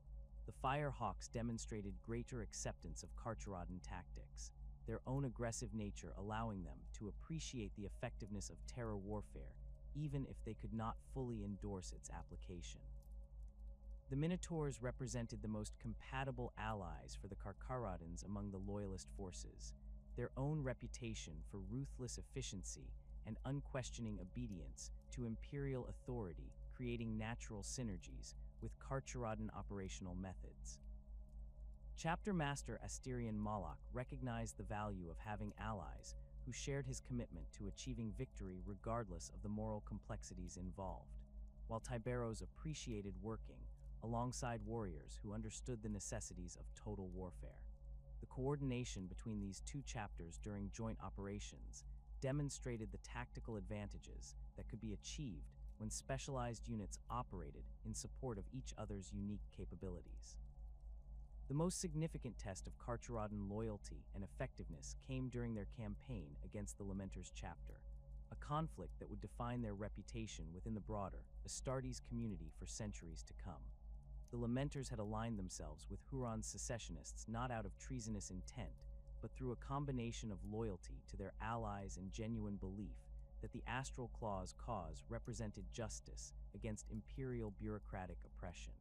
The Firehawks demonstrated greater acceptance of Carcharodon tactics, their own aggressive nature allowing them to appreciate the effectiveness of terror warfare, even if they could not fully endorse its application. The Minotaurs represented the most compatible allies for the Carcharodons among the Loyalist forces, their own reputation for ruthless efficiency and unquestioning obedience to Imperial authority, creating natural synergies with Carcharodon operational methods. Chapter Master Asterion Moloch recognized the value of having allies who shared his commitment to achieving victory regardless of the moral complexities involved, while Tyberos appreciated working alongside warriors who understood the necessities of total warfare. The coordination between these two chapters during joint operations demonstrated the tactical advantages that could be achieved when specialized units operated in support of each other's unique capabilities. The most significant test of Carcharodon loyalty and effectiveness came during their campaign against the Lamenter's chapter, a conflict that would define their reputation within the broader Astartes community for centuries to come. The Lamenters had aligned themselves with Huron's secessionists not out of treasonous intent, but through a combination of loyalty to their allies and genuine belief that the Astral Claw's cause represented justice against Imperial bureaucratic oppression.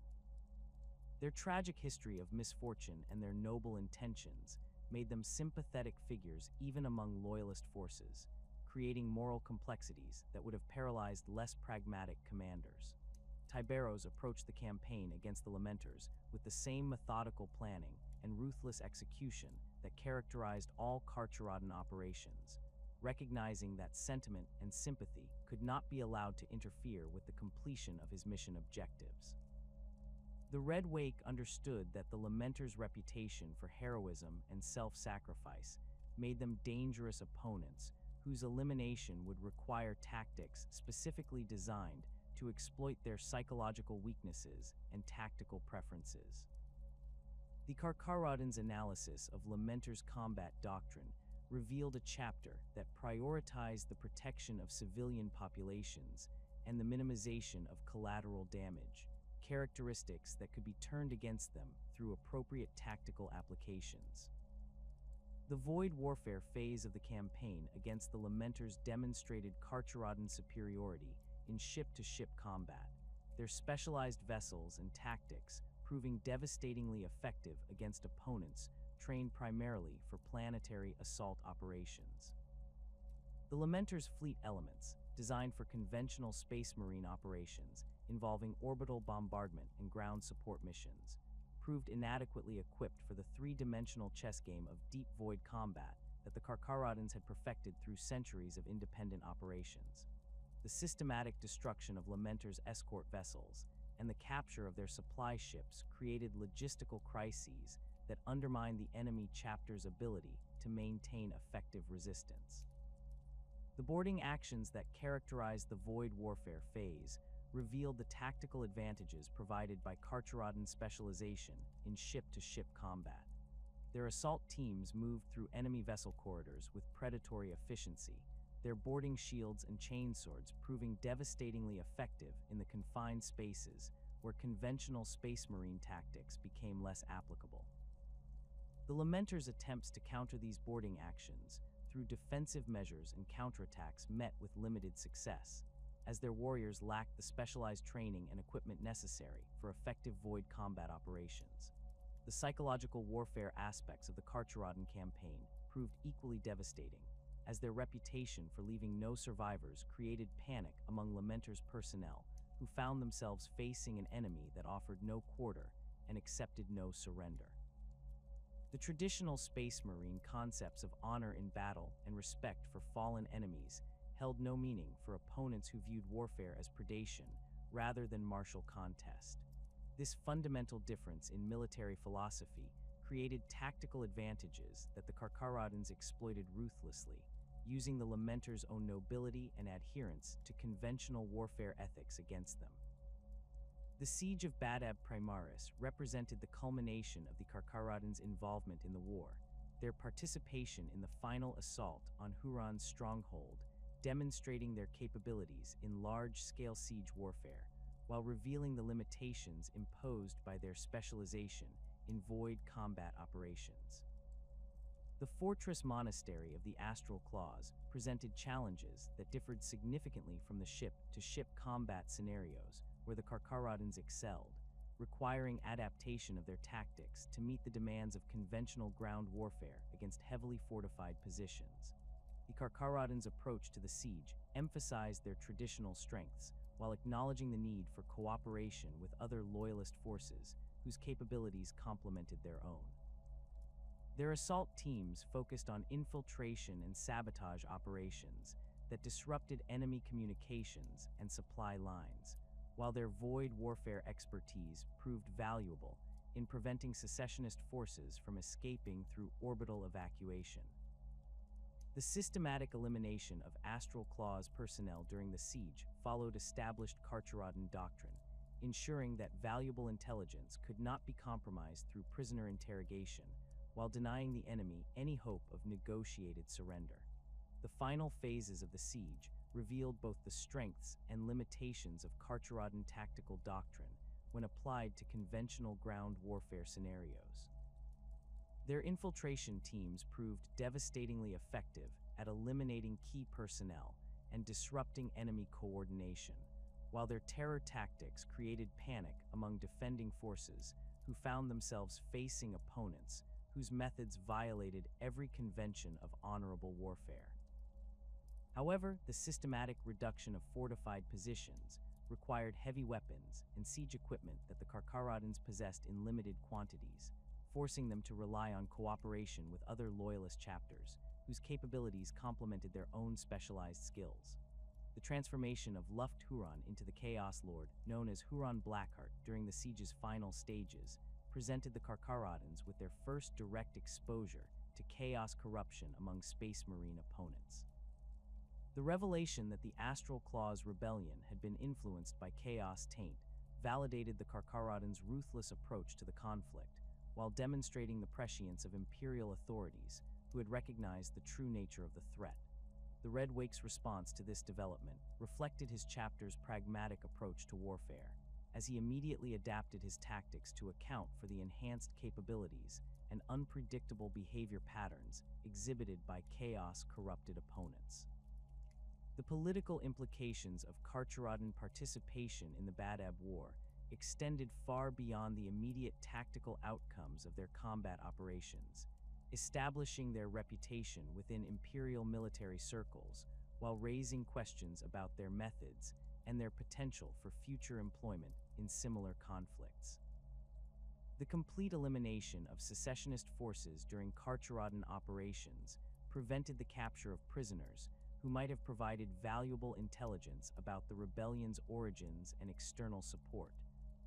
Their tragic history of misfortune and their noble intentions made them sympathetic figures even among Loyalist forces, creating moral complexities that would have paralyzed less pragmatic commanders. Tyberos approached the campaign against the Lamenters with the same methodical planning and ruthless execution that characterized all Carcharodon operations, recognizing that sentiment and sympathy could not be allowed to interfere with the completion of his mission objectives. The Red Wake understood that the Lamenters' reputation for heroism and self-sacrifice made them dangerous opponents whose elimination would require tactics specifically designed to exploit their psychological weaknesses and tactical preferences. The Carcharodons' analysis of Lamenter's combat doctrine revealed a chapter that prioritized the protection of civilian populations and the minimization of collateral damage, characteristics that could be turned against them through appropriate tactical applications. The Void Warfare phase of the campaign against the Lamenters demonstrated Carcharodon superiority in ship-to-ship combat, their specialized vessels and tactics proving devastatingly effective against opponents trained primarily for planetary assault operations. The Lamenter's fleet elements, designed for conventional space marine operations involving orbital bombardment and ground support missions, proved inadequately equipped for the three-dimensional chess game of deep void combat that the Carcharodons had perfected through centuries of independent operations. The systematic destruction of Lamenter's escort vessels and the capture of their supply ships created logistical crises that undermined the enemy chapter's ability to maintain effective resistance. The boarding actions that characterized the void warfare phase revealed the tactical advantages provided by Carcharodon specialization in ship-to-ship combat. Their assault teams moved through enemy vessel corridors with predatory efficiency, their boarding shields and chainswords proving devastatingly effective in the confined spaces where conventional space marine tactics became less applicable. The Lamenter's attempts to counter these boarding actions through defensive measures and counterattacks met with limited success, as their warriors lacked the specialized training and equipment necessary for effective void combat operations. The psychological warfare aspects of the Carcharodon campaign proved equally devastating, as their reputation for leaving no survivors created panic among Lamenter's personnel, who found themselves facing an enemy that offered no quarter and accepted no surrender. The traditional space marine concepts of honor in battle and respect for fallen enemies held no meaning for opponents who viewed warfare as predation rather than martial contest. This fundamental difference in military philosophy created tactical advantages that the Carcharodons exploited ruthlessly, using the Lamenter's own nobility and adherence to conventional warfare ethics against them. The Siege of Badab Primaris represented the culmination of the Carcharodons' involvement in the war, their participation in the final assault on Huron's stronghold, demonstrating their capabilities in large-scale siege warfare, while revealing the limitations imposed by their specialization in void combat operations. The fortress monastery of the Astral Claws presented challenges that differed significantly from the ship-to-ship combat scenarios where the Carcharodons excelled, requiring adaptation of their tactics to meet the demands of conventional ground warfare against heavily fortified positions. The Carcharodons' approach to the siege emphasized their traditional strengths while acknowledging the need for cooperation with other loyalist forces whose capabilities complemented their own. Their assault teams focused on infiltration and sabotage operations that disrupted enemy communications and supply lines, while their void warfare expertise proved valuable in preventing secessionist forces from escaping through orbital evacuation. The systematic elimination of Astral Claws personnel during the siege followed established Carcharodon doctrine, ensuring that valuable intelligence could not be compromised through prisoner interrogation, while denying the enemy any hope of negotiated surrender. The final phases of the siege revealed both the strengths and limitations of Carcharodon tactical doctrine when applied to conventional ground warfare scenarios. Their infiltration teams proved devastatingly effective at eliminating key personnel and disrupting enemy coordination, while their terror tactics created panic among defending forces who found themselves facing opponents whose methods violated every convention of honorable warfare. However, the systematic reduction of fortified positions required heavy weapons and siege equipment that the Carcharodons possessed in limited quantities, forcing them to rely on cooperation with other loyalist chapters, whose capabilities complemented their own specialized skills. The transformation of Luft Huron into the Chaos Lord, known as Huron Blackheart during the siege's final stages, presented the Carcharodons with their first direct exposure to chaos corruption among Space Marine opponents. The revelation that the Astral Claws rebellion had been influenced by Chaos Taint validated the Carcharodons' ruthless approach to the conflict, while demonstrating the prescience of Imperial authorities who had recognized the true nature of the threat. The Red Wake's response to this development reflected his chapter's pragmatic approach to warfare, as he immediately adapted his tactics to account for the enhanced capabilities and unpredictable behavior patterns exhibited by chaos-corrupted opponents. The political implications of Carcharodon participation in the Badab War extended far beyond the immediate tactical outcomes of their combat operations, establishing their reputation within Imperial military circles while raising questions about their methods and their potential for future employment in similar conflicts. The complete elimination of secessionist forces during Carcharodon operations prevented the capture of prisoners who might have provided valuable intelligence about the rebellion's origins and external support,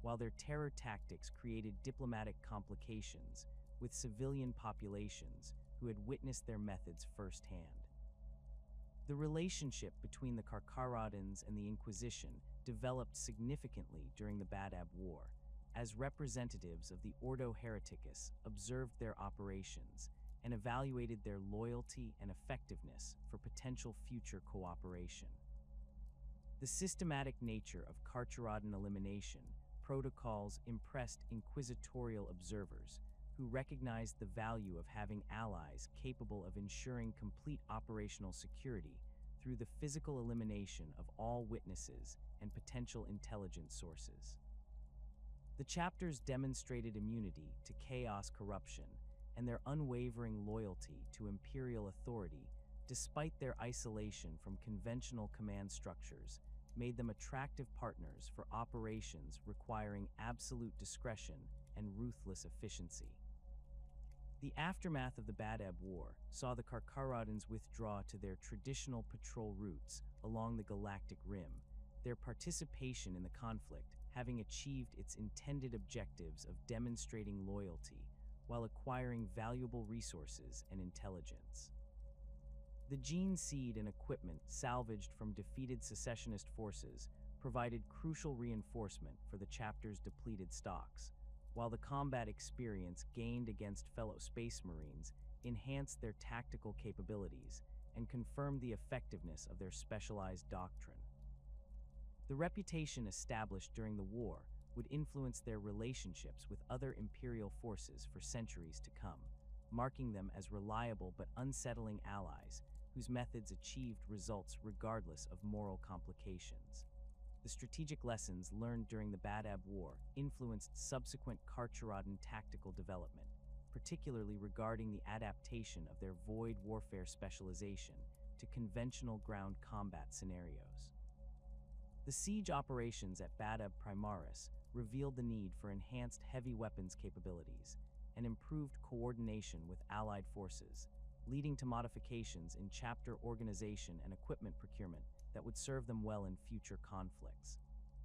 while their terror tactics created diplomatic complications with civilian populations who had witnessed their methods firsthand. The relationship between the Carcharodons and the Inquisition developed significantly during the Badab War, as representatives of the Ordo Hereticus observed their operations and evaluated their loyalty and effectiveness for potential future cooperation. The systematic nature of Carcharodon elimination protocols impressed inquisitorial observers who recognized the value of having allies capable of ensuring complete operational security through the physical elimination of all witnesses and potential intelligence sources. The chapters demonstrated immunity to chaos corruption and their unwavering loyalty to Imperial authority, despite their isolation from conventional command structures, made them attractive partners for operations requiring absolute discretion and ruthless efficiency. The aftermath of the Badab War saw the Carcharodons withdraw to their traditional patrol routes along the galactic rim, their participation in the conflict having achieved its intended objectives of demonstrating loyalty while acquiring valuable resources and intelligence. The gene seed and equipment salvaged from defeated secessionist forces provided crucial reinforcement for the chapter's depleted stocks, while the combat experience gained against fellow Space Marines enhanced their tactical capabilities and confirmed the effectiveness of their specialized doctrine. The reputation established during the war would influence their relationships with other Imperial forces for centuries to come, marking them as reliable but unsettling allies whose methods achieved results regardless of moral complications. The strategic lessons learned during the Badab War influenced subsequent Carcharodon tactical development, particularly regarding the adaptation of their void warfare specialization to conventional ground combat scenarios. The siege operations at Badab Primaris revealed the need for enhanced heavy weapons capabilities and improved coordination with allied forces, leading to modifications in chapter organization and equipment procurement that would serve them well in future conflicts.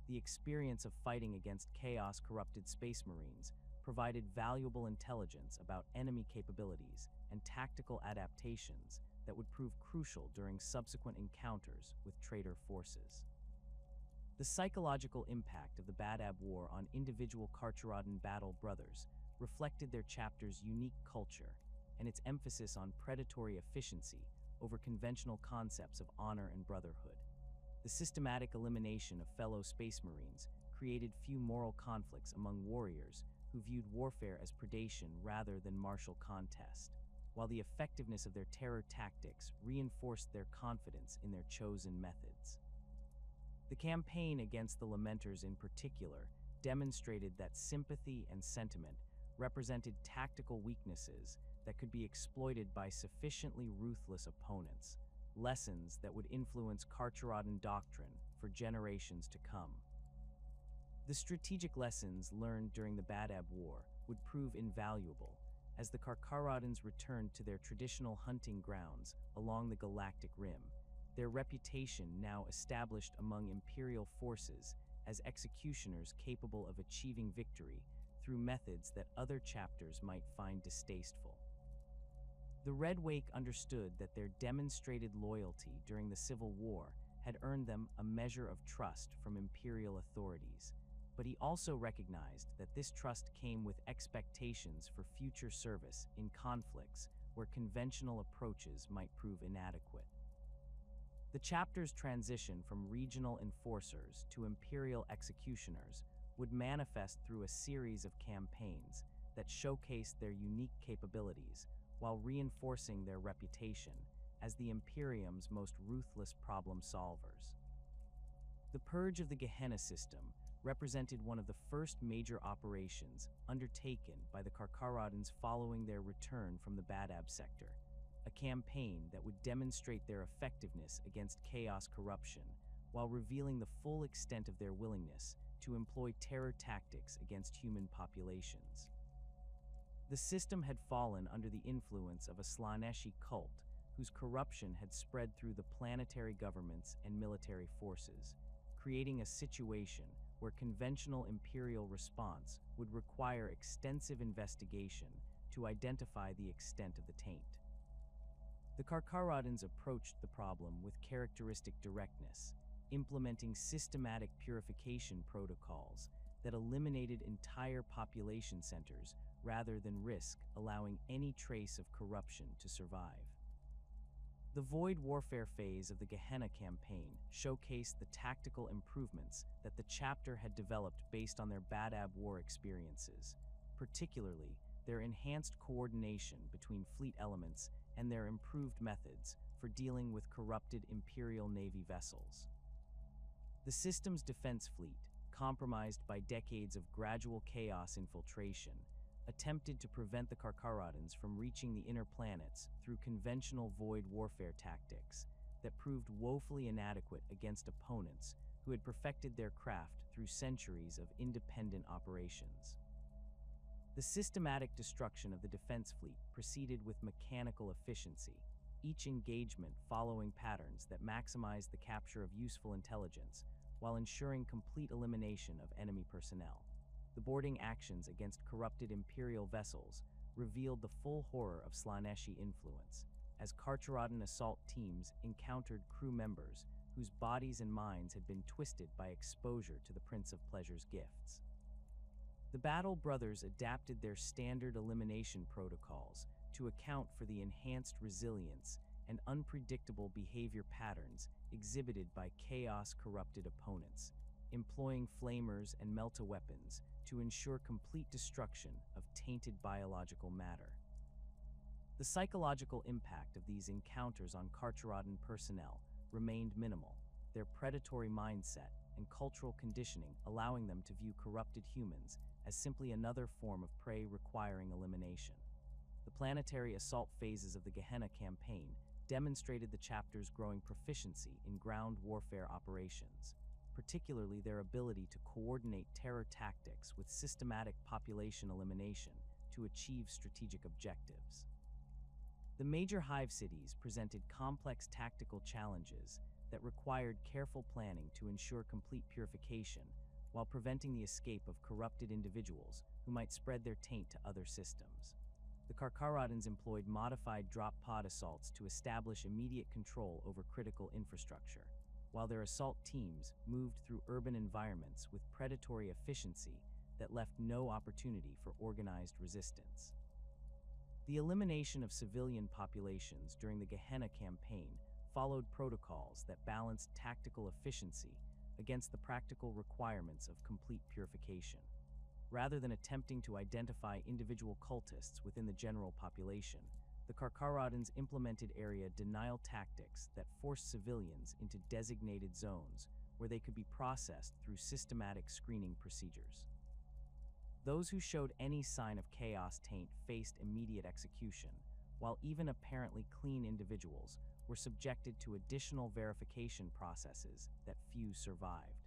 The experience of fighting against chaos-corrupted Space Marines provided valuable intelligence about enemy capabilities and tactical adaptations that would prove crucial during subsequent encounters with traitor forces. The psychological impact of the Badab War on individual Carcharodon battle brothers reflected their chapter's unique culture and its emphasis on predatory efficiency over conventional concepts of honor and brotherhood. The systematic elimination of fellow Space Marines created few moral conflicts among warriors who viewed warfare as predation rather than martial contest, while the effectiveness of their terror tactics reinforced their confidence in their chosen methods. The campaign against the Lamenters in particular demonstrated that sympathy and sentiment represented tactical weaknesses that could be exploited by sufficiently ruthless opponents, lessons that would influence Carcharodon doctrine for generations to come. The strategic lessons learned during the Badab War would prove invaluable as the Carcharodons returned to their traditional hunting grounds along the galactic rim, their reputation now established among Imperial forces as executioners capable of achieving victory through methods that other chapters might find distasteful. The Red Wake understood that their demonstrated loyalty during the Civil War had earned them a measure of trust from Imperial authorities, but he also recognized that this trust came with expectations for future service in conflicts where conventional approaches might prove inadequate. The chapter's transition from regional enforcers to Imperial executioners would manifest through a series of campaigns that showcased their unique capabilities while reinforcing their reputation as the Imperium's most ruthless problem solvers. The Purge of the Gehenna system represented one of the first major operations undertaken by the Carcharodons following their return from the Badab sector, a campaign that would demonstrate their effectiveness against chaos corruption while revealing the full extent of their willingness to employ terror tactics against human populations. The system had fallen under the influence of a Slaaneshi cult whose corruption had spread through the planetary governments and military forces, creating a situation where conventional Imperial response would require extensive investigation to identify the extent of the taint. The Carcharodons approached the problem with characteristic directness, implementing systematic purification protocols that eliminated entire population centers rather than risk allowing any trace of corruption to survive. The Void Warfare phase of the Gehenna campaign showcased the tactical improvements that the chapter had developed based on their Badab War experiences, particularly their enhanced coordination between fleet elements and their improved methods for dealing with corrupted Imperial Navy vessels. The system's defense fleet, compromised by decades of gradual chaos infiltration, attempted to prevent the Carcharodons from reaching the inner planets through conventional void warfare tactics that proved woefully inadequate against opponents who had perfected their craft through centuries of independent operations. The systematic destruction of the defense fleet proceeded with mechanical efficiency, each engagement following patterns that maximized the capture of useful intelligence while ensuring complete elimination of enemy personnel. The boarding actions against corrupted Imperial vessels revealed the full horror of Slaaneshi influence, as Carcharodon assault teams encountered crew members whose bodies and minds had been twisted by exposure to the Prince of Pleasure's gifts. The Battle Brothers adapted their standard elimination protocols to account for the enhanced resilience and unpredictable behavior patterns exhibited by chaos-corrupted opponents, employing flamers and melta-weapons to ensure complete destruction of tainted biological matter. The psychological impact of these encounters on Carcharodon personnel remained minimal, their predatory mindset and cultural conditioning allowing them to view corrupted humans as simply another form of prey requiring elimination. The planetary assault phases of the Gehenna campaign demonstrated the chapter's growing proficiency in ground warfare operations, particularly their ability to coordinate terror tactics with systematic population elimination to achieve strategic objectives. The major hive cities presented complex tactical challenges that required careful planning to ensure complete purification while preventing the escape of corrupted individuals who might spread their taint to other systems. The Carcharodons employed modified drop pod assaults to establish immediate control over critical infrastructure, while their assault teams moved through urban environments with predatory efficiency that left no opportunity for organized resistance. The elimination of civilian populations during the Gehenna campaign followed protocols that balanced tactical efficiency against the practical requirements of complete purification. Rather than attempting to identify individual cultists within the general population, the Carcharodons implemented area denial tactics that forced civilians into designated zones where they could be processed through systematic screening procedures. Those who showed any sign of chaos taint faced immediate execution, while even apparently clean individuals were subjected to additional verification processes that few survived.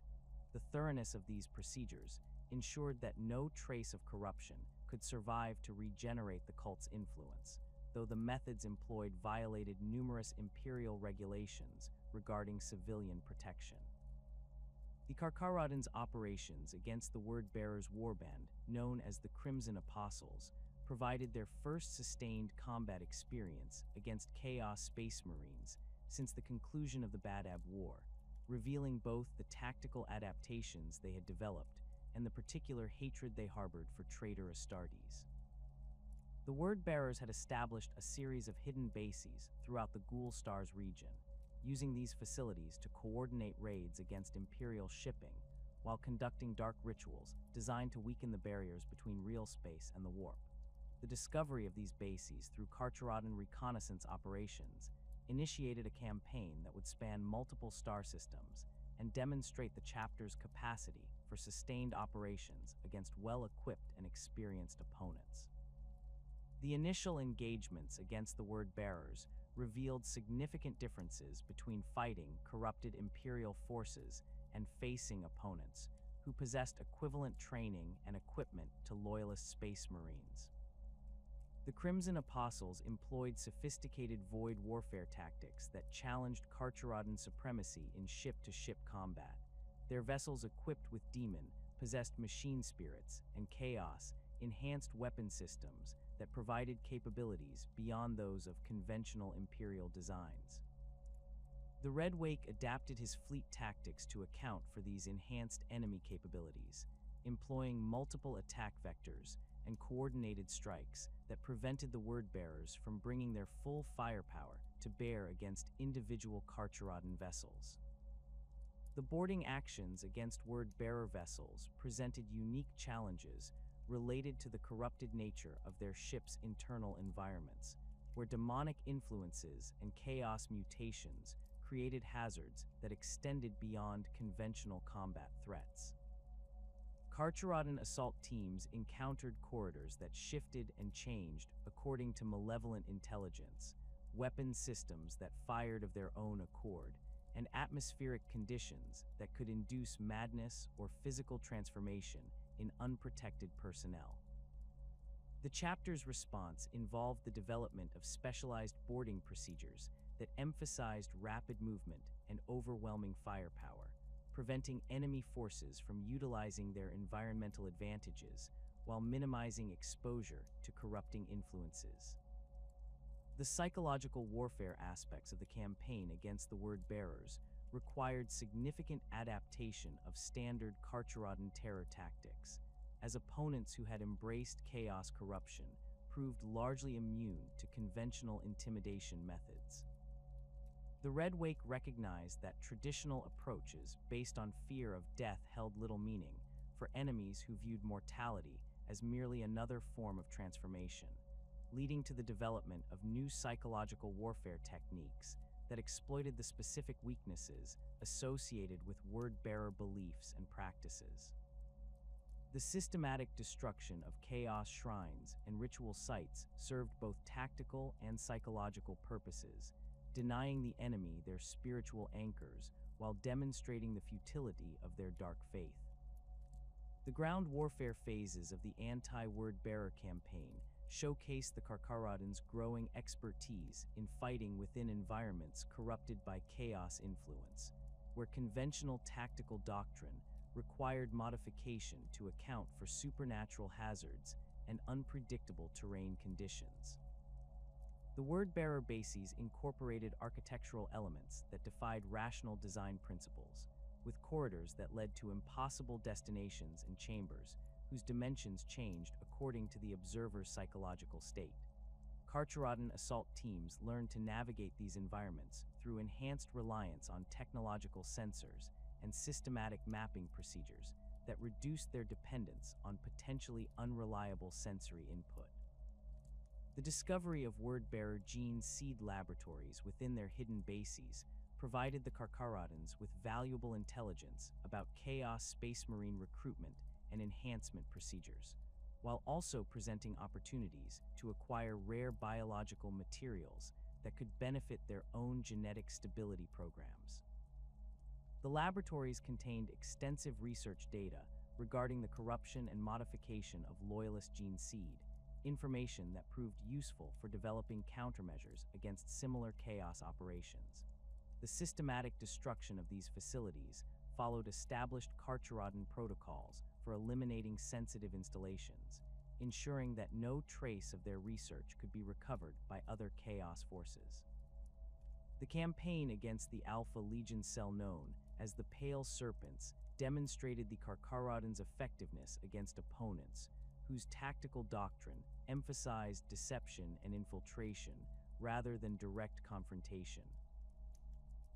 The thoroughness of these procedures ensured that no trace of corruption could survive to regenerate the cult's influence, though the methods employed violated numerous Imperial regulations regarding civilian protection. The Carcharodons' operations against the Word-Bearers' warband, known as the Crimson Apostles, provided their first sustained combat experience against Chaos Space Marines since the conclusion of the Badab War, revealing both the tactical adaptations they had developed and the particular hatred they harbored for traitor Astartes. The Word-Bearers had established a series of hidden bases throughout the Ghoul Stars region, using these facilities to coordinate raids against Imperial shipping while conducting dark rituals designed to weaken the barriers between real space and the warp. The discovery of these bases through Carcharodon reconnaissance operations initiated a campaign that would span multiple star systems and demonstrate the chapter's capacity for sustained operations against well-equipped and experienced opponents. The initial engagements against the word-bearers revealed significant differences between fighting corrupted Imperial forces and facing opponents who possessed equivalent training and equipment to loyalist space marines. The Crimson Apostles employed sophisticated void warfare tactics that challenged Carcharodon supremacy in ship-to-ship combat. Their vessels equipped with demon, possessed machine spirits, and chaos enhanced weapon systems that provided capabilities beyond those of conventional Imperial designs. The Red Wake adapted his fleet tactics to account for these enhanced enemy capabilities, employing multiple attack vectors and coordinated strikes that prevented the word-bearers from bringing their full firepower to bear against individual Carcharodon vessels. The boarding actions against word-bearer vessels presented unique challenges related to the corrupted nature of their ships' internal environments, where demonic influences and chaos mutations created hazards that extended beyond conventional combat threats. Carcharodon assault teams encountered corridors that shifted and changed according to malevolent intelligence, weapon systems that fired of their own accord, and atmospheric conditions that could induce madness or physical transformation in unprotected personnel. The chapter's response involved the development of specialized boarding procedures that emphasized rapid movement and overwhelming firepower, preventing enemy forces from utilizing their environmental advantages while minimizing exposure to corrupting influences. The psychological warfare aspects of the campaign against the word-bearers required significant adaptation of standard Carcharodon terror tactics, as opponents who had embraced chaos corruption proved largely immune to conventional intimidation methods. The Red Wake recognized that traditional approaches based on fear of death held little meaning for enemies who viewed mortality as merely another form of transformation, leading to the development of new psychological warfare techniques that exploited the specific weaknesses associated with word-bearer beliefs and practices. The systematic destruction of chaos shrines and ritual sites served both tactical and psychological purposes, denying the enemy their spiritual anchors while demonstrating the futility of their dark faith. The ground warfare phases of the anti-word-bearer campaign showcased the Carcharodons' growing expertise in fighting within environments corrupted by chaos influence, where conventional tactical doctrine required modification to account for supernatural hazards and unpredictable terrain conditions. The word-bearer bases incorporated architectural elements that defied rational design principles, with corridors that led to impossible destinations and chambers whose dimensions changed according to the observer's psychological state. Carcharodon assault teams learned to navigate these environments through enhanced reliance on technological sensors and systematic mapping procedures that reduced their dependence on potentially unreliable sensory input. The discovery of word-bearer gene seed laboratories within their hidden bases provided the Carcharodons with valuable intelligence about chaos space marine recruitment and enhancement procedures, while also presenting opportunities to acquire rare biological materials that could benefit their own genetic stability programs. The laboratories contained extensive research data regarding the corruption and modification of loyalist gene seed, information that proved useful for developing countermeasures against similar chaos operations. The systematic destruction of these facilities followed established Carcharodon protocols for eliminating sensitive installations, ensuring that no trace of their research could be recovered by other chaos forces. The campaign against the Alpha Legion cell known as the Pale Serpents demonstrated the Carcharodons' effectiveness against opponents whose tactical doctrine emphasized deception and infiltration rather than direct confrontation.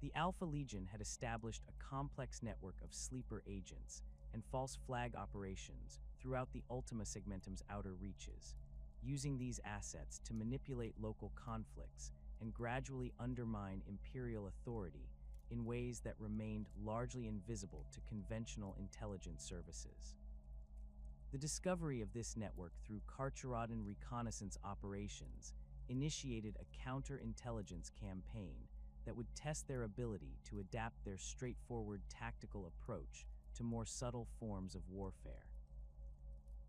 The Alpha Legion had established a complex network of sleeper agents and false flag operations throughout the Ultima Segmentum's outer reaches, using these assets to manipulate local conflicts and gradually undermine Imperial authority in ways that remained largely invisible to conventional intelligence services. The discovery of this network through Carcharodon reconnaissance operations initiated a counterintelligence campaign that would test their ability to adapt their straightforward tactical approach to more subtle forms of warfare.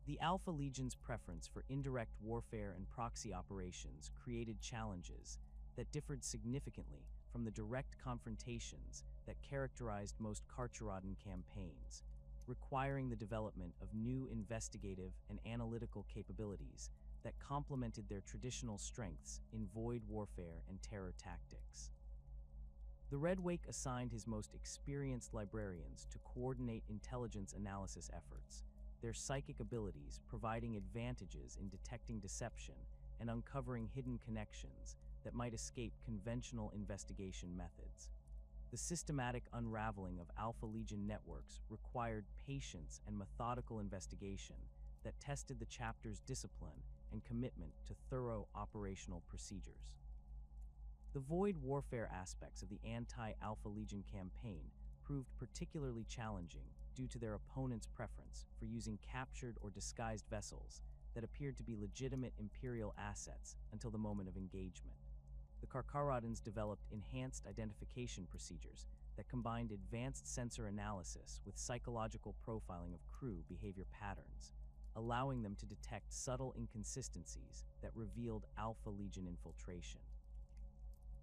The Alpha Legion's preference for indirect warfare and proxy operations created challenges that differed significantly from the direct confrontations that characterized most Carcharodon campaigns, requiring the development of new investigative and analytical capabilities that complemented their traditional strengths in void warfare and terror tactics. The Red Wake assigned his most experienced librarians to coordinate intelligence analysis efforts, their psychic abilities providing advantages in detecting deception and uncovering hidden connections that might escape conventional investigation methods. The systematic unraveling of Alpha Legion networks required patience and methodical investigation that tested the chapter's discipline and commitment to thorough operational procedures. The void warfare aspects of the anti-Alpha Legion campaign proved particularly challenging due to their opponent's preference for using captured or disguised vessels that appeared to be legitimate Imperial assets until the moment of engagement. The Carcharodons developed enhanced identification procedures that combined advanced sensor analysis with psychological profiling of crew behavior patterns, allowing them to detect subtle inconsistencies that revealed Alpha Legion infiltration.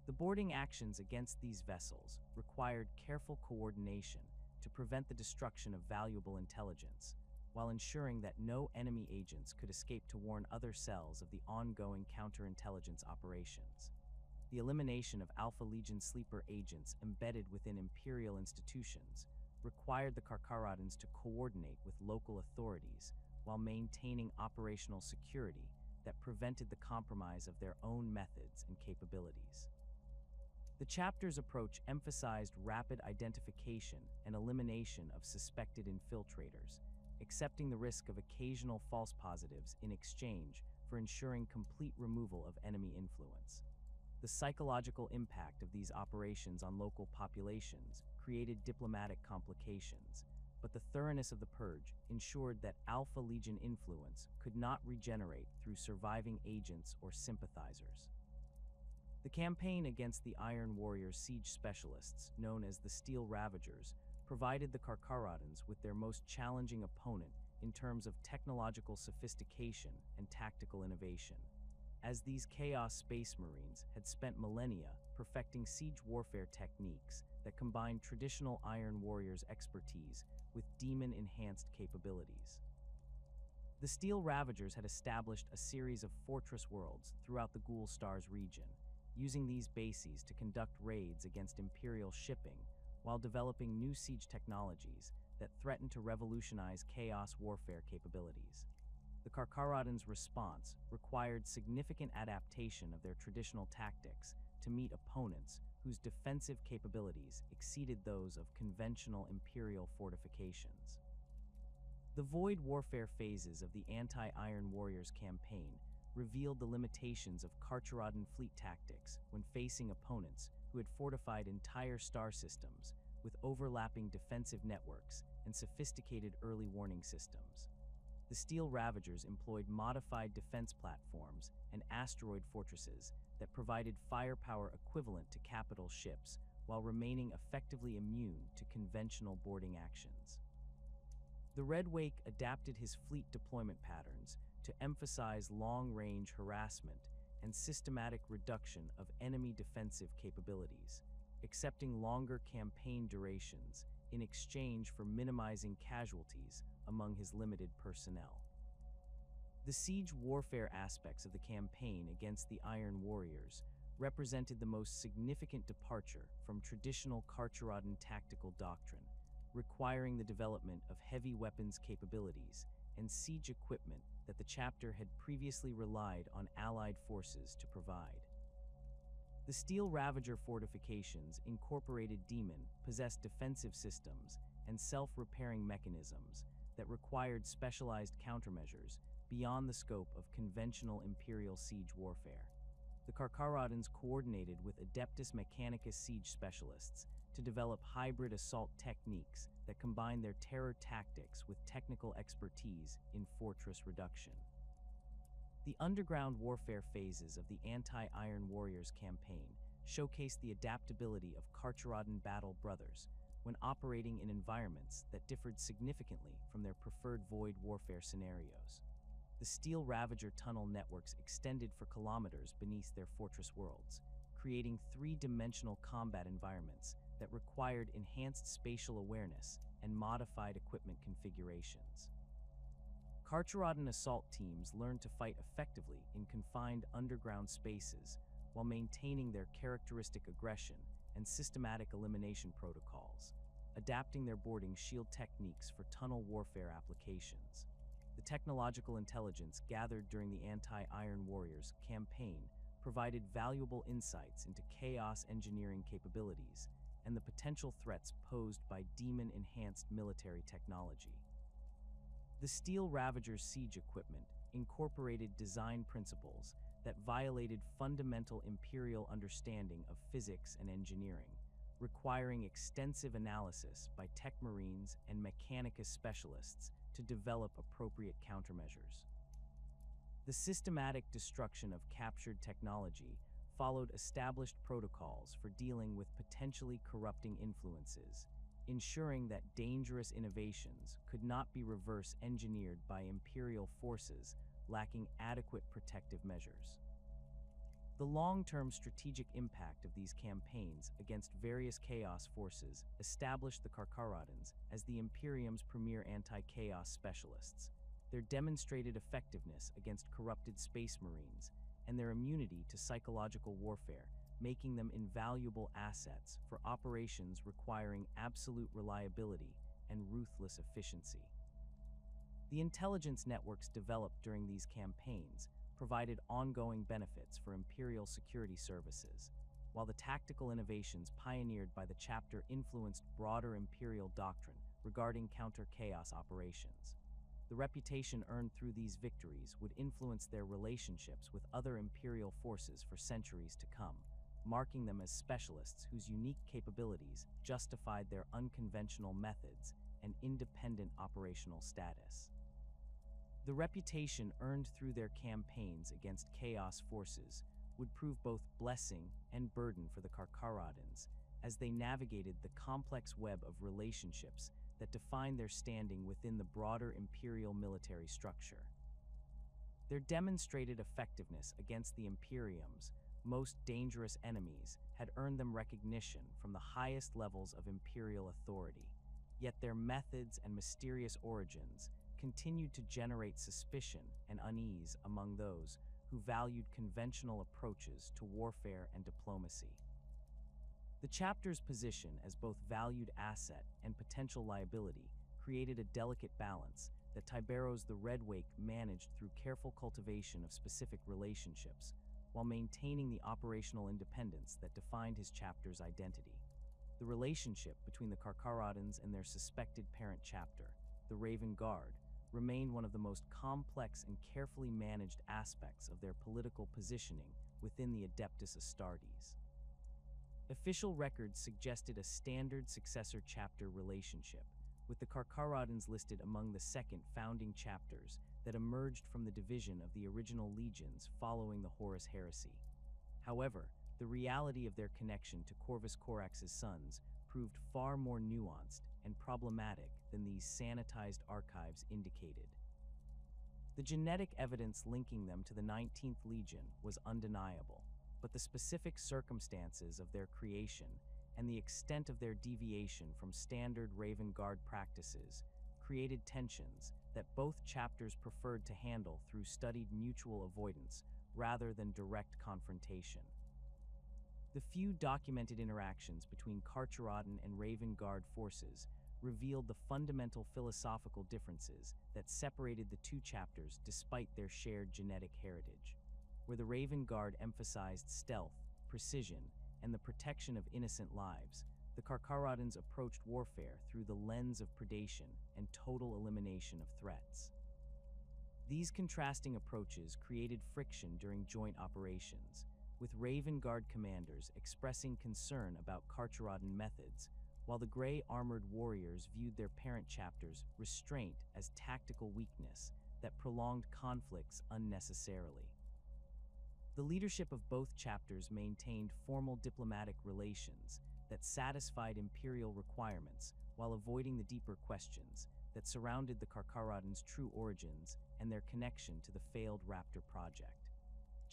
The boarding actions against these vessels required careful coordination to prevent the destruction of valuable intelligence, while ensuring that no enemy agents could escape to warn other cells of the ongoing counterintelligence operations. The elimination of Alpha Legion sleeper agents embedded within Imperial institutions required the Carcharodons to coordinate with local authorities while maintaining operational security that prevented the compromise of their own methods and capabilities. The chapter's approach emphasized rapid identification and elimination of suspected infiltrators, accepting the risk of occasional false positives in exchange for ensuring complete removal of enemy influence. The psychological impact of these operations on local populations created diplomatic complications, but the thoroughness of the purge ensured that Alpha Legion influence could not regenerate through surviving agents or sympathizers. The campaign against the Iron Warriors siege specialists, known as the Steel Ravagers, provided the Carcharodons with their most challenging opponent in terms of technological sophistication and tactical innovation. As these Chaos Space Marines had spent millennia perfecting siege warfare techniques that combined traditional Iron Warriors expertise with demon-enhanced capabilities. The Steel Ravagers had established a series of fortress worlds throughout the Ghoul Stars region, using these bases to conduct raids against Imperial shipping while developing new siege technologies that threatened to revolutionize chaos warfare capabilities. The Carcharodons' response required significant adaptation of their traditional tactics to meet opponents whose defensive capabilities exceeded those of conventional Imperial fortifications. The void warfare phases of the anti-Iron Warriors campaign revealed the limitations of Carcharodon fleet tactics when facing opponents who had fortified entire star systems with overlapping defensive networks and sophisticated early warning systems. The Steel Ravagers employed modified defense platforms and asteroid fortresses that provided firepower equivalent to capital ships while remaining effectively immune to conventional boarding actions. The Red Wake adapted his fleet deployment patterns to emphasize long-range harassment and systematic reduction of enemy defensive capabilities, accepting longer campaign durations in exchange for minimizing casualties among his limited personnel. The siege warfare aspects of the campaign against the Iron Warriors represented the most significant departure from traditional Carcharodon tactical doctrine, requiring the development of heavy weapons capabilities and siege equipment that the chapter had previously relied on allied forces to provide. The Steel Ravager fortifications incorporated demon-possessed defensive systems and self-repairing mechanisms that required specialized countermeasures beyond the scope of conventional Imperial siege warfare. The Carcharodons coordinated with Adeptus Mechanicus siege specialists to develop hybrid assault techniques that combine their terror tactics with technical expertise in fortress reduction. The underground warfare phases of the Anti-Iron Warriors campaign showcase the adaptability of Carcharodon battle brothers when operating in environments that differed significantly from their preferred void warfare scenarios. The Steel Ravager tunnel networks extended for kilometers beneath their fortress worlds, creating three-dimensional combat environments that required enhanced spatial awareness and modified equipment configurations. Carcharodon assault teams learned to fight effectively in confined underground spaces while maintaining their characteristic aggression and systematic elimination protocols, adapting their boarding shield techniques for tunnel warfare applications. The technological intelligence gathered during the Anti-Iron Warriors campaign provided valuable insights into chaos engineering capabilities and the potential threats posed by demon-enhanced military technology. The Steel Ravager's siege equipment incorporated design principles that violated fundamental Imperial understanding of physics and engineering, requiring extensive analysis by tech marines and mechanicus specialists to develop appropriate countermeasures. The systematic destruction of captured technology followed established protocols for dealing with potentially corrupting influences, ensuring that dangerous innovations could not be reverse engineered by Imperial forces lacking adequate protective measures. The long-term strategic impact of these campaigns against various chaos forces established the Carcharodons as the Imperium's premier anti-chaos specialists. Their demonstrated effectiveness against corrupted space marines and their immunity to psychological warfare, making them invaluable assets for operations requiring absolute reliability and ruthless efficiency. The intelligence networks developed during these campaigns provided ongoing benefits for Imperial security services, while the tactical innovations pioneered by the chapter influenced broader Imperial doctrine regarding counter-chaos operations. The reputation earned through these victories would influence their relationships with other Imperial forces for centuries to come, marking them as specialists whose unique capabilities justified their unconventional methods and independent operational status. The reputation earned through their campaigns against chaos forces would prove both blessing and burden for the Carcharodons as they navigated the complex web of relationships that defined their standing within the broader Imperial military structure. Their demonstrated effectiveness against the Imperium's most dangerous enemies had earned them recognition from the highest levels of Imperial authority, yet their methods and mysterious origins continued to generate suspicion and unease among those who valued conventional approaches to warfare and diplomacy. The chapter's position as both valued asset and potential liability created a delicate balance that Tiberos the Redwake managed through careful cultivation of specific relationships, while maintaining the operational independence that defined his chapter's identity. The relationship between the Carcharodons and their suspected parent chapter, the Raven Guard, remained one of the most complex and carefully managed aspects of their political positioning within the Adeptus Astartes. Official records suggested a standard successor-chapter relationship, with the Carcharodons listed among the second founding chapters that emerged from the division of the original legions following the Horus Heresy. However, the reality of their connection to Corvus Corax's sons proved far more nuanced and problematic than these sanitized archives indicated. The genetic evidence linking them to the 19th Legion was undeniable, but the specific circumstances of their creation and the extent of their deviation from standard Raven Guard practices created tensions that both chapters preferred to handle through studied mutual avoidance rather than direct confrontation. The few documented interactions between Carcharodon and Raven Guard forces revealed the fundamental philosophical differences that separated the two chapters despite their shared genetic heritage. Where the Raven Guard emphasized stealth, precision, and the protection of innocent lives, the Carcharodons approached warfare through the lens of predation and total elimination of threats. These contrasting approaches created friction during joint operations, with Raven Guard commanders expressing concern about Carcharodon methods, while the gray armored warriors viewed their parent chapter's restraint as tactical weakness that prolonged conflicts unnecessarily. The leadership of both chapters maintained formal diplomatic relations that satisfied Imperial requirements while avoiding the deeper questions that surrounded the Carcharodons' true origins and their connection to the failed Raptor project.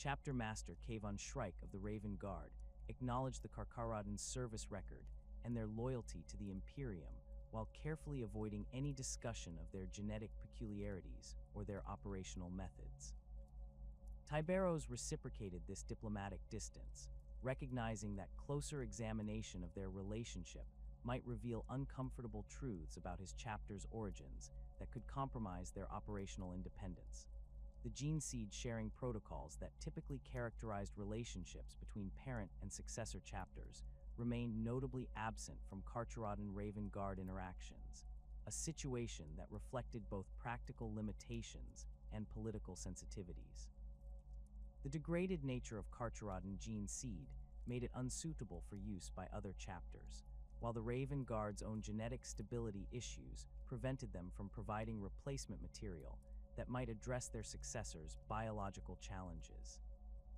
Chapter Master Kayvon Shrike of the Raven Guard acknowledged the Carcharodons' service record and their loyalty to the Imperium while carefully avoiding any discussion of their genetic peculiarities or their operational methods. Tiberos reciprocated this diplomatic distance, recognizing that closer examination of their relationship might reveal uncomfortable truths about his chapter's origins that could compromise their operational independence. The gene seed sharing protocols that typically characterized relationships between parent and successor chapters remained notably absent from Carcharodon Raven Guard interactions, a situation that reflected both practical limitations and political sensitivities. The degraded nature of Carcharodon gene seed made it unsuitable for use by other chapters, while the Raven Guard's own genetic stability issues prevented them from providing replacement material that might address their successors' biological challenges.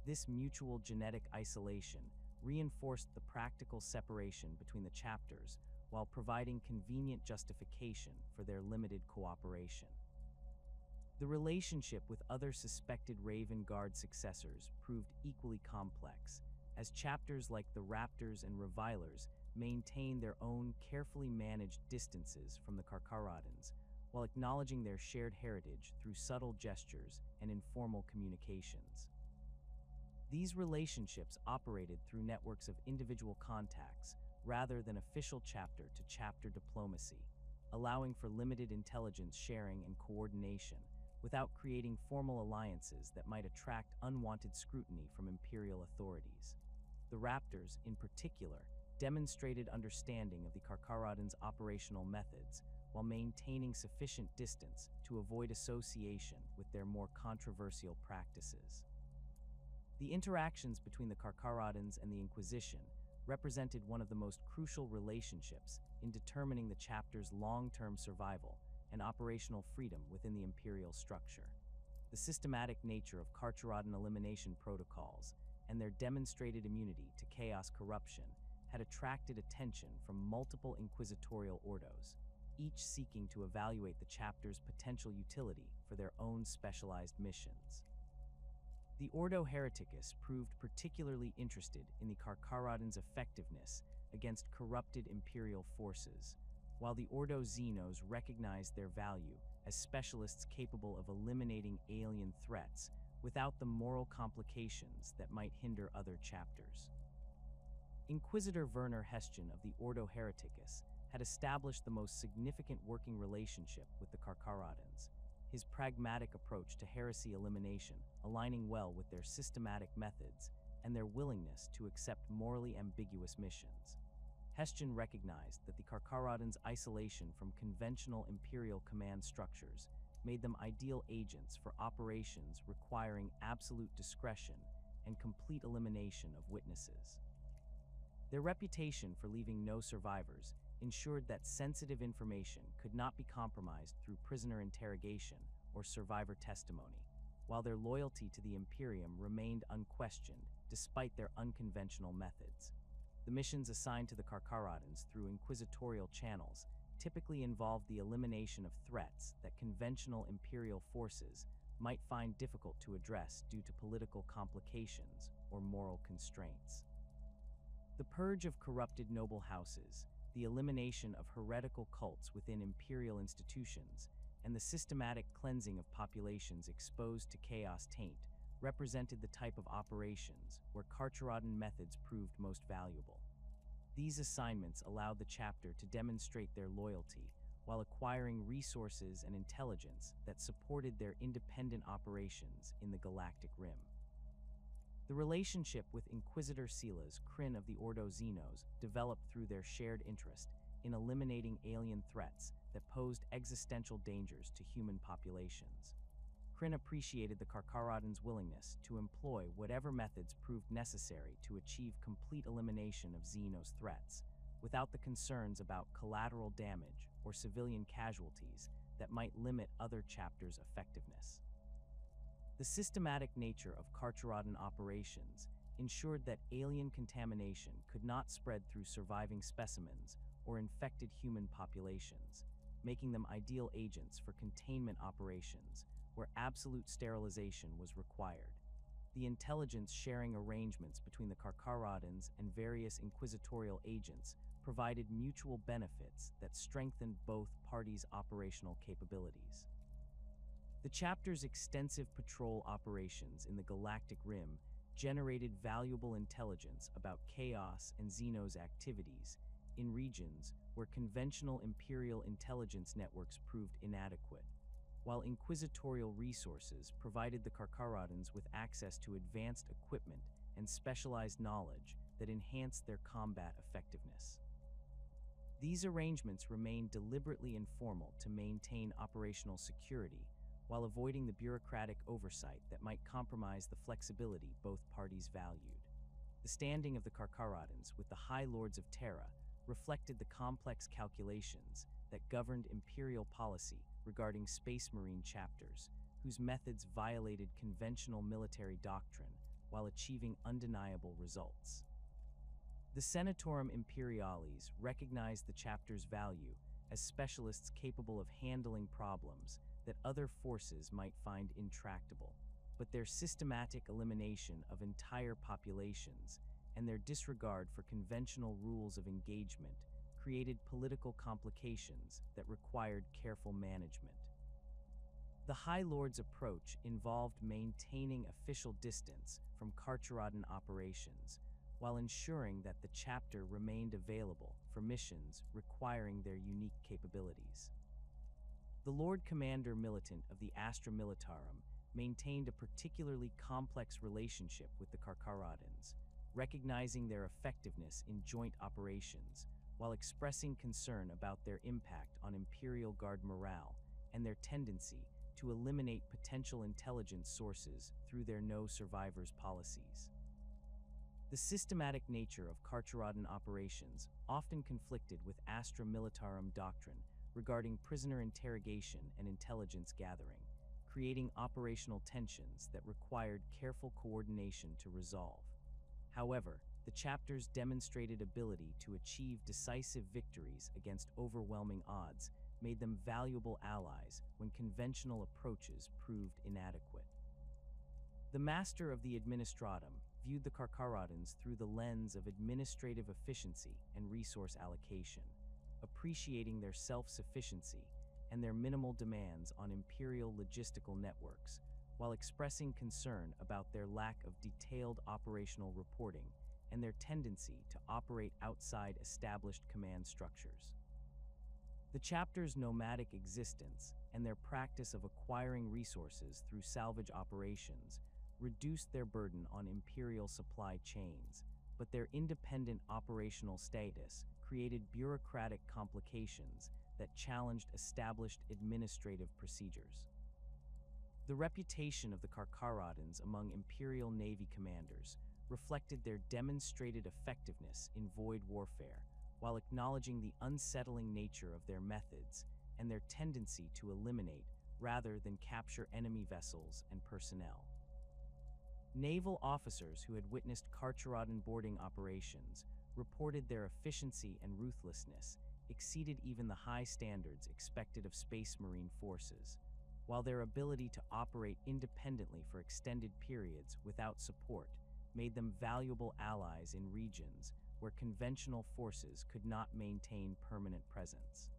This mutual genetic isolation reinforced the practical separation between the chapters while providing convenient justification for their limited cooperation. The relationship with other suspected Raven Guard successors proved equally complex, as chapters like the Raptors and Revilers maintained their own carefully managed distances from the Carcharodons, while acknowledging their shared heritage through subtle gestures and informal communications. These relationships operated through networks of individual contacts rather than official chapter-to-chapter diplomacy, allowing for limited intelligence sharing and coordination without creating formal alliances that might attract unwanted scrutiny from Imperial authorities. The Raptors, in particular, demonstrated understanding of the Carcharodons' operational methods while maintaining sufficient distance to avoid association with their more controversial practices. The interactions between the Carcharodons and the Inquisition represented one of the most crucial relationships in determining the chapter's long-term survival and operational freedom within the Imperial structure. The systematic nature of Carcharodon elimination protocols and their demonstrated immunity to chaos corruption had attracted attention from multiple inquisitorial ordos, each seeking to evaluate the chapter's potential utility for their own specialized missions. The Ordo Hereticus proved particularly interested in the Carcharodons' effectiveness against corrupted Imperial forces, while the Ordo Xenos recognized their value as specialists capable of eliminating alien threats without the moral complications that might hinder other chapters. Inquisitor Werner Hestian of the Ordo Hereticus had established the most significant working relationship with the Carcharodons, his pragmatic approach to heresy elimination aligning well with their systematic methods and their willingness to accept morally ambiguous missions. Hestian recognized that the Carcharodons' isolation from conventional Imperial command structures made them ideal agents for operations requiring absolute discretion and complete elimination of witnesses. Their reputation for leaving no survivors ensured that sensitive information could not be compromised through prisoner interrogation or survivor testimony, while their loyalty to the Imperium remained unquestioned despite their unconventional methods. The missions assigned to the Carcharodons through inquisitorial channels typically involved the elimination of threats that conventional Imperial forces might find difficult to address due to political complications or moral constraints. The purge of corrupted noble houses, the elimination of heretical cults within Imperial institutions, and the systematic cleansing of populations exposed to chaos taint represented the type of operations where Carcharodon methods proved most valuable. These assignments allowed the chapter to demonstrate their loyalty while acquiring resources and intelligence that supported their independent operations in the Galactic Rim. The relationship with Inquisitor Silas Kryn of the Ordo Xenos developed through their shared interest in eliminating alien threats that posed existential dangers to human populations. Kryn appreciated the Carcharodons' willingness to employ whatever methods proved necessary to achieve complete elimination of Xenos threats, without the concerns about collateral damage or civilian casualties that might limit other chapters' effectiveness. The systematic nature of Carcharodon operations ensured that alien contamination could not spread through surviving specimens or infected human populations, making them ideal agents for containment operations where absolute sterilization was required. The intelligence-sharing arrangements between the Carcharodons and various inquisitorial agents provided mutual benefits that strengthened both parties' operational capabilities. The chapter's extensive patrol operations in the Galactic Rim generated valuable intelligence about Chaos and Xenos activities in regions where conventional Imperial intelligence networks proved inadequate, while inquisitorial resources provided the Carcharodons with access to advanced equipment and specialized knowledge that enhanced their combat effectiveness. These arrangements remained deliberately informal to maintain operational security, while avoiding the bureaucratic oversight that might compromise the flexibility both parties valued. The standing of the Carcharodons with the High Lords of Terra reflected the complex calculations that governed Imperial policy regarding Space Marine chapters, whose methods violated conventional military doctrine while achieving undeniable results. The Senatorum Imperialis recognized the chapter's value as specialists capable of handling problems that other forces might find intractable, but their systematic elimination of entire populations and their disregard for conventional rules of engagement created political complications that required careful management. The High Lord's approach involved maintaining official distance from Carcharodon operations, while ensuring that the chapter remained available for missions requiring their unique capabilities. The Lord Commander Militant of the Astra Militarum maintained a particularly complex relationship with the Carcharodons, recognizing their effectiveness in joint operations while expressing concern about their impact on Imperial Guard morale and their tendency to eliminate potential intelligence sources through their no survivors policies. The systematic nature of Carcharodon operations often conflicted with Astra Militarum doctrine regarding prisoner interrogation and intelligence gathering, creating operational tensions that required careful coordination to resolve. However, the chapter's demonstrated ability to achieve decisive victories against overwhelming odds made them valuable allies when conventional approaches proved inadequate. The Master of the Administratum viewed the Carcharodons through the lens of administrative efficiency and resource allocation, appreciating their self-sufficiency and their minimal demands on Imperial logistical networks, while expressing concern about their lack of detailed operational reporting and their tendency to operate outside established command structures. The chapter's nomadic existence and their practice of acquiring resources through salvage operations reduced their burden on Imperial supply chains, but their independent operational status created bureaucratic complications that challenged established administrative procedures. The reputation of the Carcharodons among Imperial Navy commanders reflected their demonstrated effectiveness in void warfare, while acknowledging the unsettling nature of their methods and their tendency to eliminate rather than capture enemy vessels and personnel. Naval officers who had witnessed Carcharodon boarding operations reported their efficiency and ruthlessness exceeded even the high standards expected of Space Marine forces, while their ability to operate independently for extended periods without support made them valuable allies in regions where conventional forces could not maintain permanent presence.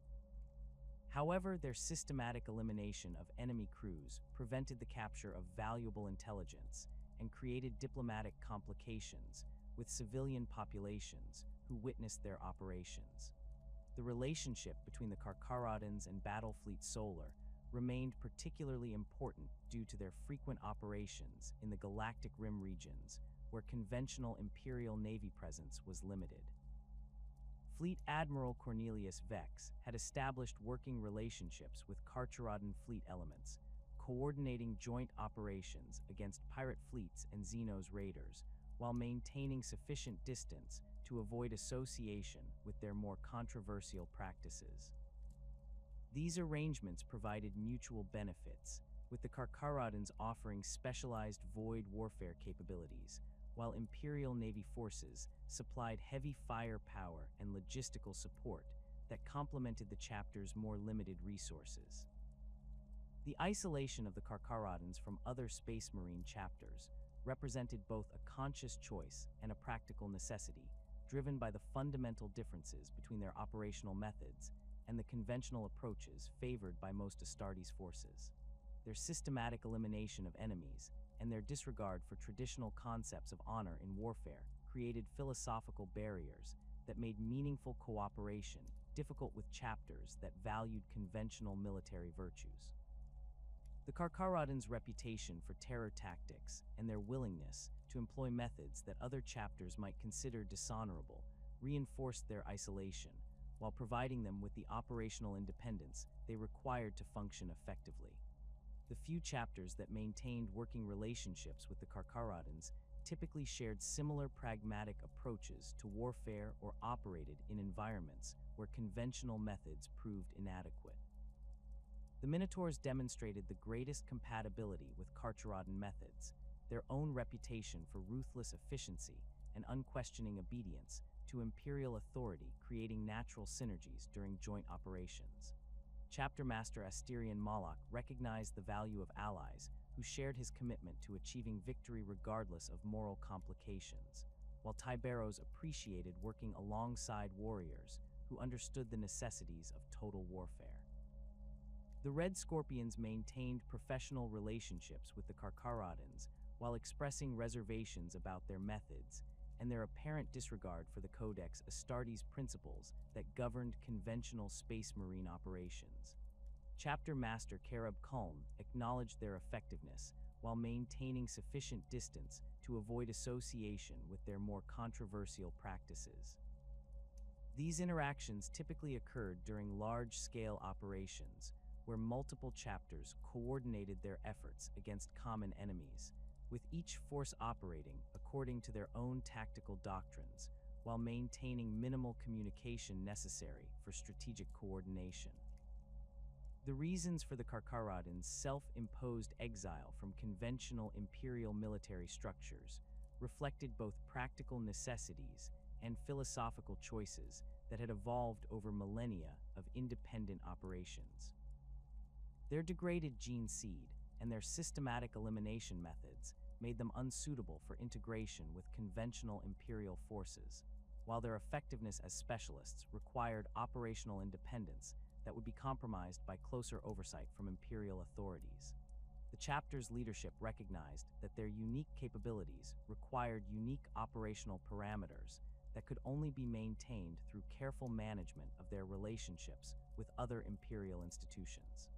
However, their systematic elimination of enemy crews prevented the capture of valuable intelligence and created diplomatic complications with civilian populations who witnessed their operations. The relationship between the Carcharodons and Battlefleet Solar remained particularly important due to their frequent operations in the Galactic Rim regions, where conventional Imperial Navy presence was limited. Fleet Admiral Cornelius Vex had established working relationships with Carcharodon fleet elements, coordinating joint operations against pirate fleets and Xenos raiders, while maintaining sufficient distance to avoid association with their more controversial practices. These arrangements provided mutual benefits, with the Carcharodons offering specialized void warfare capabilities, while Imperial Navy forces supplied heavy firepower and logistical support that complemented the chapter's more limited resources. The isolation of the Carcharodons from other Space Marine chapters represented both a conscious choice and a practical necessity, driven by the fundamental differences between their operational methods and the conventional approaches favored by most Astartes forces. Their systematic elimination of enemies and their disregard for traditional concepts of honor in warfare created philosophical barriers that made meaningful cooperation difficult with chapters that valued conventional military virtues. The Carcharodons' reputation for terror tactics and their willingness to employ methods that other chapters might consider dishonorable reinforced their isolation, while providing them with the operational independence they required to function effectively. The few chapters that maintained working relationships with the Carcharodons typically shared similar pragmatic approaches to warfare or operated in environments where conventional methods proved inadequate. The Minotaurs demonstrated the greatest compatibility with Carcharodon methods, their own reputation for ruthless efficiency and unquestioning obedience to Imperial authority, creating natural synergies during joint operations. Chapter Master Asterian Moloch recognized the value of allies who shared his commitment to achieving victory regardless of moral complications, while Tiberos appreciated working alongside warriors who understood the necessities of total warfare. The Red Scorpions maintained professional relationships with the Carcharodons while expressing reservations about their methods and their apparent disregard for the Codex Astartes principles that governed conventional Space Marine operations. Chapter Master Carib Culm acknowledged their effectiveness while maintaining sufficient distance to avoid association with their more controversial practices. These interactions typically occurred during large-scale operations, where multiple chapters coordinated their efforts against common enemies, with each force operating according to their own tactical doctrines, while maintaining minimal communication necessary for strategic coordination. The reasons for the Carcharodons' self-imposed exile from conventional Imperial military structures reflected both practical necessities and philosophical choices that had evolved over millennia of independent operations. Their degraded gene seed and their systematic elimination methods made them unsuitable for integration with conventional Imperial forces, while their effectiveness as specialists required operational independence that would be compromised by closer oversight from Imperial authorities. The chapter's leadership recognized that their unique capabilities required unique operational parameters that could only be maintained through careful management of their relationships with other Imperial institutions.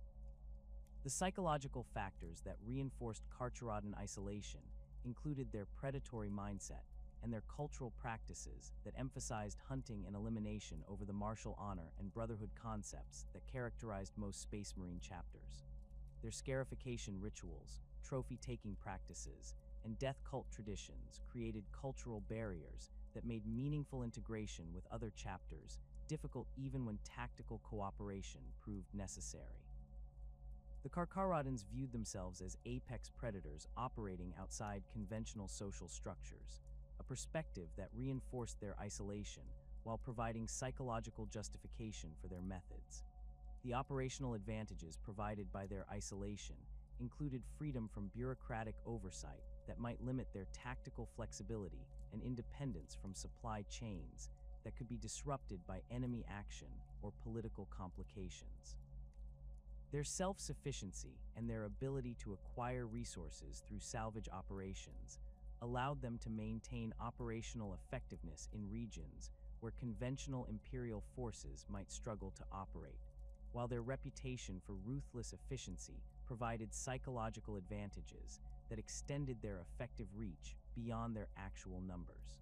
The psychological factors that reinforced Carcharodon isolation included their predatory mindset and their cultural practices that emphasized hunting and elimination over the martial honor and brotherhood concepts that characterized most Space Marine chapters. Their scarification rituals, trophy-taking practices, and death cult traditions created cultural barriers that made meaningful integration with other chapters difficult even when tactical cooperation proved necessary. The Carcharodons viewed themselves as apex predators operating outside conventional social structures, a perspective that reinforced their isolation while providing psychological justification for their methods. The operational advantages provided by their isolation included freedom from bureaucratic oversight that might limit their tactical flexibility and independence from supply chains that could be disrupted by enemy action or political complications. Their self-sufficiency and their ability to acquire resources through salvage operations allowed them to maintain operational effectiveness in regions where conventional Imperial forces might struggle to operate, while their reputation for ruthless efficiency provided psychological advantages that extended their effective reach beyond their actual numbers.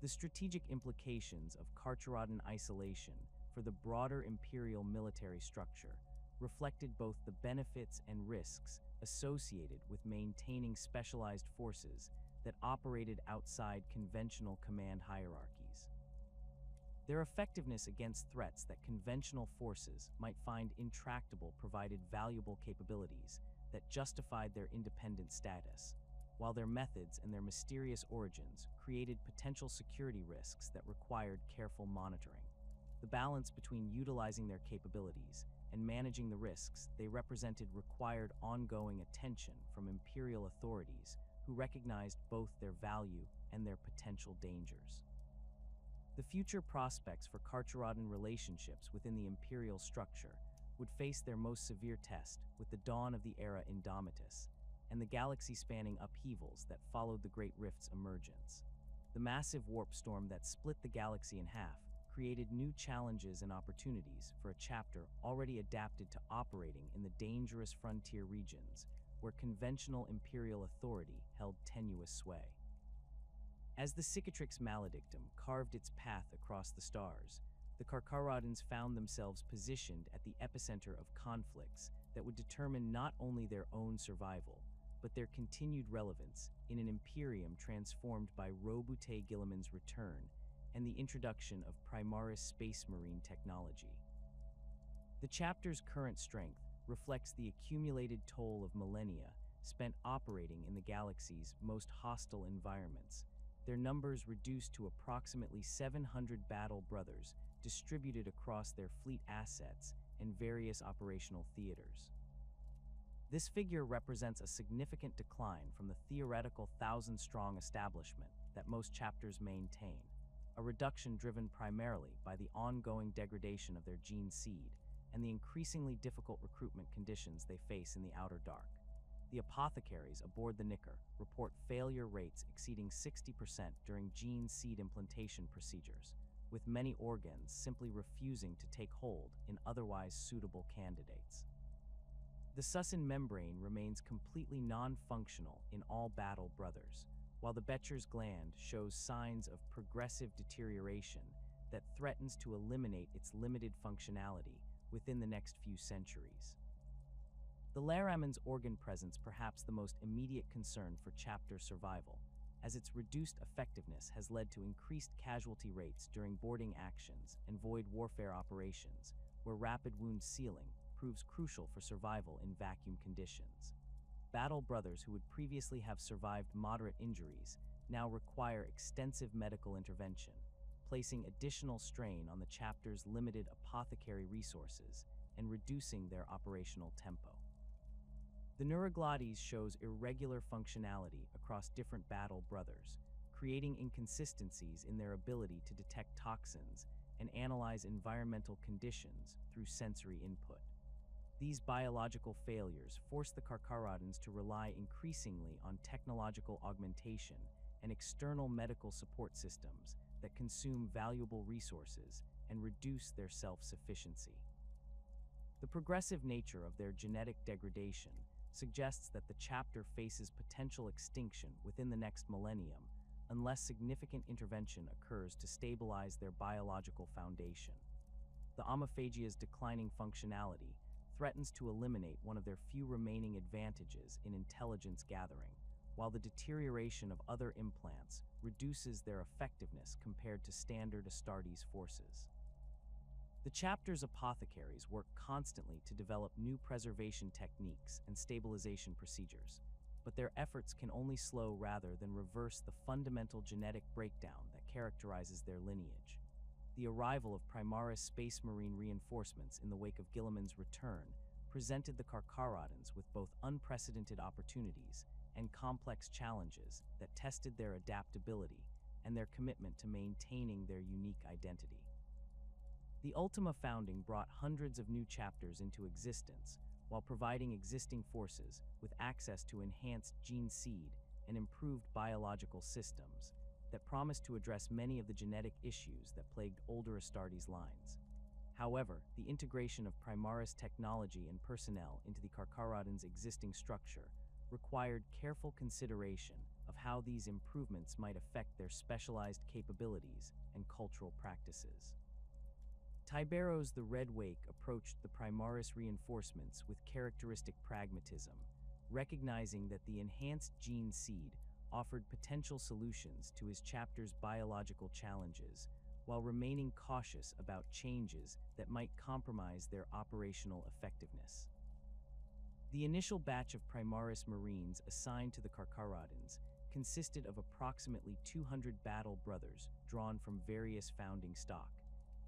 The strategic implications of Carcharodon isolation for the broader Imperial military structure reflected both the benefits and risks associated with maintaining specialized forces that operated outside conventional command hierarchies. Their effectiveness against threats that conventional forces might find intractable provided valuable capabilities that justified their independent status, while their methods and their mysterious origins created potential security risks that required careful monitoring. The balance between utilizing their capabilities and managing the risks they represented required ongoing attention from Imperial authorities who recognized both their value and their potential dangers. The future prospects for Carcharodon relationships within the Imperial structure would face their most severe test with the dawn of the era Indomitus and the galaxy-spanning upheavals that followed the Great Rift's emergence. The massive warp storm that split the galaxy in half created new challenges and opportunities for a chapter already adapted to operating in the dangerous frontier regions where conventional Imperial authority held tenuous sway. As the Cicatrix Maledictum carved its path across the stars, the Carcharodons found themselves positioned at the epicenter of conflicts that would determine not only their own survival, but their continued relevance in an Imperium transformed by Robute Guilliman's return and the introduction of Primaris space marine technology. The chapter's current strength reflects the accumulated toll of millennia spent operating in the galaxy's most hostile environments, their numbers reduced to approximately 700 battle brothers distributed across their fleet assets and various operational theaters. This figure represents a significant decline from the theoretical 1,000-strong establishment that most chapters maintain, a reduction driven primarily by the ongoing degradation of their gene seed and the increasingly difficult recruitment conditions they face in the Outer Dark. The apothecaries aboard the Nicker report failure rates exceeding 60% during gene seed implantation procedures, with many organs simply refusing to take hold in otherwise suitable candidates. The succinate membrane remains completely non-functional in all battle brothers, while the Becher's gland shows signs of progressive deterioration that threatens to eliminate its limited functionality within the next few centuries. The Laraman's organ presence perhaps the most immediate concern for chapter survival, as its reduced effectiveness has led to increased casualty rates during boarding actions and void warfare operations, where rapid wound sealing proves crucial for survival in vacuum conditions. Battle brothers who would previously have survived moderate injuries now require extensive medical intervention, placing additional strain on the chapter's limited apothecary resources and reducing their operational tempo. The Neuroglottis shows irregular functionality across different battle brothers, creating inconsistencies in their ability to detect toxins and analyze environmental conditions through sensory input. These biological failures force the Carcharodons to rely increasingly on technological augmentation and external medical support systems that consume valuable resources and reduce their self-sufficiency. The progressive nature of their genetic degradation suggests that the chapter faces potential extinction within the next millennium unless significant intervention occurs to stabilize their biological foundation. The Omophagia's declining functionality threatens to eliminate one of their few remaining advantages in intelligence gathering, while the deterioration of other implants reduces their effectiveness compared to standard Astartes forces. The chapter's apothecaries work constantly to develop new preservation techniques and stabilization procedures, but their efforts can only slow rather than reverse the fundamental genetic breakdown that characterizes their lineage. The arrival of Primaris space marine reinforcements in the wake of Guilliman's return presented the Carcharodons with both unprecedented opportunities and complex challenges that tested their adaptability and their commitment to maintaining their unique identity. The Ultima founding brought hundreds of new chapters into existence while providing existing forces with access to enhanced gene seed and improved biological systems that promised to address many of the genetic issues that plagued older Astartes lines. However, the integration of Primaris technology and personnel into the Carcharodons' existing structure required careful consideration of how these improvements might affect their specialized capabilities and cultural practices. Tiberos the Red Wake approached the Primaris reinforcements with characteristic pragmatism, recognizing that the enhanced gene seed offered potential solutions to his chapter's biological challenges, while remaining cautious about changes that might compromise their operational effectiveness. The initial batch of Primaris Marines assigned to the Carcharodons consisted of approximately 200 battle brothers drawn from various founding stock,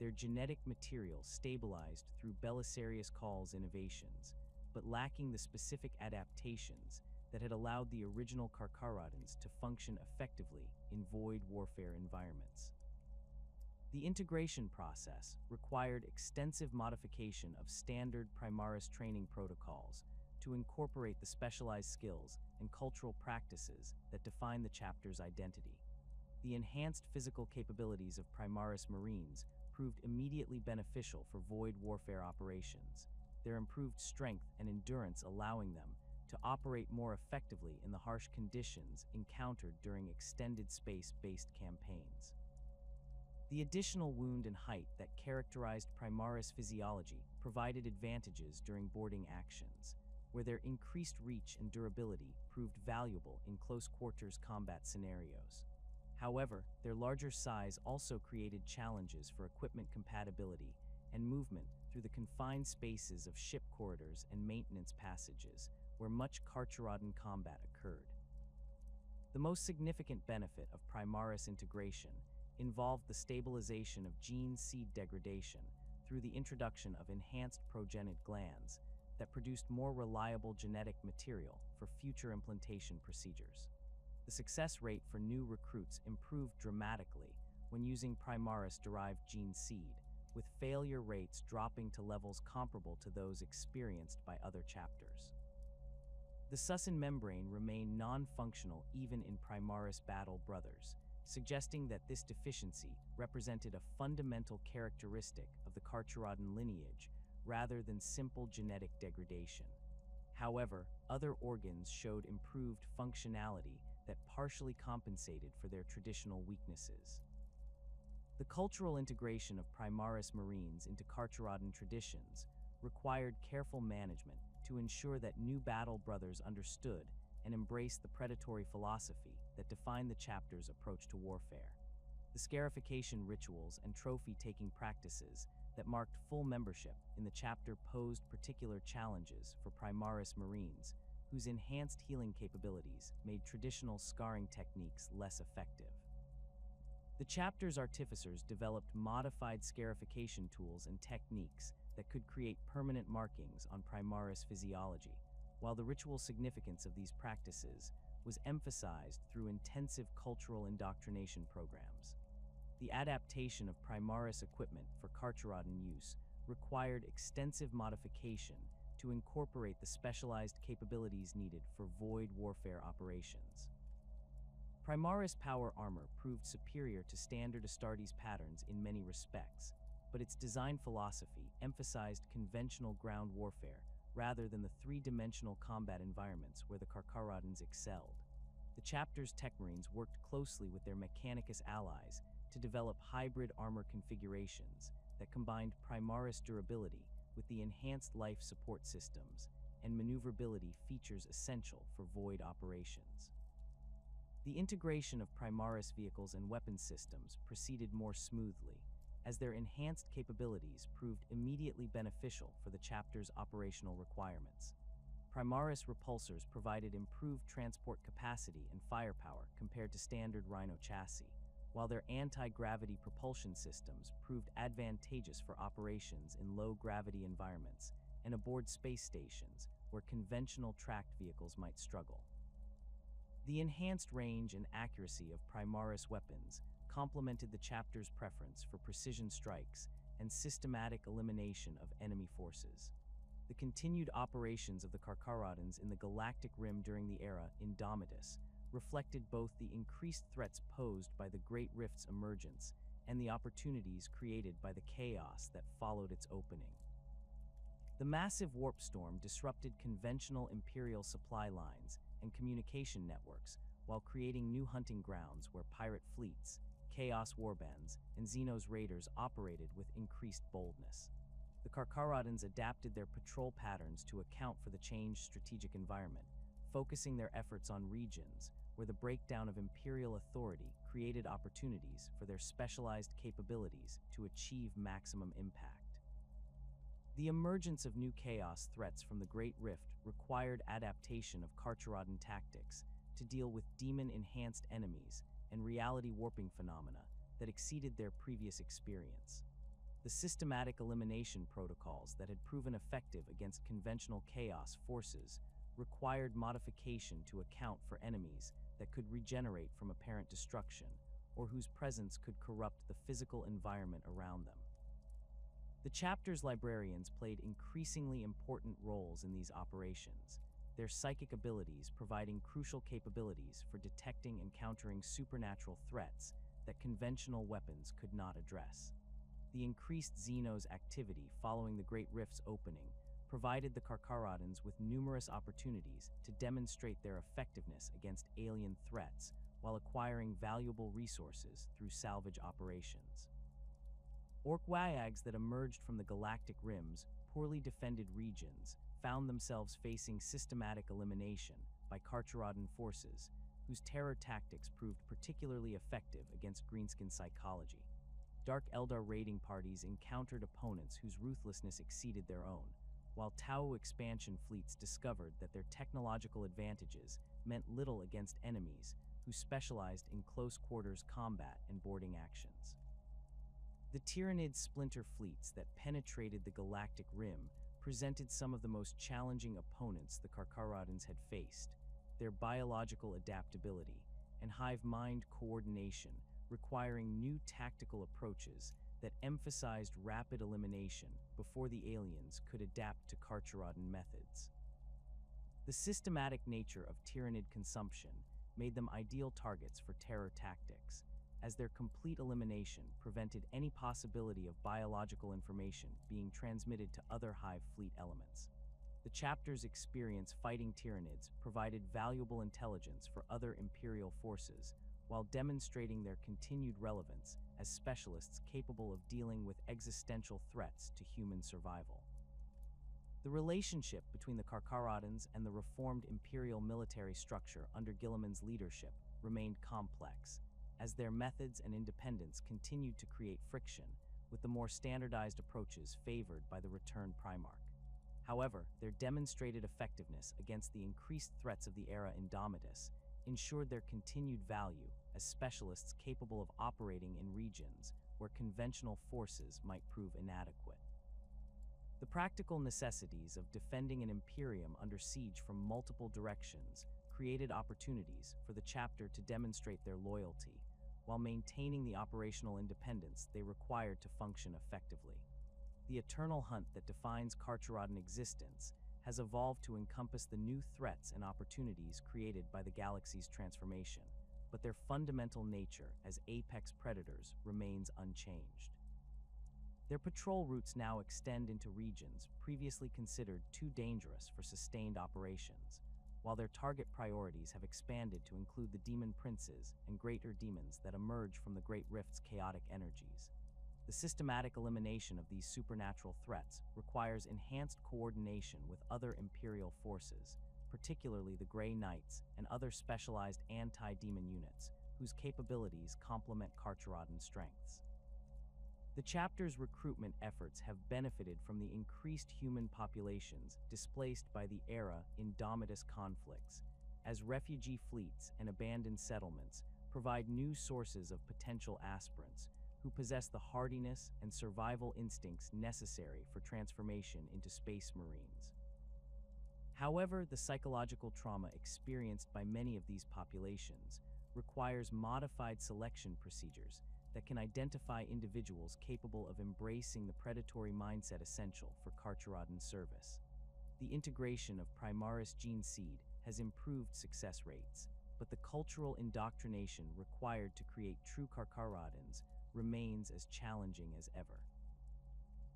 their genetic material stabilized through Belisarius Call's innovations, but lacking the specific adaptations that had allowed the original Carcharodons to function effectively in void warfare environments. The integration process required extensive modification of standard Primaris training protocols to incorporate the specialized skills and cultural practices that define the chapter's identity. The enhanced physical capabilities of Primaris Marines proved immediately beneficial for void warfare operations, their improved strength and endurance allowing them to operate more effectively in the harsh conditions encountered during extended space-based campaigns. The additional wound and height that characterized Primaris physiology provided advantages during boarding actions, where their increased reach and durability proved valuable in close-quarters combat scenarios. However, their larger size also created challenges for equipment compatibility and movement through the confined spaces of ship corridors and maintenance passages, where much Carcharodon combat occurred. The most significant benefit of Primaris integration involved the stabilization of gene seed degradation through the introduction of enhanced progenitor glands that produced more reliable genetic material for future implantation procedures. The success rate for new recruits improved dramatically when using Primaris-derived gene seed, with failure rates dropping to levels comparable to those experienced by other chapters. The succinate membrane remained non-functional even in Primaris battle brothers, suggesting that this deficiency represented a fundamental characteristic of the Carcharodon lineage rather than simple genetic degradation. However, other organs showed improved functionality that partially compensated for their traditional weaknesses. The cultural integration of Primaris Marines into Carcharodon traditions required careful management to ensure that new battle brothers understood and embraced the predatory philosophy that defined the chapter's approach to warfare. The scarification rituals and trophy-taking practices that marked full membership in the chapter posed particular challenges for Primaris Marines, whose enhanced healing capabilities made traditional scarring techniques less effective. The chapter's artificers developed modified scarification tools and techniques that could create permanent markings on Primaris physiology, while the ritual significance of these practices was emphasized through intensive cultural indoctrination programs. The adaptation of Primaris equipment for Carcharodon use required extensive modification to incorporate the specialized capabilities needed for void warfare operations. Primaris power armor proved superior to standard Astartes patterns in many respects, but its design philosophy emphasized conventional ground warfare rather than the three-dimensional combat environments where the Carcharodons excelled. The chapter's tech marines worked closely with their Mechanicus allies to develop hybrid armor configurations that combined Primaris durability with the enhanced life support systems and maneuverability features essential for void operations. The integration of Primaris vehicles and weapon systems proceeded more smoothly, as their enhanced capabilities proved immediately beneficial for the chapter's operational requirements. Primaris repulsors provided improved transport capacity and firepower compared to standard Rhino chassis, while their anti-gravity propulsion systems proved advantageous for operations in low-gravity environments and aboard space stations where conventional tracked vehicles might struggle. The enhanced range and accuracy of Primaris weapons complemented the chapter's preference for precision strikes and systematic elimination of enemy forces. The continued operations of the Carcharodons in the Galactic Rim during the era Indomitus reflected both the increased threats posed by the Great Rift's emergence and the opportunities created by the chaos that followed its opening. The massive warp storm disrupted conventional Imperial supply lines and communication networks while creating new hunting grounds where pirate fleets, Chaos warbands, and Xenos raiders operated with increased boldness. The Carcharodons adapted their patrol patterns to account for the changed strategic environment, focusing their efforts on regions where the breakdown of Imperial authority created opportunities for their specialized capabilities to achieve maximum impact. The emergence of new chaos threats from the Great Rift required adaptation of Carcharodon tactics to deal with demon-enhanced enemies and reality warping phenomena that exceeded their previous experience. The systematic elimination protocols that had proven effective against conventional chaos forces required modification to account for enemies that could regenerate from apparent destruction or whose presence could corrupt the physical environment around them. The chapter's librarians played increasingly important roles in these operations, their psychic abilities providing crucial capabilities for detecting and countering supernatural threats that conventional weapons could not address. The increased Xenos activity following the Great Rift's opening provided the Carcharodons with numerous opportunities to demonstrate their effectiveness against alien threats while acquiring valuable resources through salvage operations. Ork-Wyags that emerged from the galactic rim's poorly defended regions found themselves facing systematic elimination by Carcharodon forces, whose terror tactics proved particularly effective against greenskin psychology. Dark Eldar raiding parties encountered opponents whose ruthlessness exceeded their own, while Tau expansion fleets discovered that their technological advantages meant little against enemies who specialized in close-quarters combat and boarding actions. The Tyrannid splinter fleets that penetrated the galactic rim presented some of the most challenging opponents the Carcharodons had faced. Their biological adaptability and hive mind coordination requiring new tactical approaches that emphasized rapid elimination before the aliens could adapt to Carcharodon methods. The systematic nature of Tyrannid consumption made them ideal targets for terror tactics, as their complete elimination prevented any possibility of biological information being transmitted to other hive fleet elements. The chapter's experience fighting Tyrannids provided valuable intelligence for other Imperial forces, while demonstrating their continued relevance as specialists capable of dealing with existential threats to human survival. The relationship between the Carcharodons and the reformed Imperial military structure under Guilliman's leadership remained complex, as their methods and independence continued to create friction with the more standardized approaches favored by the returned Primarch. However, their demonstrated effectiveness against the increased threats of the era Indomitus ensured their continued value as specialists capable of operating in regions where conventional forces might prove inadequate. The practical necessities of defending an Imperium under siege from multiple directions created opportunities for the chapter to demonstrate their loyalty, while maintaining the operational independence they required to function effectively. The eternal hunt that defines Carcharodon existence has evolved to encompass the new threats and opportunities created by the galaxy's transformation, but their fundamental nature as apex predators remains unchanged. Their patrol routes now extend into regions previously considered too dangerous for sustained operations, while their target priorities have expanded to include the demon princes and greater demons that emerge from the Great Rift's chaotic energies. The systematic elimination of these supernatural threats requires enhanced coordination with other Imperial forces, particularly the Grey Knights and other specialized anti-demon units, whose capabilities complement Carcharodon's strengths. The chapter's recruitment efforts have benefited from the increased human populations displaced by the era Indomitus conflicts, as refugee fleets and abandoned settlements provide new sources of potential aspirants who possess the hardiness and survival instincts necessary for transformation into space marines. However, the psychological trauma experienced by many of these populations requires modified selection procedures that can identify individuals capable of embracing the predatory mindset essential for Carcharodon service. The integration of Primaris gene seed has improved success rates, but the cultural indoctrination required to create true Carcharodons remains as challenging as ever.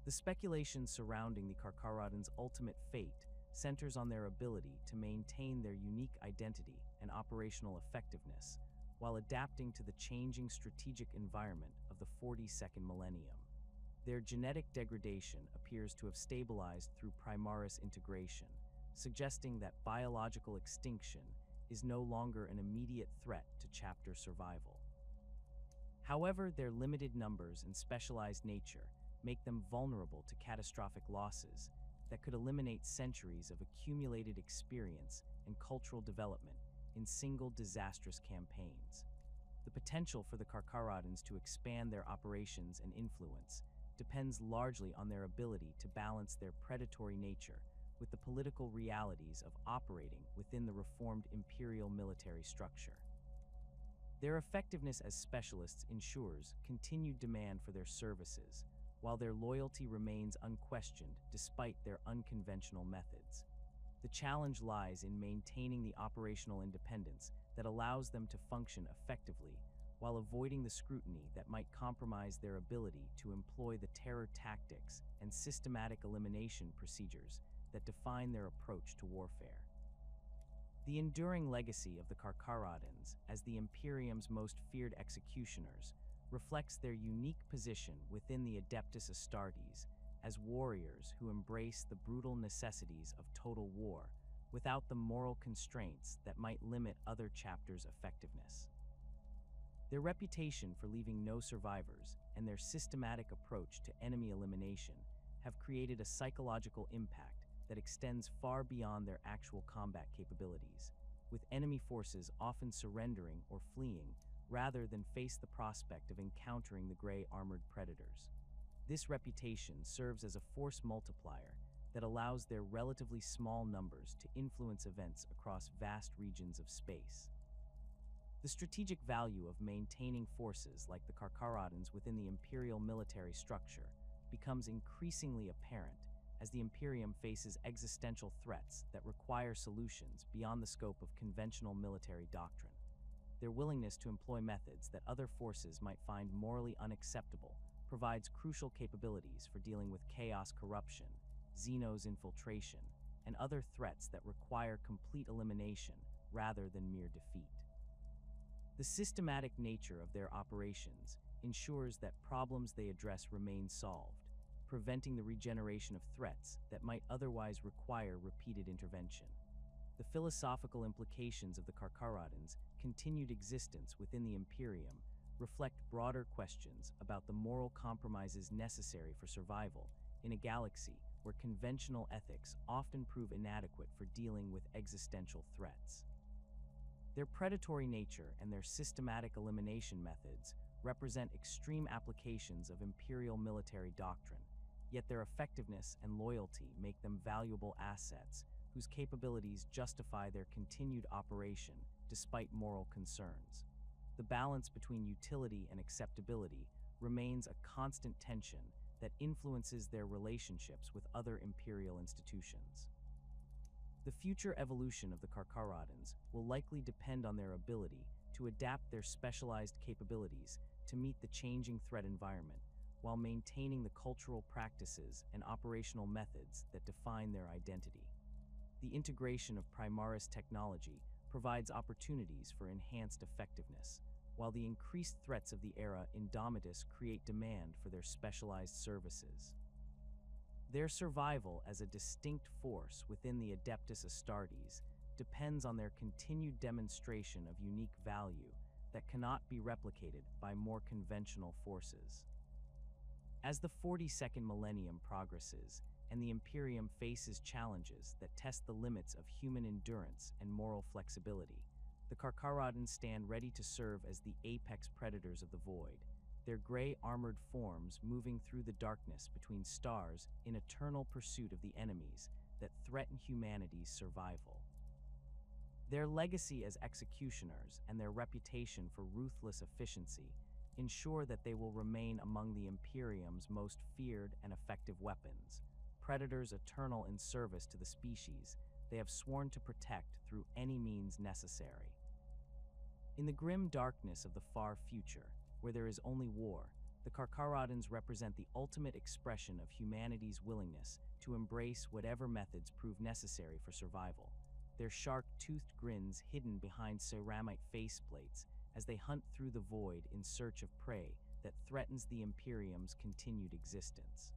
The speculation surrounding the Carcharodons' ultimate fate centers on their ability to maintain their unique identity and operational effectiveness while adapting to the changing strategic environment of the 42nd millennium. Their genetic degradation appears to have stabilized through Primaris integration, suggesting that biological extinction is no longer an immediate threat to chapter survival. However, their limited numbers and specialized nature make them vulnerable to catastrophic losses that could eliminate centuries of accumulated experience and cultural development in single disastrous campaigns. The potential for the Carcharodons to expand their operations and influence depends largely on their ability to balance their predatory nature with the political realities of operating within the reformed Imperial military structure. Their effectiveness as specialists ensures continued demand for their services, while their loyalty remains unquestioned despite their unconventional methods. The challenge lies in maintaining the operational independence that allows them to function effectively while avoiding the scrutiny that might compromise their ability to employ the terror tactics and systematic elimination procedures that define their approach to warfare. The enduring legacy of the Carcharodons as the Imperium's most feared executioners reflects their unique position within the Adeptus Astartes as warriors who embrace the brutal necessities of total war without the moral constraints that might limit other chapters' effectiveness. Their reputation for leaving no survivors and their systematic approach to enemy elimination have created a psychological impact that extends far beyond their actual combat capabilities, with enemy forces often surrendering or fleeing rather than face the prospect of encountering the gray armored predators. This reputation serves as a force multiplier that allows their relatively small numbers to influence events across vast regions of space. The strategic value of maintaining forces like the Carcharodons within the Imperial military structure becomes increasingly apparent as the Imperium faces existential threats that require solutions beyond the scope of conventional military doctrine. Their willingness to employ methods that other forces might find morally unacceptable provides crucial capabilities for dealing with chaos corruption, Xenos infiltration, and other threats that require complete elimination rather than mere defeat. The systematic nature of their operations ensures that problems they address remain solved, preventing the regeneration of threats that might otherwise require repeated intervention. The philosophical implications of the Carcharodons' continued existence within the Imperium reflect broader questions about the moral compromises necessary for survival in a galaxy where conventional ethics often prove inadequate for dealing with existential threats. Their predatory nature and their systematic elimination methods represent extreme applications of Imperial military doctrine, yet their effectiveness and loyalty make them valuable assets whose capabilities justify their continued operation despite moral concerns. The balance between utility and acceptability remains a constant tension that influences their relationships with other Imperial institutions. The future evolution of the Carcharodons will likely depend on their ability to adapt their specialized capabilities to meet the changing threat environment, while maintaining the cultural practices and operational methods that define their identity. The integration of Primaris technology provides opportunities for enhanced effectiveness, while the increased threats of the era Indomitus create demand for their specialized services. Their survival as a distinct force within the Adeptus Astartes depends on their continued demonstration of unique value that cannot be replicated by more conventional forces. As the 42nd millennium progresses and the Imperium faces challenges that test the limits of human endurance and moral flexibility, the Carcharodons stand ready to serve as the apex predators of the void, their gray armored forms moving through the darkness between stars in eternal pursuit of the enemies that threaten humanity's survival. Their legacy as executioners and their reputation for ruthless efficiency ensure that they will remain among the Imperium's most feared and effective weapons, predators eternal in service to the species they have sworn to protect through any means necessary. In the grim darkness of the far future, where there is only war, the Carcharodons represent the ultimate expression of humanity's willingness to embrace whatever methods prove necessary for survival. Their shark-toothed grins hidden behind ceramite faceplates as they hunt through the void in search of prey that threatens the Imperium's continued existence.